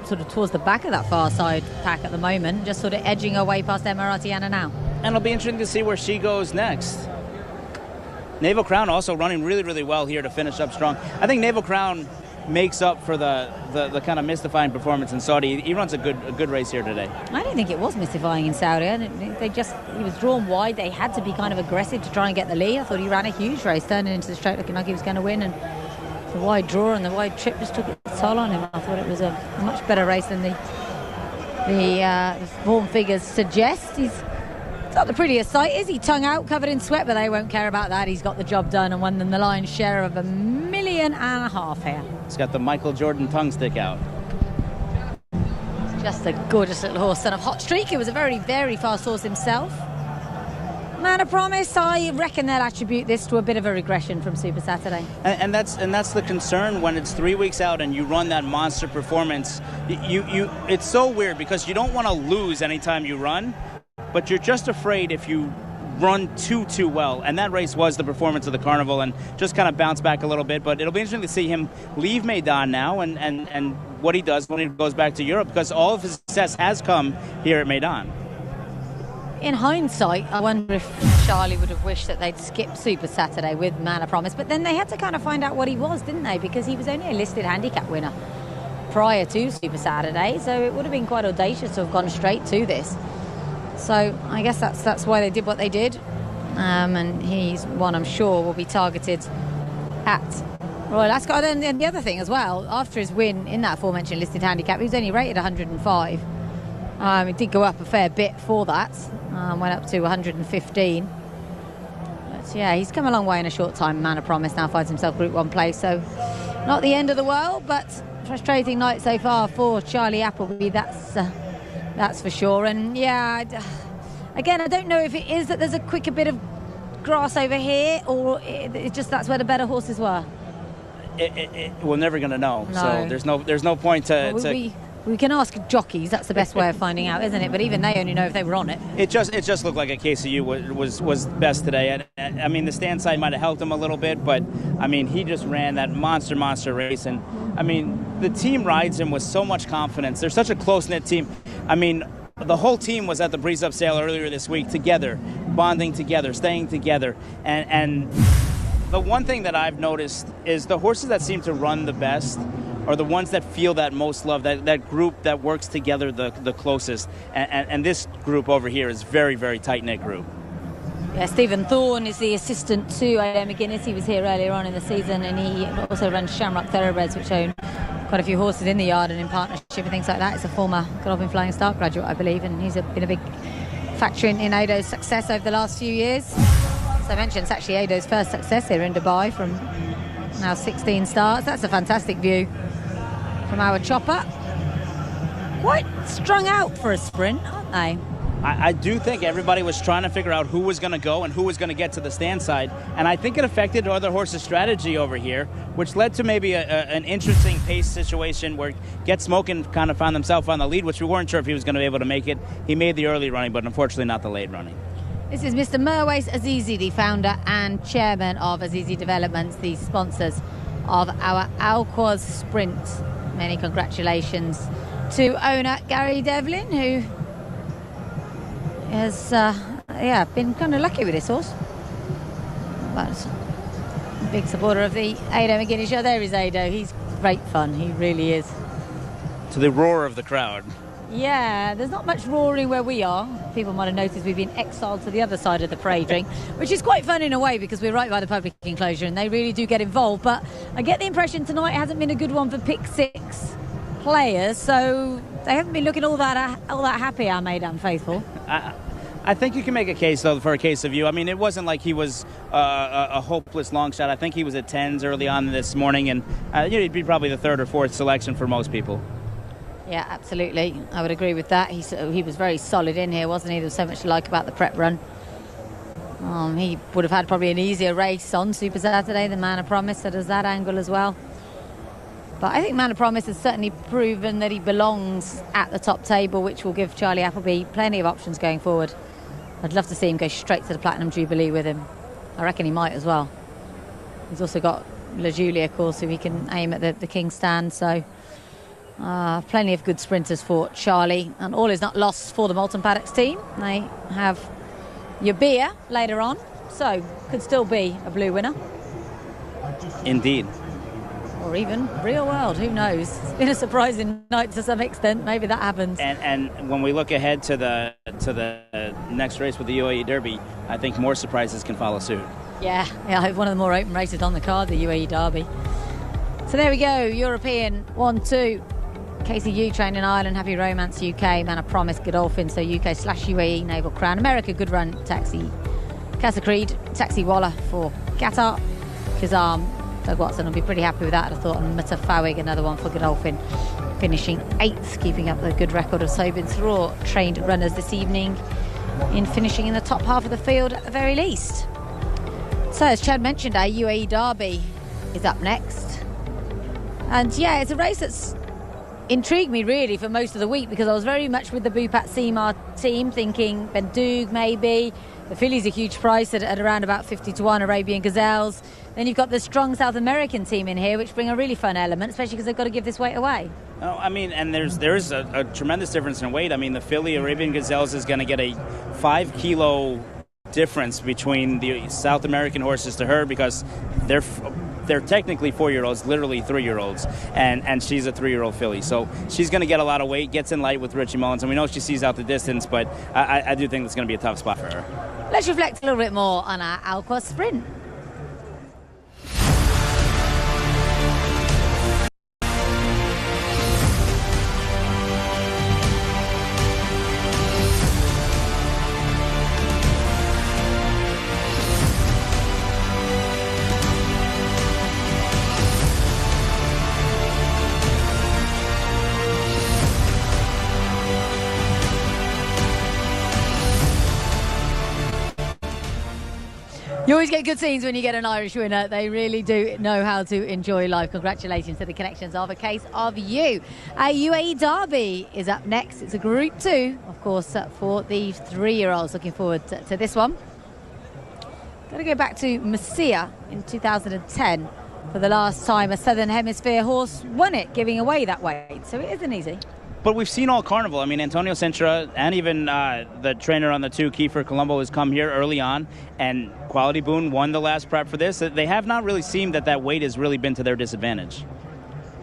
sort of towards the back of that far side pack at the moment, just sort of edging her way past Emiratiana now.
And it'll be interesting to see where she goes next. Naval Crown also running really well here to finish up strong. I think Naval Crown makes up for the kind of mystifying performance in Saudi. He runs a good race here today.
I don't think it was mystifying in Saudi. He was drawn wide. They had to be kind of aggressive to try and get the lead. I thought he ran a huge race, turning into the straight looking like he was going to win, and the wide draw and the wide trip just took its toll on him. I thought it was a much better race than the form figures suggest. He's not the prettiest sight, is he? Tongue out, covered in sweat, but they won't care about that. He's got the job done and won them the lion's share of $1.5 million here.
He's got the Michael Jordan tongue stick out.
Just a gorgeous little horse, son of Hot Streak. He was a very fast horse himself. Mana Promise, I reckon they'll attribute this to a bit of a regression from Super Saturday.
And that's the concern when it's 3 weeks out and you run that monster performance. It's so weird because you don't want to lose anytime you run, but you're just afraid if you run too well, and that race was the performance of the Carnival and just kind of bounce back a little bit. But it'll be interesting to see him leave Meydan now and what he does when he goes back to Europe, because all of his success has come here at Meydan.
In hindsight, I wonder if Charlie would have wished that they'd skipped Super Saturday with Mana Promise, but then they had to kind of find out what he was, didn't they? Because he was only a listed handicap winner prior to Super Saturday, so it would have been quite audacious to have gone straight to this. So I guess that's why they did what they did, and he's one I'm sure will be targeted at Royal Ascot. And the other thing as well, after his win in that aforementioned listed handicap, he was only rated 105. He did go up a fair bit for that, went up to 115. But yeah, he's come a long way in a short time. Mana Promise now finds himself Group 1 place, so not the end of the world, but frustrating night so far for Charlie Appleby, that's for sure. And yeah, again, I don't know if it is that there's a quicker bit of grass over here, or it's just that's where the better horses were.
We're never going to know.
No.
So there's no point to.
We can ask jockeys. That's the best way of finding out, isn't it? But even they only know if they were on it.
It just looked like A Case of You was best today. And I mean, the stand side might have helped him a little bit, but I mean, he just ran that monster race, and I mean, the team rides him with so much confidence. They're such a close-knit team. I mean, the whole team was at the Breeze Up sale earlier this week together, bonding together, staying together, and the one thing that I've noticed is the horses that seem to run the best are the ones that feel that most love, that group that works together the closest. And this group over here is very tight-knit group.
Yeah, Stephen Thorne is the assistant to A.M. McGuinness. He was here earlier on in the season, and he also runs Shamrock Thoroughbreds, which own quite a few horses in the yard and in partnership and things like that. It's a former Godolphin Flying Start graduate, I believe, and he's been a big factor in Ado's success over the last few years. As I mentioned, it's actually Ado's first success here in Dubai from now 16 starts. That's a fantastic view from our chopper. Quite strung out for a sprint, aren't they?
I do think everybody was trying to figure out who was going to go and who was going to get to the stand side, and I think it affected other horses' strategy over here, which led to maybe an interesting pace situation where Get Smokin' kind of found himself on the lead, which we weren't sure if he was going to be able to make it. He made the early running, but unfortunately not the late running.
This is Mr. Mirwais Azizi, the founder and chairman of Azizi Developments, the sponsors of our Al-Quoz Sprint. Many congratulations to owner Gary Devlin, who has been kind of lucky with this horse. But a big supporter of the Ado McGuinness show. There is Ado. He's great fun. He really is.
To the roar of the crowd.
Yeah, there's not much roaring where we are. People might have noticed we've been exiled to the other side of the parade ring, which is quite fun in a way because we're right by the public enclosure and they really do get involved. But I get the impression tonight hasn't been a good one for pick 6 players, so they haven't been looking all that happy, our Meydan faithful.
I think you can make a case, though, for a case of you. I mean, it wasn't like he was a hopeless long shot. I think he was at 10s early on this morning, and he'd be probably the 3rd or 4th selection for most people.
Yeah, absolutely. I would agree with that. He was very solid in here, wasn't he? There was so much to like about the prep run. He would have had probably an easier race on Super Saturday than Man of Promise, so there's that angle as well. But I think Man of Promise has certainly proven that he belongs at the top table, which will give Charlie Appleby plenty of options going forward. I'd love to see him go straight to the Platinum Jubilee with him. I reckon he might as well. He's also got La Julia, of course, who he can aim at the King's Stand, so plenty of good sprinters for Charlie. And all is not lost for the Moulton Paddocks team. They have Yabia later on, so could still be a blue winner.
Indeed.
Or even real world, who knows? It's been a surprising night to some extent. Maybe that happens.
And when we look ahead to the next race with the UAE Derby, I think more surprises can follow suit.
Yeah, one of the more open races on the card, the UAE Derby. So there we go, European 1-2. KCU Training Ireland, Happy Romance UK, Man of Promise, Godolphin, so UK/UAE, Naval Crown, America, Good Run, Taxi, Casa Creed, Taxi Walla for Qatar, Kazam, Doug Watson will be pretty happy with that, I thought, and Mutafawig, another one for Godolphin, finishing 8th, keeping up the good record of Sobin's Raw trained runners this evening in finishing in the top half of the field at the very least. So as Chad mentioned, our UAE Derby is up next. And yeah, it's a race that's intrigued me really for most of the week because I was very much with the Bupat Seamar team thinking Bendoug maybe. The filly's a huge price at around about 50-1, Arabian Gazelles. Then you've got the strong South American team in here, which bring a really fun element, especially because they've got to give this weight away.
Oh, I mean, and there's a tremendous difference in weight. I mean, the filly Arabian Gazelles is going to get a 5-kilo difference between the South American horses to her because they're technically 4-year-olds, literally 3-year-olds, and she's a 3-year-old filly. So she's going to get a lot of weight, gets in light with Richie Mullins, and we know she sees out the distance, but I do think it's going to be a tough spot for her.
Let's reflect a little bit more on our Al-Quoz Sprint. You always get good scenes when you get an Irish winner. They really do know how to enjoy life. Congratulations to the Connections of A Case of You. Our UAE Derby is up next. It's a Group 2, of course, for the 3-year-olds. Looking forward to this one. Got to go back to Messiah in 2010 for the last time a Southern Hemisphere horse won it, giving away that weight. So it isn't easy.
But we've seen all carnival. I mean, Antonio Sintra and even the trainer on the 2, Kiefer Colombo, has come here early on, and Quality Boone won the last prep for this. They have not really seemed that weight has really been to their disadvantage.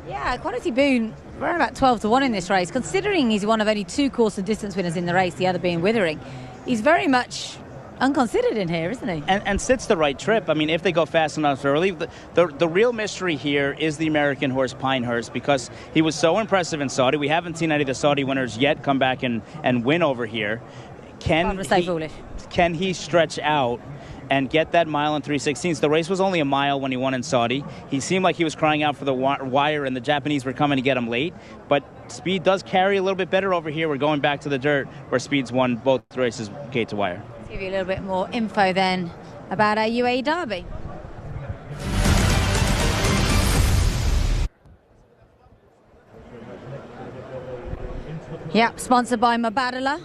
Yeah, Quality Boone, around about 12-1 in this race, considering he's one of only 2 course and distance winners in the race, the other being Withering. He's very much unconsidered in here, isn't he?
And sits the right trip. I mean, if they go fast enough early, the real mystery here is the American horse Pinehurst, because he was so impressive in Saudi. We haven't seen any of the Saudi winners yet come back and win over here. Can he stretch out and get that mile and 3/16? The race was only a mile when he won in Saudi. He seemed like he was crying out for the wire, and the Japanese were coming to get him late. But speed does carry a little bit better over here. We're going back to the dirt, where speed's won both races gate to wire.
Let's give you a little bit more info then about our UAE Derby. Yep, sponsored by Mubadala.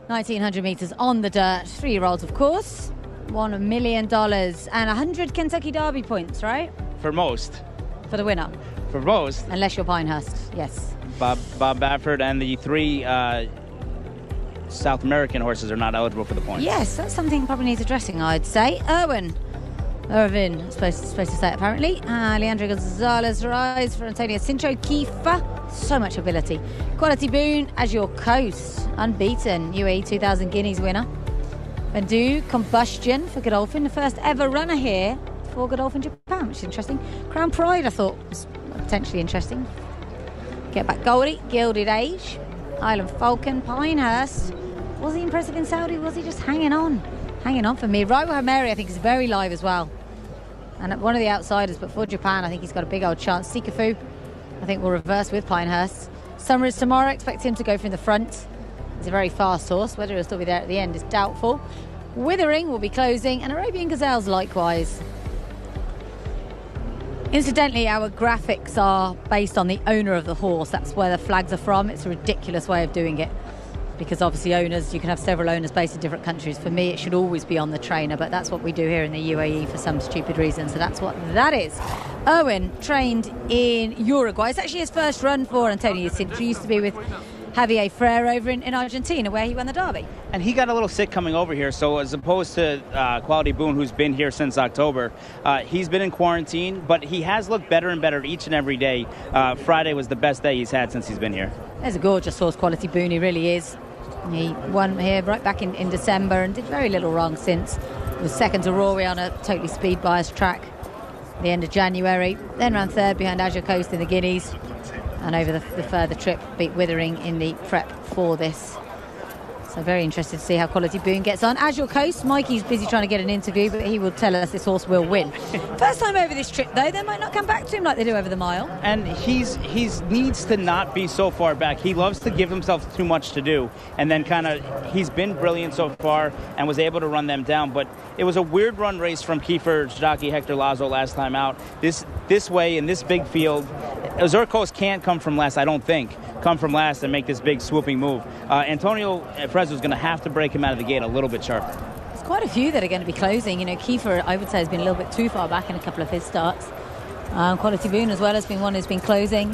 1,900 metres on the dirt. 3-year-olds, of course. $1 million and 100 Kentucky Derby points, right?
For most.
For the winner.
For most.
Unless you're Pinehurst, yes.
Bob Baffert and the 3 South American horses are not eligible for the points.
Yes, that's something probably needs addressing, I'd say. Irvin, supposed to say it apparently. Leandro Gonzalez Rise for Antonio Cincho. Kiefer, so much ability. Quality Boon as your coast, unbeaten. UAE 2000 Guineas winner. Bendu Combustion for Godolphin, the first ever runner here for Godolphin Japan, which is interesting. Crown Pride, I thought, was potentially interesting. Get Back Goldie, Gilded Age, Island Falcon, Pinehurst. Was he impressive in Saudi? Was he just hanging on? Hanging on for me. Right with Mary, I think, is very live as well. And one of the outsiders, but for Japan, I think he's got a big old chance. Sikafu, I think, will reverse with Pinehurst. Summer is tomorrow. Expect him to go from the front. He's a very fast horse. Whether he'll still be there at the end is doubtful. Withering will be closing, and Arabian Gazelles likewise. Incidentally, our graphics are based on the owner of the horse. That's where the flags are from. It's a ridiculous way of doing it, because obviously owners, you can have several owners based in different countries. For me, it should always be on the trainer, but that's what we do here in the UAE for some stupid reason, so that's what that is. Owen trained in Uruguay. It's actually his first run for Antonio Cincho. He used to be with Javier Freire over in Argentina, where he won the Derby.
And he got a little sick coming over here, so as opposed to Quality Boon, who's been here since October, he's been in quarantine, but he has looked better and better each and every day. Friday was the best day he's had since he's been here.
There's a gorgeous horse, Quality Boon, he really is. He won here right back in December and did very little wrong since. He was second to Rory on a totally speed-biased track at the end of January. Then ran third behind Azure Coast in the Guineas. And over the further trip, beat Withering in the prep for this. So very interested to see how Quality Boon gets on. Azure Coast, Mikey's busy trying to get an interview, but he will tell us this horse will win. First time over this trip, though, they might not come back to him like they do over the mile.
And he needs to not be so far back. He loves to give himself too much to do, and then he's been brilliant so far and was able to run them down. But it was a weird run race from Kiefer Jackie Hector Lazo last time out. This way in this big field, Zurkos can't come from last, I don't think. Come from last and make this big swooping move. Antonio Frezzo is going to have to break him out of the gate a little bit sharper.
There's quite a few that are going to be closing. You know, Kiefer, I would say, has been a little bit too far back in a couple of his starts. Quality Boon as well has been one who's been closing.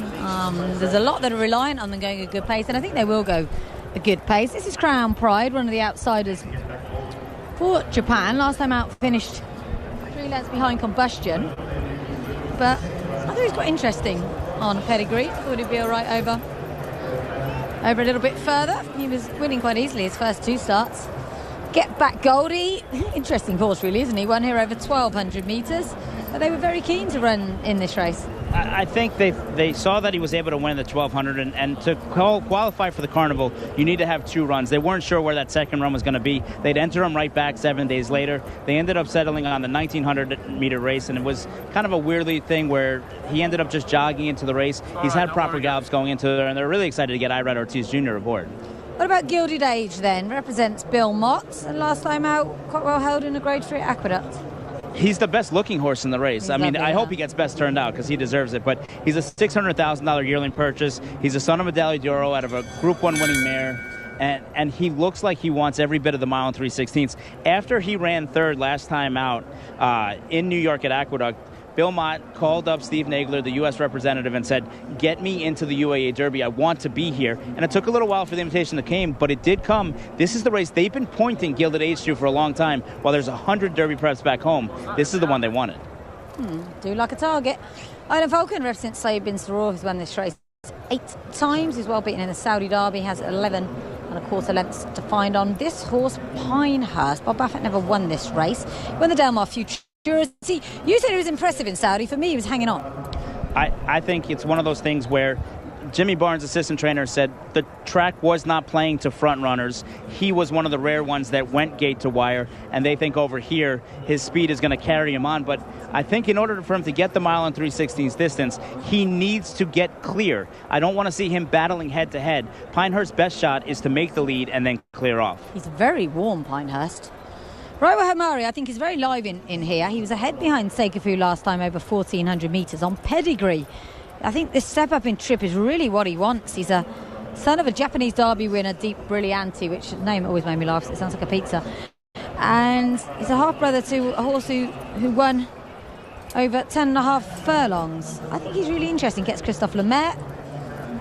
There's a lot that are reliant on them going a good pace, and I think they will go a good pace. This is Crown Pride, one of the outsiders for Japan. Last time out finished 3 lengths behind Combustion, but I thought he was quite interesting on pedigree. Thought he'd be all right over a little bit further. He was winning quite easily his first 2 starts. Get Back Goldie, interesting horse really, isn't he? Won here over 1,200 metres, but they were very keen to run in this race.
I think they saw that he was able to win the 1,200, and to qualify for the Carnival, you need to have 2 runs. They weren't sure where that second run was going to be. They'd enter him right back 7 days later. They ended up settling on the 1,900-meter race, and it was kind of a weirdly thing where he ended up just jogging into the race. He's had proper gallops going into there, and they're really excited to get Irad Ortiz Jr. aboard.
What about Gilded Age then? Represents Bill Mott, and last time out, quite well held in a Grade 3 Aqueduct.
He's the best looking horse in the race. I hope he gets best turned out because he deserves it. But he's a $600,000 yearling purchase. He's a son of Medaglia d'Oro out of a Group 1 winning mare. And he looks like he wants every bit of the mile and 3/16. After he ran third last time out in New York at Aqueduct, Bill Mott called up Steve Nagler, the U.S. representative, and said, get me into the UAE Derby. I want to be here. And it took a little while for the invitation to come, but it did come. This is the race they've been pointing Gilded Age to for a long time. While there's 100 Derby preps back home, this is the one they wanted.
Do like a target. Island Falcon represents Saeed bin Saror, who's won this race 8 times. He's well beaten in the Saudi Derby, has 11 1.25 lengths to find on this horse, Pinehurst. Bob Baffert never won this race. He won the Del Mar Futurity. You said he was impressive in Saudi. For me, he was hanging on.
I think it's one of those things where Jimmy Barnes, assistant trainer, said the track was not playing to front runners. He was one of the rare ones that went gate to wire, and they think over here his speed is going to carry him on. But I think in order for him to get the mile and 3/16 distance, he needs to get clear. I don't want to see him battling head to head. Pinehurst's best shot is to make the lead and then clear off.
He's very warm, Pinehurst. Raiwa Homari, I think, is very live in here. He was ahead behind Seikafu last time over 1,400 metres on pedigree. I think this step up in trip is really what he wants. He's a son of a Japanese Derby winner, Deep Brillianti, which name always made me laugh. It sounds like a pizza. And he's a half brother to a horse who won over 10.5 furlongs. I think he's really interesting. Gets Christophe Lemaire.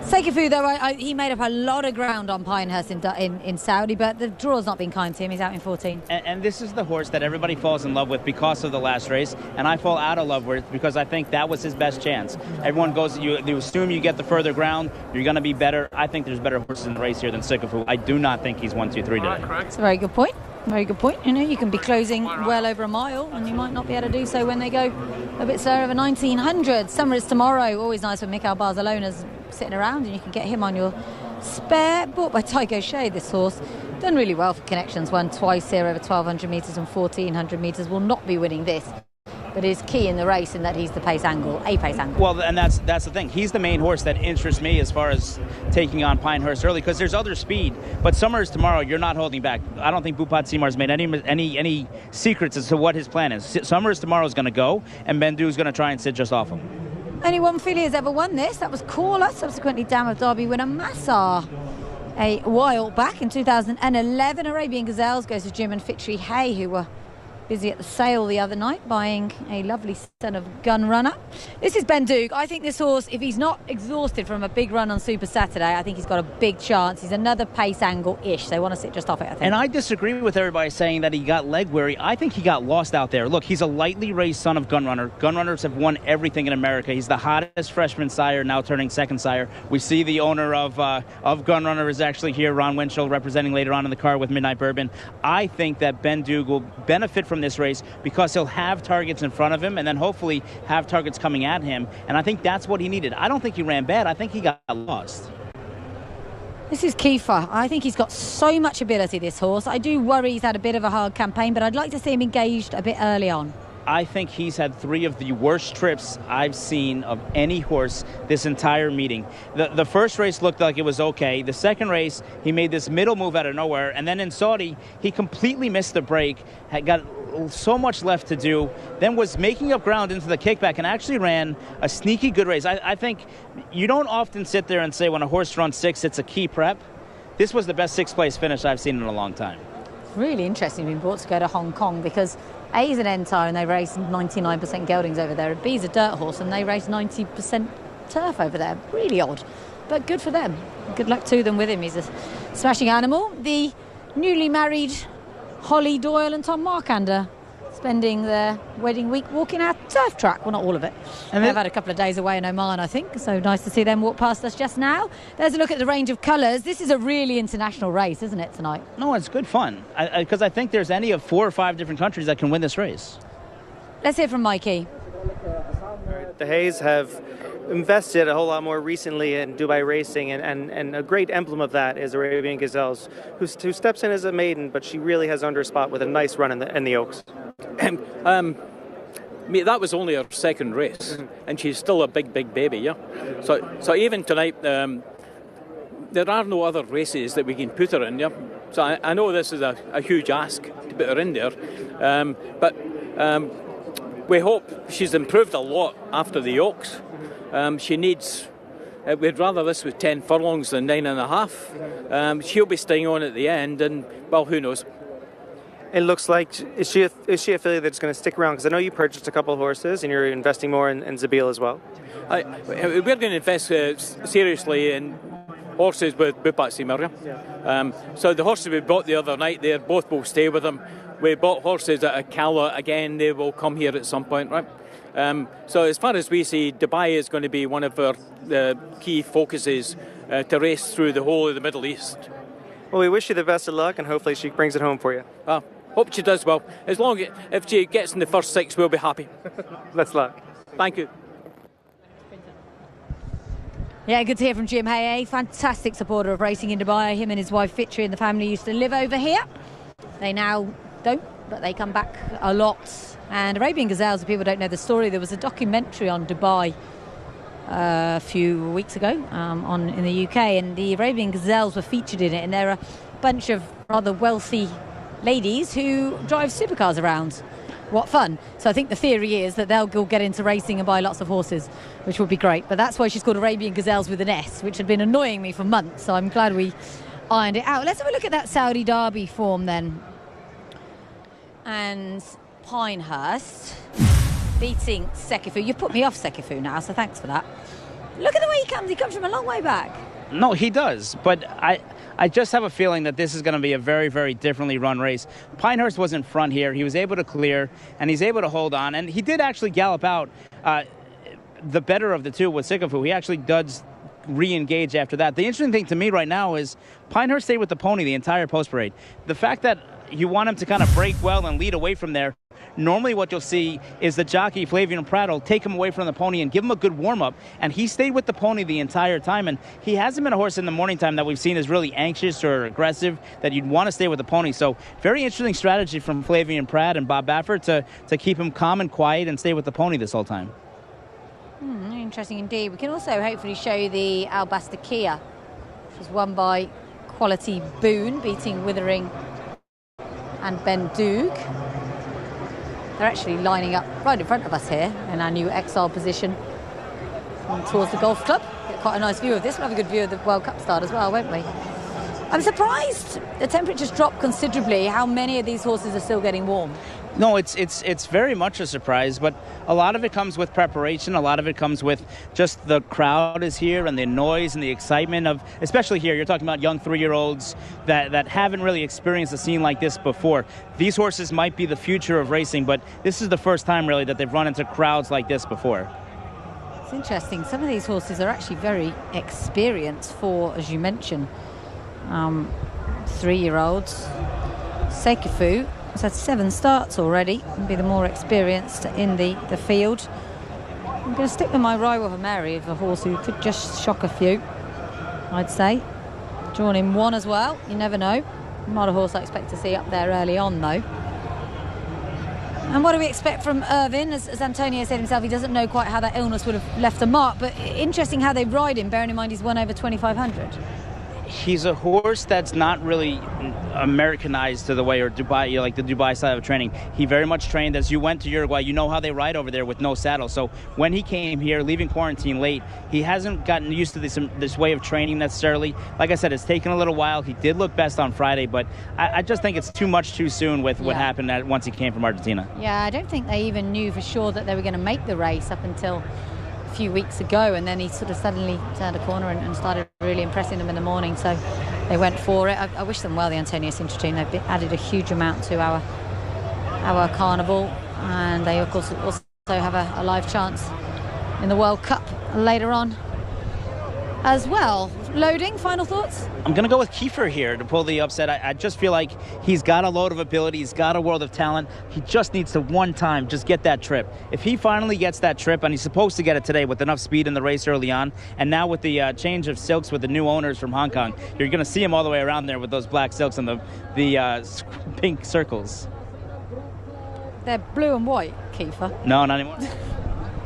Seikafu, though, he made up a lot of ground on Pinehurst in Saudi, but the draw's not been kind to him. He's out in 14.
And this is the horse that everybody falls in love with because of the last race, and I fall out of love with because I think that was his best chance. Everyone goes, you assume you get the further ground, you're going to be better. I think there's better horses in the race here than Seikafu. I do not think he's 1, 2, 3 today.
That's a very good point. Very good point. You know, you can be closing well over a mile, and you might not be able to do so when they go a bit slower over 1900. Summer is tomorrow. Always nice when Mikel Barcelona's sitting around, and you can get him on your spare. Bought by Tycho Shea, this horse. Done really well for Connections. Won twice here over 1,200 metres and 1,400 metres. Will not be winning this, but is key in the race in that he's the pace angle, a pace angle.
Well, and that's the thing. He's the main horse that interests me as far as taking on Pinehurst early, because there's other speed. But Summer is tomorrow. You're not holding back. I don't think Bhupat Semar's made any secrets as to what his plan is. Summer is tomorrow is going to go, and Bendu is going to try and sit just off him.
Only one filly has ever won this. That was Caller, subsequently Dam of Derby winner Massar. A while back in 2011, Arabian Gazelles goes to Jim and Fitri Hay, who were busy at the sale the other night buying a lovely son of Gunrunner. This is Bendu. I think this horse, if he's not exhausted from a big run on Super Saturday, I think he's got a big chance. He's another pace angle-ish. They want to sit just off it, I think.
And I disagree with everybody saying that he got leg weary. I think he got lost out there. Look, he's a lightly raced son of Gunrunner. Gunrunners have won everything in America. He's the hottest freshman sire, now turning second sire. We see the owner of Gunrunner is actually here, Ron Winchell, representing later on in the car with Midnight Bourbon. I think that Bendu will benefit from this race because he'll have targets in front of him and then hopefully have targets coming at him, and I think that's what he needed. I don't think he ran bad. I think he got lost.
This is Kiefer. I think he's got so much ability, this horse. I do worry he's had a bit of a hard campaign, but I'd like to see him engaged a bit early on.
I think he's had 3 of the worst trips I've seen of any horse this entire meeting. The first race looked like it was okay. The second race, he made this middle move out of nowhere. And then in Saudi, he completely missed the break, had got so much left to do, then was making up ground into the kickback and actually ran a sneaky good race. I think you don't often sit there and say when a horse runs 6, it's a key prep. This was the best 6th place finish I've seen in a long time.
It's really interesting being brought to go to Hong Kong because A is an Entar and they race 99% geldings over there, and B is a dirt horse and they race 90% turf over there. Really odd, but good for them. Good luck to them with him. He's a smashing animal. The newly married Holly Doyle and Tom Markander spending their wedding week walking our turf track. Well, not all of it. And they've had a couple of days away in Oman, I think, so nice to see them walk past us just now. There's a look at the range of colours. This is a really international race, isn't it, tonight?
No, it's good fun, because I think there's any of 4 or 5 different countries that can win this race.
Let's hear from Mikey.
The Hayes have invested a whole lot more recently in Dubai racing, and a great emblem of that is Arabian Gazelles, who steps in as a maiden, but she really has earned her spot with a nice run in the Oaks.
That was only her second race, and she's still a big baby, yeah. So even tonight, there are no other races that we can put her in, yeah. So I know this is a huge ask to put her in there, but we hope she's improved a lot after the Oaks. She needs. We'd rather this with 10 furlongs than 9.5. She'll be staying on at the end, and well, who knows.
It looks like, is she a filly that's going to stick around? Because I know you purchased a couple of horses and you're investing more in Zabeel as well.
We're going to invest seriously in horses with Bhupat Simar. So the horses we bought the other night, they both will stay with them. We bought horses at Akala again, they will come here at some point, right? So as far as we see, Dubai is going to be one of our key focuses to race through the whole of the Middle East.
Well, we wish you the best of luck, and hopefully she brings it home for you.
Hope she does well. As long as if she gets in the first 6, we'll be happy.
Best luck.
Thank you.
Yeah, good to hear from Jim Hay, a fantastic supporter of racing in Dubai. Him and his wife Fitri and the family used to live over here. They now don't, but they come back a lot. And Arabian Gazelles, if people don't know the story, there was a documentary on Dubai a few weeks ago in the UK, and the Arabian Gazelles were featured in it, and they're a bunch of rather wealthy ladies who drive supercars around. What fun. So I think the theory is that they'll go get into racing and buy lots of horses, which would be great. But that's why she's called Arabian Gazelles with an S, which had been annoying me for months, so I'm glad we ironed it out. Let's have a look at that Saudi Derby form then. And Pinehurst beating Sekifu. You've put me off Sekifu now, so thanks for that. Look at the way he comes. He comes from a long way back.
No, he does, but I just have a feeling that this is going to be a very, very differently run race. Pinehurst was in front here. He was able to clear, and he's able to hold on. And he did actually gallop out. The better of the two was Sekifu. He actually does re-engage after that. The interesting thing to me right now is Pinehurst stayed with the pony the entire post-parade. The fact that you want him to kind of break well and lead away from there, normally what you'll see is the jockey, Flavien Prat, will take him away from the pony and give him a good warm-up, and he stayed with the pony the entire time, and he hasn't been a horse in the morning time that we've seen is really anxious or aggressive, that you'd want to stay with the pony. So very interesting strategy from Flavien Prat and Bob Baffert to keep him calm and quiet and stay with the pony this whole time.
Interesting indeed. We can also hopefully show you the Albastakia, which was won by Quality Boone, beating Withering and Ben Doog. They're actually lining up right in front of us here in our new Exile position towards the golf club. Get quite a nice view of this. We'll have a good view of the World Cup start as well, won't we? I'm surprised the temperature's dropped considerably. How many of these horses are still getting warm?
No, it's very much a surprise, but a lot of it comes with preparation. A lot of it comes with just the crowd is here and the noise and the excitement of, especially here, you're talking about young 3-year-olds that haven't really experienced a scene like this before. These horses might be the future of racing, but this is the first time really that they've run into crowds like this before.
It's interesting. Some of these horses are actually very experienced for, as you mentioned, 3-year-olds. Sekifu has had 7 starts already and be the more experienced in the field. I'm going to stick with my rival for Mary, a horse who could just shock a few, I'd say. Drawn in 1 as well, you never know. Not a horse I expect to see up there early on though. And what do we expect from Irvin? As Antonio said himself, he doesn't know quite how that illness would have left a mark, but interesting how they ride him, bearing in mind he's won over 2,500.
He's a horse that's not really Americanized to the way, or Dubai, like the Dubai style of training. He very much trained, as you went to Uruguay, you know how they ride over there with no saddle. So when he came here, leaving quarantine late, he hasn't gotten used to this way of training necessarily. Like I said, it's taken a little while. He did look best on Friday, but I just think it's too much too soon with what happened once he came from Argentina.
Yeah, I don't think they even knew for sure that they were going to make the race up until few weeks ago, and then he sort of suddenly turned a corner and started really impressing them in the morning, so they went for it. I wish them well, the Antonio Sintra team. They've added a huge amount to our carnival, and they of course also have a live chance in the World Cup later on as well. Loading, final thoughts?
I'm going to go with Kiefer here to pull the upset. I just feel like he's got a load of ability. He's got a world of talent. He just needs to one time just get that trip. If he finally gets that trip, and he's supposed to get it today with enough speed in the race early on, and now with the change of silks with the new owners from Hong Kong, you're going to see him all the way around there with those black silks and the pink circles.
They're blue and white, Kiefer.
No, not anymore.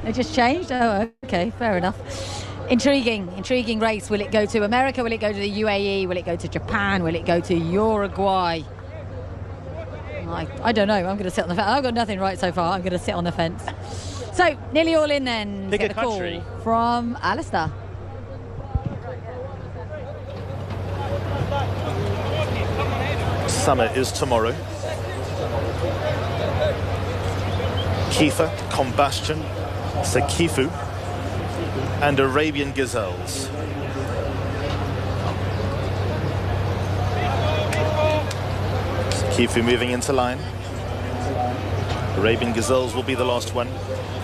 They just changed? Oh, okay, fair enough. Intriguing race. Will it go to America? Will it go to the UAE? Will it go to Japan? Will it go to Uruguay? I don't know. I'm going to sit on the fence. I've got nothing right so far. I'm going to sit on the fence. So, nearly all in then.
Pick
Get
a
the
country.
Call from Alistair.
Summer is tomorrow. Kiefer, Combustion, Sekifu, and Arabian Gazelles. Sekifu moving into line. Arabian Gazelles will be the last one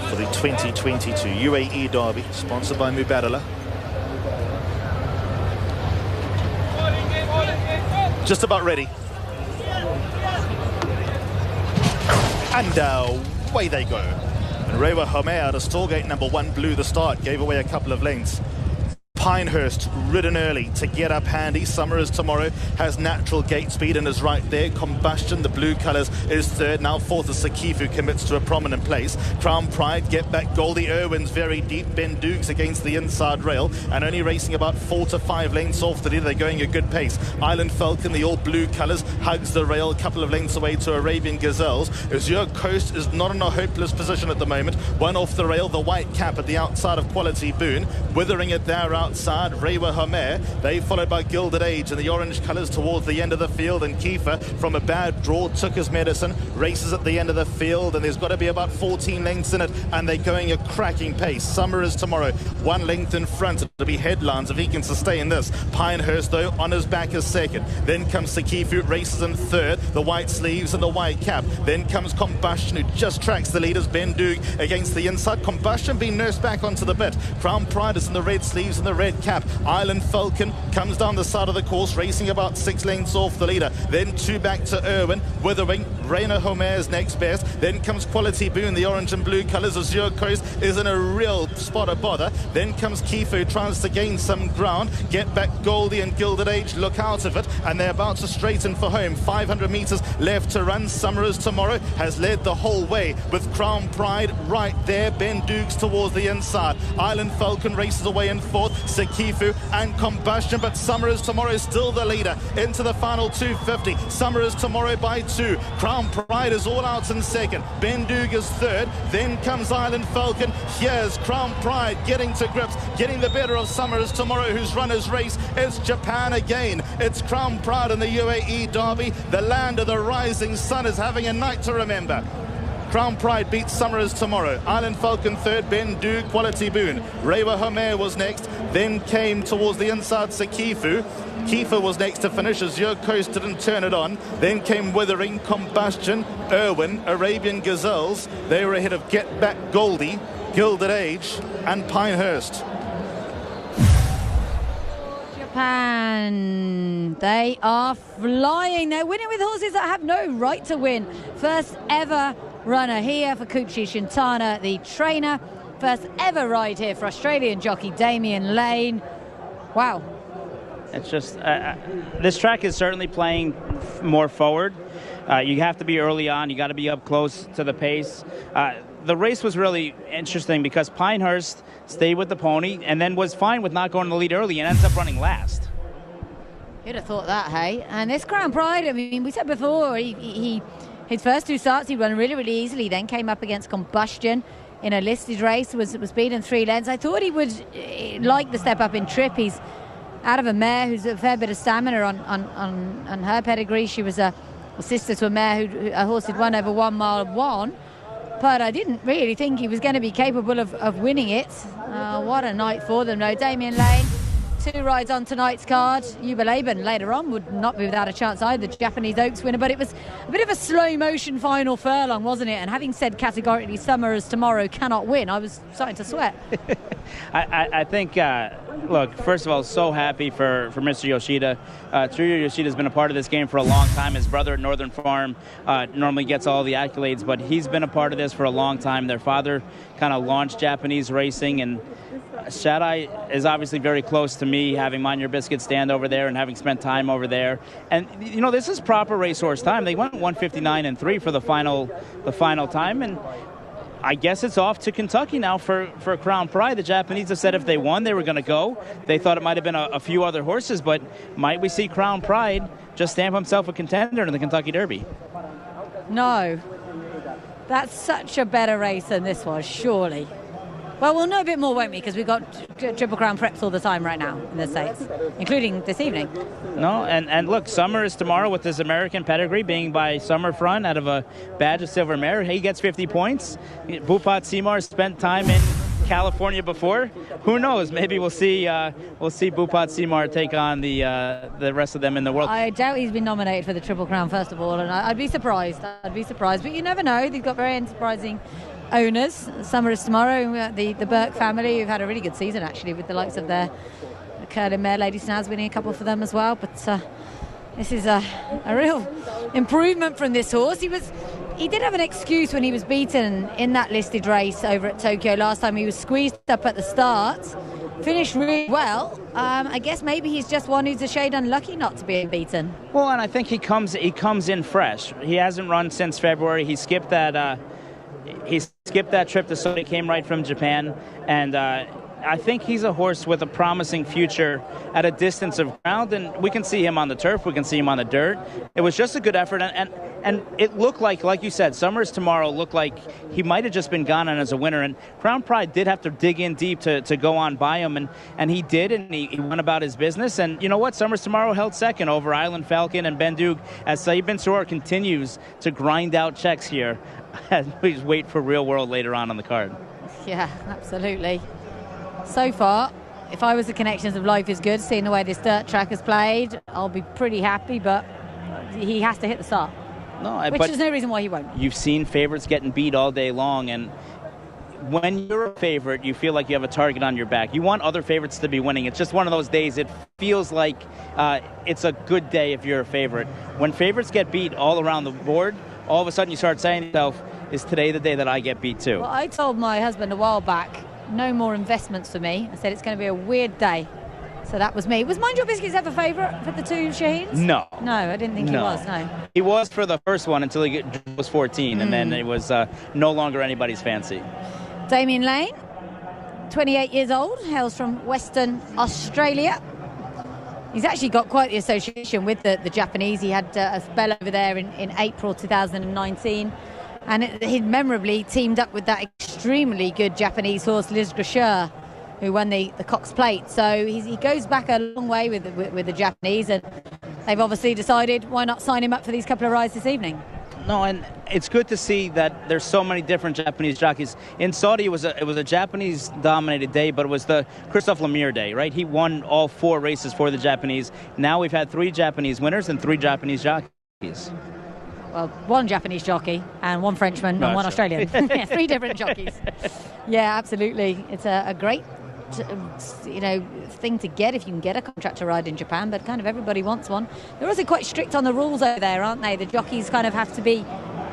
for the 2022 UAE Derby, sponsored by Mubadala. just about ready. And away they go. And Rewa Homer out of stallgate number 1 blew the start, gave away a couple of lengths. Pinehurst ridden early to get up handy. Summer is Tomorrow has natural gate speed and is right there. Combustion, the blue colours, is third. Now fourth is Sakifu, commits to a prominent place. Crown Pride, Get Back Goldie, Irwin's very deep. Ben Dukes against the inside rail and only racing about 4 to 5 lengths off the leader. They're going a good pace. Island Falcon, the all blue colours, hugs the rail a couple of lengths away to Arabian Gazelles. Azure Coast is not in a hopeless position at the moment. One off the rail, the white cap at the outside of Quality Boon. Withering it there outside, Rewa Homer. They followed by Gilded Age in the orange colours towards the end of the field, and Kiefer from a bad draw took his medicine, races at the end of the field, and there's got to be about 14 lengths in it, and they're going a cracking pace. Summer is Tomorrow 1 length in front. It'll be headlines if he can sustain this. Pinehurst though on his back is second. Then comes Sakifu, races in third, the white sleeves and the white cap. Then comes Combustion, who just tracks the leaders. Ben Duke against the inside. Combustion being nursed back onto the bit. Crown Pride is in the red sleeves and the red cap. Island Falcon comes down the side of the course, racing about 6 lengths off the leader. Then 2 back to Irwin. Withering, Rewa Homer's next best. Then comes Quality Boon, the orange and blue colours. Azure Coast is in a real spot of bother. Then comes Kiefer, tries to gain some ground. Get Back Goldie and Gilded Age look out of it, and they're about to straighten for home. 500 metres left to run. Summer is Tomorrow has led the whole way with Crown Pride right there. Ben Dukes towards the inside. Island Falcon races away in fourth. Sakifu and Combustion, but Summer is Tomorrow still the leader into the final 250. Summer is Tomorrow by 2. Crown Pride is all out in second. Ben Duke is third. Then comes Island Falcon. Here's Crown Pride getting to grips, getting the better of Summer is Tomorrow, whose runner's race is Japan again. It's Crown Pride in the UAE Derby. The land of the rising sun is having a night to remember. Crown Pride beats Summer is Tomorrow. Island Falcon third, Ben Duke, Quality Boon. Rewa Homer was next, then came towards the inside Sakifu. Kiefer was next to finish as Azure Coast didn't turn it on. Then came Withering, Combustion, Irwin, Arabian Gazelles. They were ahead of Get Back Goldie, Gilded Age and Pinehurst.
Japan, they are flying. They're winning with horses that have no right to win. First ever runner here for Kuchi Shintana, the trainer. First ever ride here for Australian jockey Damian Lane. Wow.
It's just, this track is certainly playing more forward. You have to be early on. You got to be up close to the pace. The race was really interesting because Pinehurst stayed with the pony and then was fine with not going to the lead early and ends up running last.
You'd have thought that, hey? And this Crown Pride, I mean, we said before, his first 2 starts, he ran really, really easily, then came up against Combustion in a listed race, was beaten 3 lengths. I thought he would like the step up in trip. He's out of a mare who's a fair bit of stamina on her pedigree. She was a sister to a mare a horse who'd won over 1 mile of 1. But I didn't really think he was going to be capable of winning it. What a night for them, though. Damian Lane, 2 rides on tonight's card. Yuba Laban later on would not be without a chance either, the Japanese Oaks winner. But it was a bit of a slow motion final furlong, wasn't it? And having said categorically Summer is Tomorrow cannot win, I was starting to sweat.
I think, look, first of all, so happy for Mr. Yoshida. Tsuruyo Yoshida has been a part of this game for a long time. His brother at Northern Farm normally gets all the accolades, but he's been a part of this for a long time. Their father kind of launched Japanese racing, and Shadai is obviously very close to me, having Mind Your Biscuit stand over there and having spent time over there. And, you know, this is proper racehorse time. They went 159-3 for the final time, and I guess it's off to Kentucky now for Crown Pride. The Japanese have said if they won, they were going to go. They thought it might have been a few other horses, but might we see Crown Pride just stamp himself a contender in the Kentucky Derby?
No. That's such a better race than this was, surely. Well, we'll know a bit more, won't we? Because we've got Triple Crown preps all the time right now in the States, including this evening.
No, and look, Summer is Tomorrow with his American pedigree being by Summer Front out of a badge of silver mare. He gets 50 points. Bhupat Seymour spent time in California before. Who knows? Maybe we'll see Bhupat Seymour take on the rest of them in the world. I
doubt he's been nominated for the Triple Crown, first of all, and I'd be surprised. But you never know. They've got very enterprising owners. Summer is Tomorrow, the Burke family, who've had a really good season actually with the likes of their curling mare Lady Snaz winning a couple for them as well. But This is a real improvement from this horse. He did have an excuse when he was beaten in that listed race over at Tokyo last time. He was squeezed up at the start, finished really well. I guess maybe he's just one who's a shade unlucky not to be beaten.
Well, and I think he comes in fresh. He hasn't run since February. He skipped that trip to Saudi, came right from Japan, and I think he's a horse with a promising future at a distance of ground, and we can see him on the turf, we can see him on the dirt. It was just a good effort, and it looked like you said, Summers Tomorrow looked like he might have just been gone on as a winner, and Crown Pride did have to dig in deep to go on by him, and he did, and he went about his business, and you know what, Summers Tomorrow held second over Island Falcon and Ben Duke as Saeed Bin Suroor continues to grind out checks here as we wait for Real World later on the card.
Yeah, absolutely. So far, if I was the connections of Life is Good, seeing the way this dirt track has played, I'll be pretty happy, but he has to hit the start.
No,
which
but
there's no reason why he won't.
You've seen favorites getting beat all day long, and when you're a favorite, you feel like you have a target on your back. You want other favorites to be winning. It's just one of those days. It feels like it's a good day if you're a favorite. When favorites get beat all around the board, all of a sudden you start saying to yourself, is today the day that I get beat too?
Well, I told my husband a while back, no more investments for me. I said it's going to be a weird day. So that was me. Was Mind Your Biscuits ever favourite for the two Shaheens?
No.
No, I didn't think he was, no.
He was for the first one until he was 14, and then it was no longer anybody's fancy.
Damian Lane, 28 years old, hails from Western Australia. He's actually got quite the association with the Japanese. He had a spell over there in April 2019. And he memorably teamed up with that extremely good Japanese horse, Liz Gracheur, who won the Cox Plate. So he goes back a long way with the Japanese, and they've obviously decided why not sign him up for these couple of rides this evening.
No, and it's good to see that there's so many different Japanese jockeys. In Saudi, it was a Japanese-dominated day, but it was the Christophe Lemire day, right? He won all 4 races for the Japanese. Now we've had 3 Japanese winners and 3 Japanese jockeys.
Well, 1 Japanese jockey and 1 Frenchman and 1 Australian. Yeah, 3 different jockeys. Yeah, absolutely. It's a great, thing to get if you can get a contract to ride in Japan, but kind of everybody wants one. They're also quite strict on the rules over there, aren't they? The jockeys kind of have to be,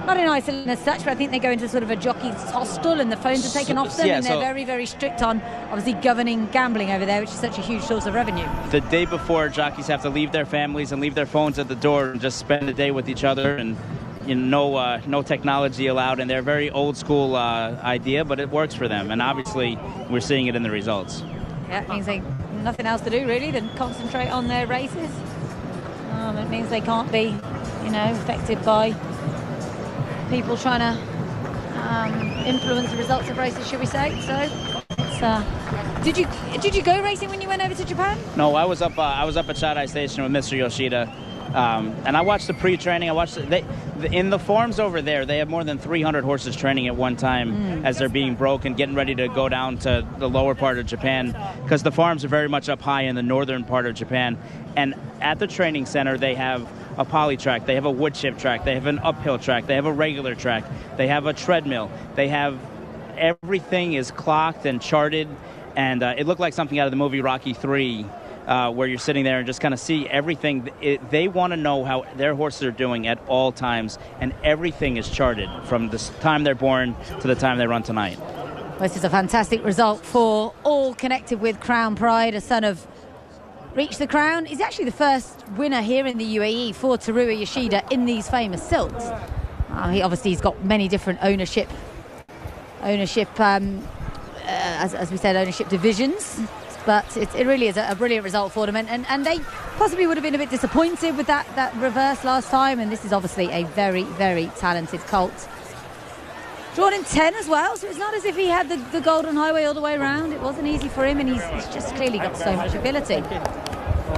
not in Iceland as such, but I think they go into sort of a jockey's hostel and the phones are taken off them, and they're very, very strict on obviously governing gambling over there, which is such a huge source of revenue.
The day before, jockeys have to leave their families and leave their phones at the door and just spend the day with each other, and no technology allowed, and they're a very old school idea, but it works for them, and obviously we're seeing it in the results.
Yeah, it means they nothing else to do really than concentrate on their races. It means they can't be, affected by people trying to influence the results of races, should we say? So, it's, did you go racing when you went over to Japan?
No, I was up at Chadai Station with Mr. Yoshida. And I watched the pre-training. In the farms over there, they have more than 300 horses training at one time as they're being broken, getting ready to go down to the lower part of Japan, because the farms are very much up high in the northern part of Japan. And at the training center, they have a poly track, they have a wood chip track, they have an uphill track, they have a regular track, they have a treadmill, they have everything is clocked and charted, and it looked like something out of the movie Rocky III. Where you're sitting there and just kind of see everything. They want to know how their horses are doing at all times, and everything is charted from the time they're born to the time they run tonight.
Well, this is a fantastic result for all connected with Crown Pride, a son of Reach the Crown. He's actually the first winner here in the UAE for Teruya Yoshida in these famous silks. He's got many different ownership, as we said, ownership divisions. But it really is a brilliant result for them. And they possibly would have been a bit disappointed with that reverse last time. And this is obviously a very, very talented colt. Drawn in 10 as well, so it's not as if he had the Golden Highway all the way around. It wasn't easy for him, and he's just clearly got so much ability.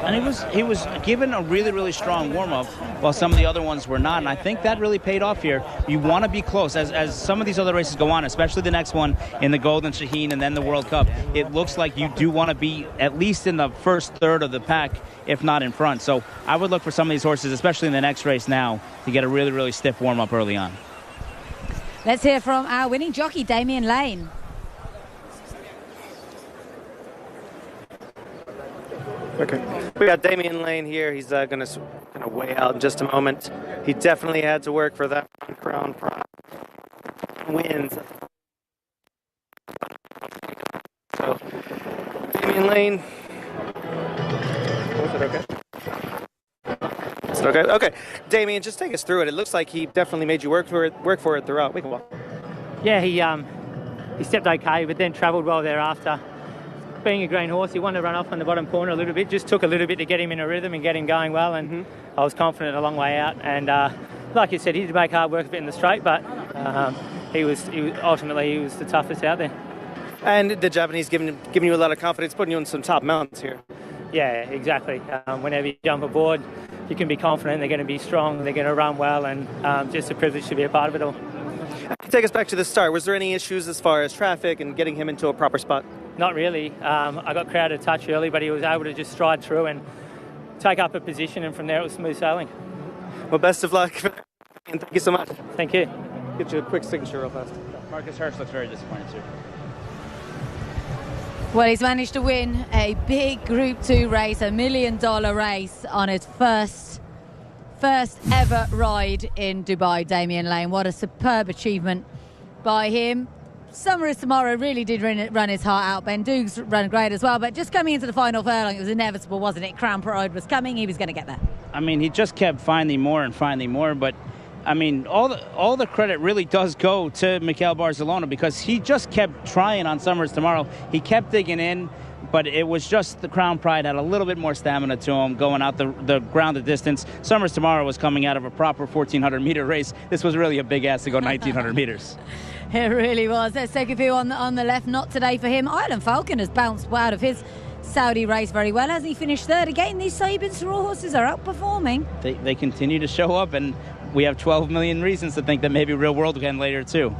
And he was given a really, really strong warm-up while some of the other ones were not, and I think that really paid off here. You want to be close. As some of these other races go on, especially the next one in the Golden Shaheen and then the World Cup, it looks like you do want to be at least in the first third of the pack, if not in front. So I would look for some of these horses, especially in the next race now, to get a really, really stiff warm-up early on.
Let's hear from our winning jockey, Damian Lane.
Okay, we got Damian Lane here. He's going to going to weigh out in just a moment. He definitely had to work for that Crown Pride. Wins. So, Damian Lane. Was it okay? Is it okay? Okay. Damian, just take us through it. It looks like he definitely made you work for it throughout. We can walk.
Yeah, he stepped okay, but then travelled well thereafter. Being a green horse, he wanted to run off on the bottom corner a little bit. Just took a little bit to get him in a rhythm and get him going well, and I was confident a long way out. And like you said, he did make hard work of it in the straight, but he was ultimately the toughest out there.
And the Japanese giving you a lot of confidence, putting you on some top mounts here.
Yeah, exactly. Whenever you jump aboard, you can be confident they're going to be strong, they're going to run well, and just a privilege to be a part of it all.
Take us back to the start. Was there any issues as far as traffic and getting him into a proper spot?
Not really. I got crowded a touch early, but he was able to just stride through and take up a position, and from there it was smooth sailing.
Well, best of luck, and thank you so much.
Thank you.
Get you a quick signature real fast.
Marcus Hurst looks very disappointed too.
Well, he's managed to win a big Group 2 race, $1 million race on his first ever ride in Dubai, Damian Lane. What a superb achievement by him. Summer is Tomorrow really did run his heart out. Ben Dukes ran great as well, but just coming into the final furlong, it was inevitable, wasn't it? Crown Pride was coming, he was going to get there.
I mean, he just kept finding more, but I mean, all the credit really does go to Mikel Barcelona, because he just kept trying on Summer is Tomorrow. He kept digging in, but it was just the Crown Pride had a little bit more stamina to him, going out the ground, the distance. Summer is Tomorrow was coming out of a proper 1,400-meter race. This was really a big ass to go 1,900 meters.
It really was. Let's take a view on the left. Not today for him. Island Falcon has bounced out of his Saudi race very well. Hasn't he finished third? Again, these Sabin Soror horses are outperforming.
They continue to show up, and we have 12 million reasons to think that maybe Real World can later too.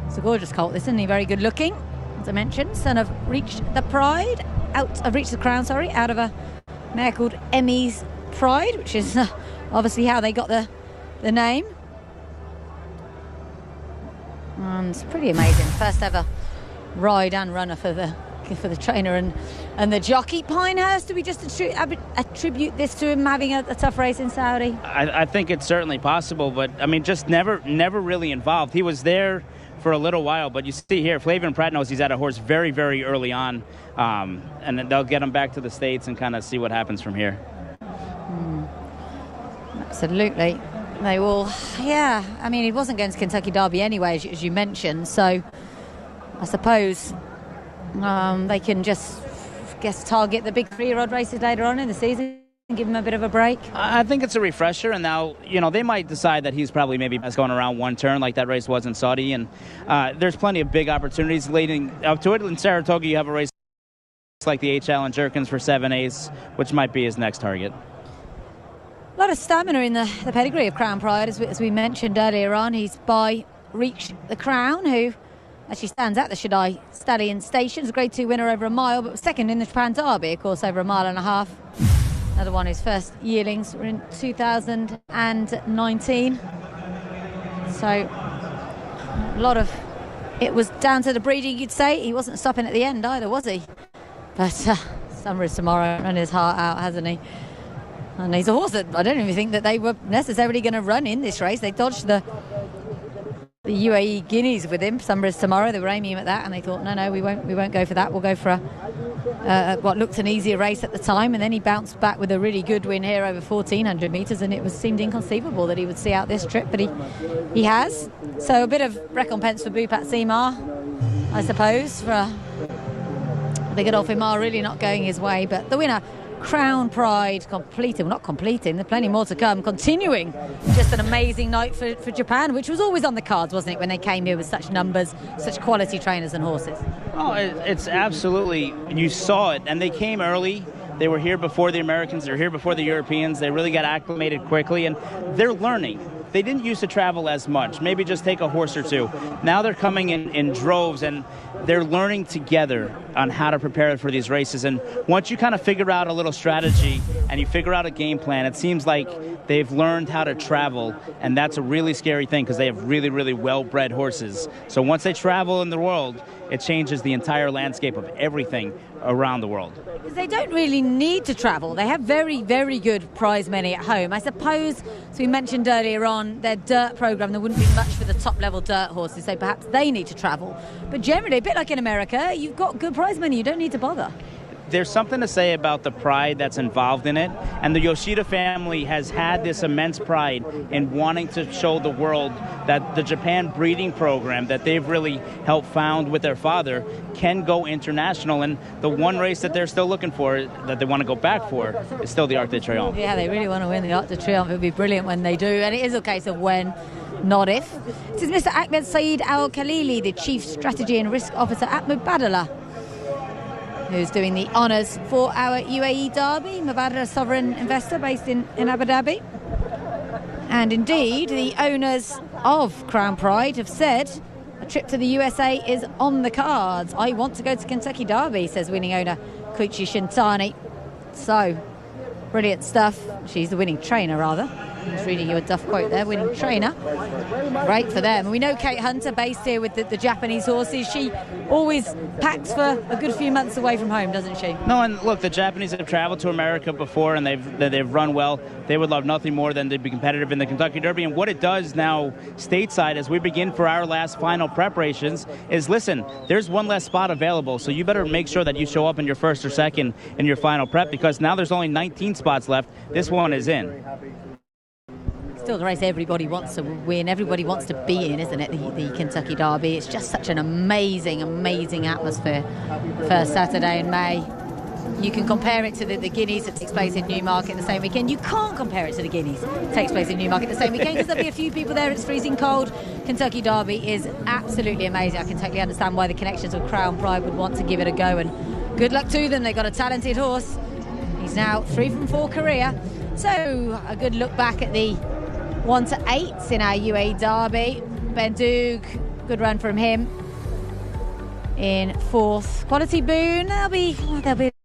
It's a gorgeous colt, isn't he? Very good looking. As I mentioned, son of Reach the Crown, out of a mare called Emmy's Pride, which is obviously how they got the name. And it's pretty amazing. First ever ride and runner for the trainer and the jockey. Pinehurst, do we just attribute this to him having a tough race in Saudi?
I think it's certainly possible, but I mean, just never really involved. He was there for a little while, but you see here, Flavien Prat knows he's at a horse very, very early on, and then they'll get him back to the States and kind of see what happens from here.
Absolutely. They will, yeah. I mean, he wasn't going to Kentucky Derby anyway, as you mentioned, so I suppose they can just target the big 3-year-old races later on in the season and give him a bit of a break.
I think it's a refresher, and now, they might decide that he's probably maybe best going around one turn like that race was in Saudi, and there's plenty of big opportunities leading up to it. In Saratoga, you have a race like the H. Allen Jerkins for 7/8, which might be his next target.
A lot of stamina in the pedigree of Crown Pride, as we mentioned earlier on. He's by Reach the Crown, who actually stands at the Shaddai Stallion Stations. A Grade 2 winner over a mile, but was second in the Japan Derby, of course, over a mile and a half. Another one whose first yearlings were in 2019. So, a lot of it was down to the breeding, you'd say. He wasn't stopping at the end either, was he? But Summer is Tomorrow, run his heart out, hasn't he? And he's a horse that I don't even think that they were necessarily going to run in this race. They dodged the UAE Guineas with him. Summer is Tomorrow. They were aiming him at that, and they thought, no, we won't go for that. We'll go for what looked an easier race at the time. And then he bounced back with a really good win here over 1,400 metres, and it seemed inconceivable that he would see out this trip, but he has. So a bit of recompense for Bhupat Seymour, I suppose, for the Godolphin Mile really not going his way. But the winner, Crown Pride, not completing, there's plenty more to come, continuing. Just an amazing night for Japan, which was always on the cards, wasn't it, when they came here with such numbers, such quality trainers and horses.
Oh, it's absolutely, you saw it, and they came early. They were here before the Americans, they were here before the Europeans. They really got acclimated quickly, and they're learning. They didn't used to travel as much, maybe just take a horse or two. Now they're coming in droves, and they're learning together on how to prepare for these races. And once you kind of figure out a little strategy and you figure out a game plan, it seems like they've learned how to travel, and that's a really scary thing because they have really, really well-bred horses. So once they travel in the world, it changes the entire landscape of everything around the world.
They don't really need to travel. They have very, very good prize money at home. I suppose, as we mentioned earlier on, their dirt program, there wouldn't be much for the top-level dirt horses, so perhaps they need to travel. But generally, a bit like in America, you've got good prize money. You don't need to bother.
There's something to say about the pride that's involved in it, and the Yoshida family has had this immense pride in wanting to show the world that the Japan breeding program that they've really helped found with their father can go international, and the one race that they're still looking for, that they want to go back for, is still the Arc de Triomphe.
Yeah, they really want to win the Arc de Triomphe. It would be brilliant when they do, and it is a case of when, not if. This is Mr. Ahmed Saeed Al-Khalili, the Chief Strategy and Risk Officer at Mubadala, who's doing the honours for our UAE Derby. Mubadala, sovereign investor based in Abu Dhabi. And indeed, the owners of Crown Pride have said a trip to the USA is on the cards. I want to go to Kentucky Derby, says winning owner Koichi Shintani. So, brilliant stuff. She's the winning trainer, rather. I was reading you a Duff quote there, winning trainer. Great for them. We know Kate Hunter, based here with the Japanese horses. She always packs for a good few months away from home, doesn't she?
No, and look, the Japanese have traveled to America before, and they've run well. They would love nothing more than to be competitive in the Kentucky Derby. And what it does now stateside as we begin for our last final preparations is, listen, there's one less spot available, so you better make sure that you show up in your first or second in your final prep, because now there's only 19 spots left. This one is in.
Still the race everybody wants to win, everybody wants to be in, isn't it, the Kentucky Derby? It's just such an amazing, amazing atmosphere. First Saturday in May. You can compare it to the Guineas that takes place in Newmarket the same weekend. You can't compare it to the Guineas that takes place in Newmarket the same weekend, because there'll be a few people there, it's freezing cold. Kentucky Derby is absolutely amazing. I can totally understand why the connections with Crown Pride would want to give it a go, and good luck to them. They've got a talented horse. He's now 3 from 4 career. So a good look back at the 1 to 8s in our UAE Derby. Ben Doog, good run from him in 4th. Quality Boone, they'll be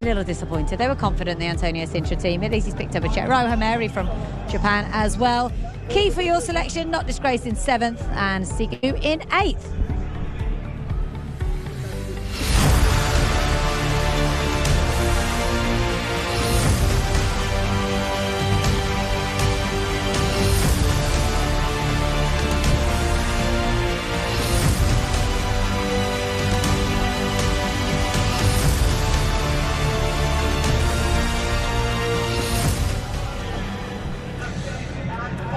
a little disappointed. They were confident, the Antonio Sintra team. At least he's picked up a check. Roha Mary from Japan as well. Key for your selection, Not Disgraced in 7th, and Sigu in 8th.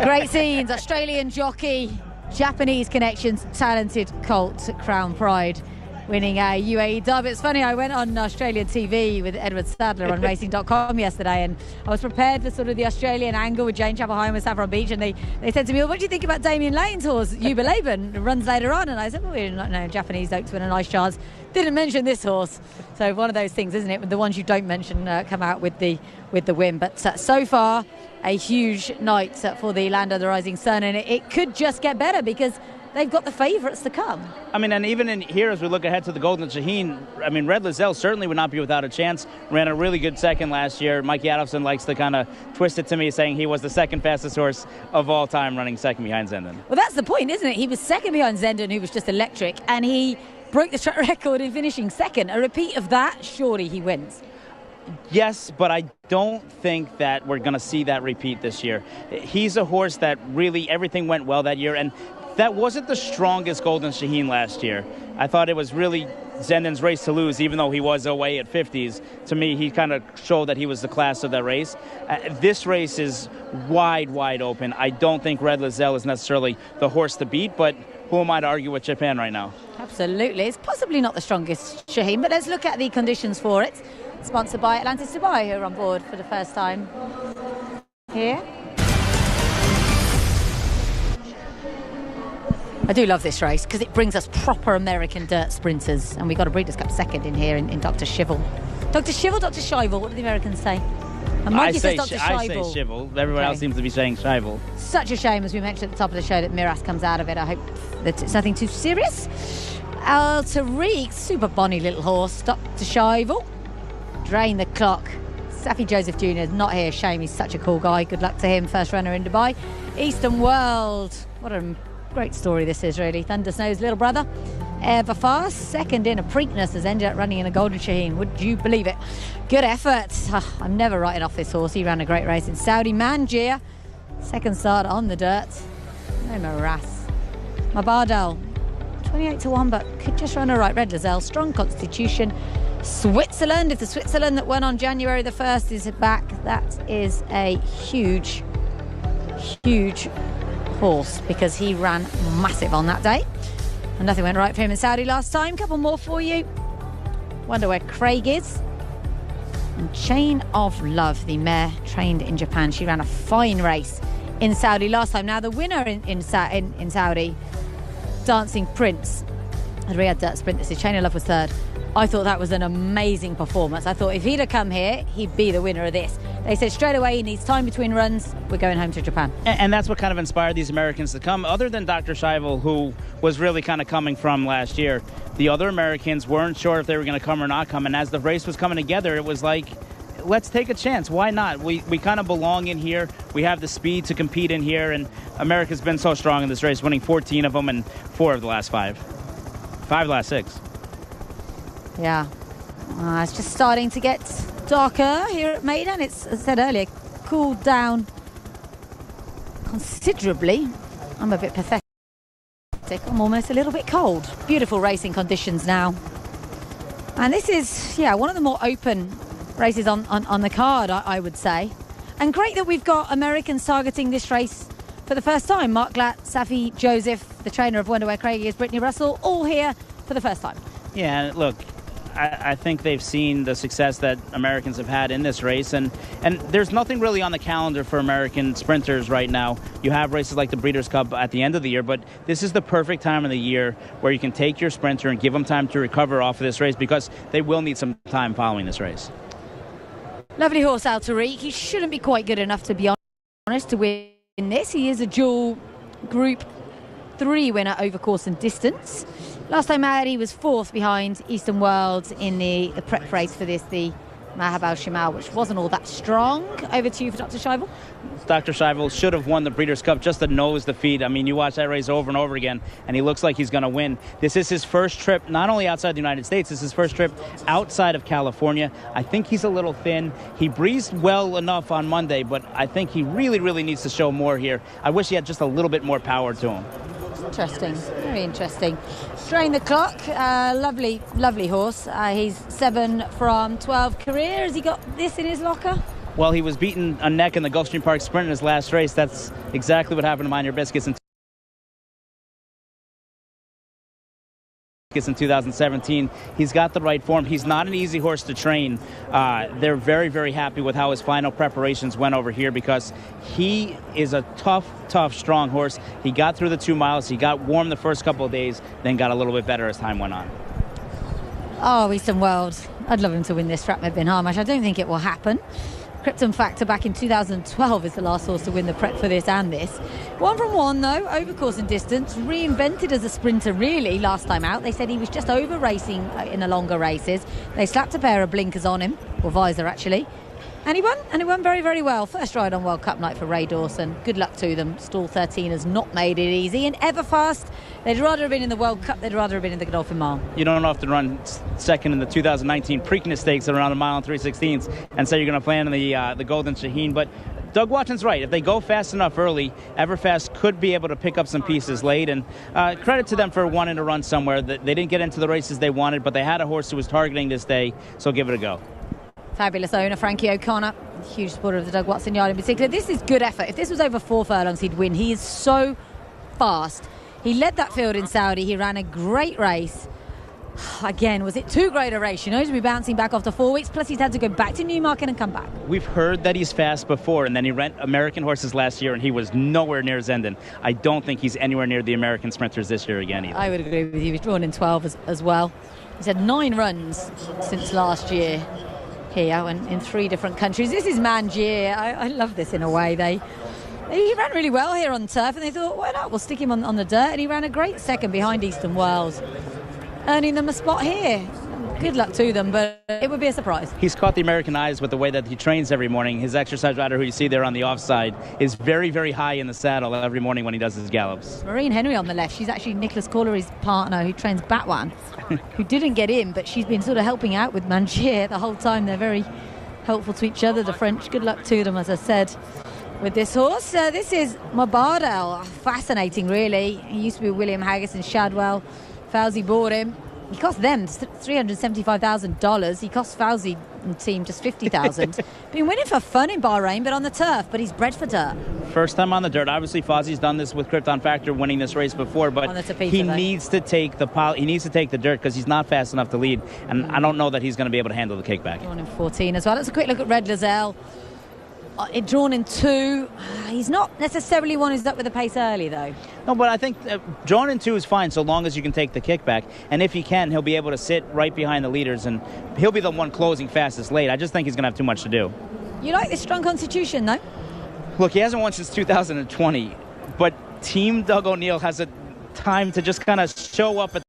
Great scenes, Australian jockey, Japanese connections, talented colt, Crown Pride, winning a UAE Derby. It's funny, I went on Australian TV with Edward Sadler on racing.com yesterday, and I was prepared for sort of the Australian angle with Jane Chapel-Hyam with Saffron Beach, and they said to me, well, what do you think about Damien Lane's horse, Uber Laban, runs later on? And I said, well, we're not, no, Japanese Oaks win a nice chance. Didn't mention this horse. So one of those things, isn't it, when the ones you don't mention come out with the win. But so far, a huge night for the Land of the Rising Sun, and it could just get better because they've got the favourites to come.
I mean, and even in here, as we look ahead to the Golden Shaheen, I mean, Red Lizelle certainly would not be without a chance. Ran a really good second last year. Mikey Adolphson likes to kind of twist it to me, saying he was the second fastest horse of all time running second behind Zenden.
Well, that's the point, isn't it? He was second behind Zenden, who was just electric, and he broke the track record in finishing second. A repeat of that, surely he wins.
Yes, but I don't think that we're going to see that repeat this year. He's a horse that really, everything went well that year, and that wasn't the strongest Golden Shaheen last year. I thought it was really Zenden's race to lose, even though he was away at 50s. To me, he kind of showed that he was the class of that race. This race is wide open. I don't think Red Lizelle is necessarily the horse to beat, but who am I to argue with Japan right now?
Absolutely. It's possibly not the strongest Shaheen, but let's look at the conditions for it. Sponsored by Atlantis Dubai, who are on board for the first time here. I do love this race because it brings us proper American dirt sprinters, and we got a Breeders' Cup second in here in Dr. Shivel. Dr. Shivel, Dr. Shivel, what do the Americans say?
I say Shivel. Everyone else seems to be saying Shivel.
Such a shame, as we mentioned at the top of the show, that Miraz comes out of it. I hope that it's nothing too serious. Al Tariq, super bonny little horse, Dr. Shivel. Drain the clock. Safi Joseph Jr. is not here. Shame, he's such a cool guy. Good luck to him. First runner in Dubai. Eastern World. What a Great story this is, really. Thunder Snow's little brother, Everfast, second in a Preakness, has ended up running in a Golden Shaheen. Would you believe it? Good effort. I'm never writing off this horse. He ran a great race in Saudi. Mangier, second start on the dirt. No morass. Mabardell, 28-1, but could just run a right. Red Lizelle, strong constitution. Switzerland, if the Switzerland that went on January the 1st is back, that is a huge horse, because he ran massive on that day. And nothing went right for him in Saudi last time. Couple more for you. Wonder where Craig is. And Chain of Love, the mare trained in Japan. She ran a fine race in Saudi last time. Now the winner in Saudi, Dancing Prince, the Riyadh Dirt Sprint, this is Chain of Love, was third. I thought that was an amazing performance. I thought if he'd have come here, he'd be the winner of this. They said straight away he needs time between runs. We're going home to Japan.
And that's what kind of inspired these Americans to come. Other than Dr. Scheibel, who was really kind of coming from last year, the other Americans weren't sure if they were going to come or not come. And as the race was coming together, it was like, let's take a chance. Why not? We kind of belong in here. We have the speed to compete in here. And America's been so strong in this race, winning 14 of them and 4 of the last 5. 5 of the last 6.
Yeah, it's just starting to get darker here at Meydan. It's, as I said earlier, cooled down considerably. I'm a bit pathetic. I'm almost a little bit cold. Beautiful racing conditions now. And this is, one of the more open races on the card, I would say. And great that we've got Americans targeting this race for the first time. Mark Glatt, Safi Joseph, the trainer of Wonder Where Craig is, Brittany Russell, all here for the first time.
Yeah, look, I think they've seen the success that Americans have had in this race, and there's nothing really on the calendar for American sprinters right now. You have races like the Breeders' Cup at the end of the year, but this is the perfect time of the year where you can take your sprinter and give them time to recover off of this race, because they will need some time following this race.
Lovely horse, Al Tariq. He shouldn't be quite good enough, to be honest, to win this. He is a dual Group 3 winner over course and distance. Last time out, he was 4th behind Eastern World in the prep race for this, the Mahab al-Shimal, which wasn't all that strong. Over to you for Dr. Scheibel.
Dr. Scheibel should have won the Breeders' Cup just to nose the feet. I mean, you watch that race over and over again, and he looks like he's going to win. This is his first trip, not only outside the United States, this is his first trip outside of California. I think he's a little thin. He breezed well enough on Monday, but I think he really, really needs to show more here. I wish he had just a little bit more power to him.
Interesting, very interesting. Strain the Clock, lovely horse. He's 7 from 12 career. Has he got this in his locker?
Well, he was beaten a neck in the Gulfstream Park Sprint in his last race. That's exactly what happened to Mind Your Biscuits in 2017. He's got the right form. He's not an easy horse to train. They're very, very happy with how his final preparations went over here, because he is a tough, strong horse. He got through the 2 miles. He got warm the first couple of days, then got a little bit better as time went on.
Oh, Eastern World. I'd love him to win this Stratmed Bin Harmash. I don't think it will happen. Krypton Factor back in 2012 is the last horse to win the prep for this and this. 1 from 1 though, over course and distance, reinvented as a sprinter really last time out. They said he was just over racing in the longer races. They slapped a pair of blinkers on him, or visor actually, and he won very, very well. First ride on World Cup night for Ray Dawson. Good luck to them. Stall 13 has not made it easy, and Everfast, they'd rather have been in the World Cup, they'd rather have been in the Godolphin Mile.
You don't have to run second in the 2019 Preakness Stakes at around a mile and 3/16 and say you're going to plan in the Golden Shaheen, but Doug Watson's right. If they go fast enough early, Everfast could be able to pick up some pieces late, and credit to them for wanting to run somewhere. They didn't get into the races they wanted, but they had a horse who was targeting this day, so give it a go.
Fabulous owner, Frankie O'Connor, huge supporter of the Doug Watson yard in particular. This is good effort. If this was over 4 furlongs, he'd win. He is so fast. He led that field in Saudi. He ran a great race. Again, was it too great a race? You know, he's been bouncing back after 4 weeks, plus he's had to go back to Newmarket and come back.
We've heard that he's fast before, and then he ran American horses last year, and he was nowhere near Zenden. I don't think he's anywhere near the American sprinters this year again either.
I would agree with you. He's drawn in 12 as well. He's had 9 runs since last year here and in 3 different countries. This is Mangier. I love this in a way. He ran really well here on turf, and they thought, why not? We'll stick him on the dirt, and he ran a great second behind Eastern World, earning them a spot here. good luck to them, but it would be a surprise.
He's caught the American eyes with the way that he trains every morning. His exercise rider, who you see there on the offside, is very, very high in the saddle every morning when he does his gallops.
Maureen Henry on the left. She's actually Nicholas Corlery's partner who trains Batwan, who didn't get in, but she's been sort of helping out with Mangier the whole time. They're very helpful to each other, the French. Good luck to them, as I said, with this horse. This is Mabardell. Fascinating, really. He used to be William Haggis and Shadwell. Fauzi bought him. He cost them $375,000. He cost Fauzi and team just $50,000. Been winning for fun in Bahrain, but on the turf. But he's bred for dirt.
First time on the dirt. Obviously, Fauzi's done this with Krypton Factor, winning this race before. But he needs to take the dirt because he's not fast enough to lead. And I don't know that he's going to be able to handle the kickback.
Drawn in 14 as well. Let's a quick look at Red Lozelle. Drawn in 2. He's not necessarily one who's up with the pace early, though.
No, but I think drawn in 2 is fine so long as you can take the kickback. And if he can, he'll be able to sit right behind the leaders, and he'll be the one closing fastest late. I just think he's going to have too much to do.
You like this strong constitution, though?
Look, he hasn't won since 2020, but Team Doug O'Neill has a time to just kind of show up at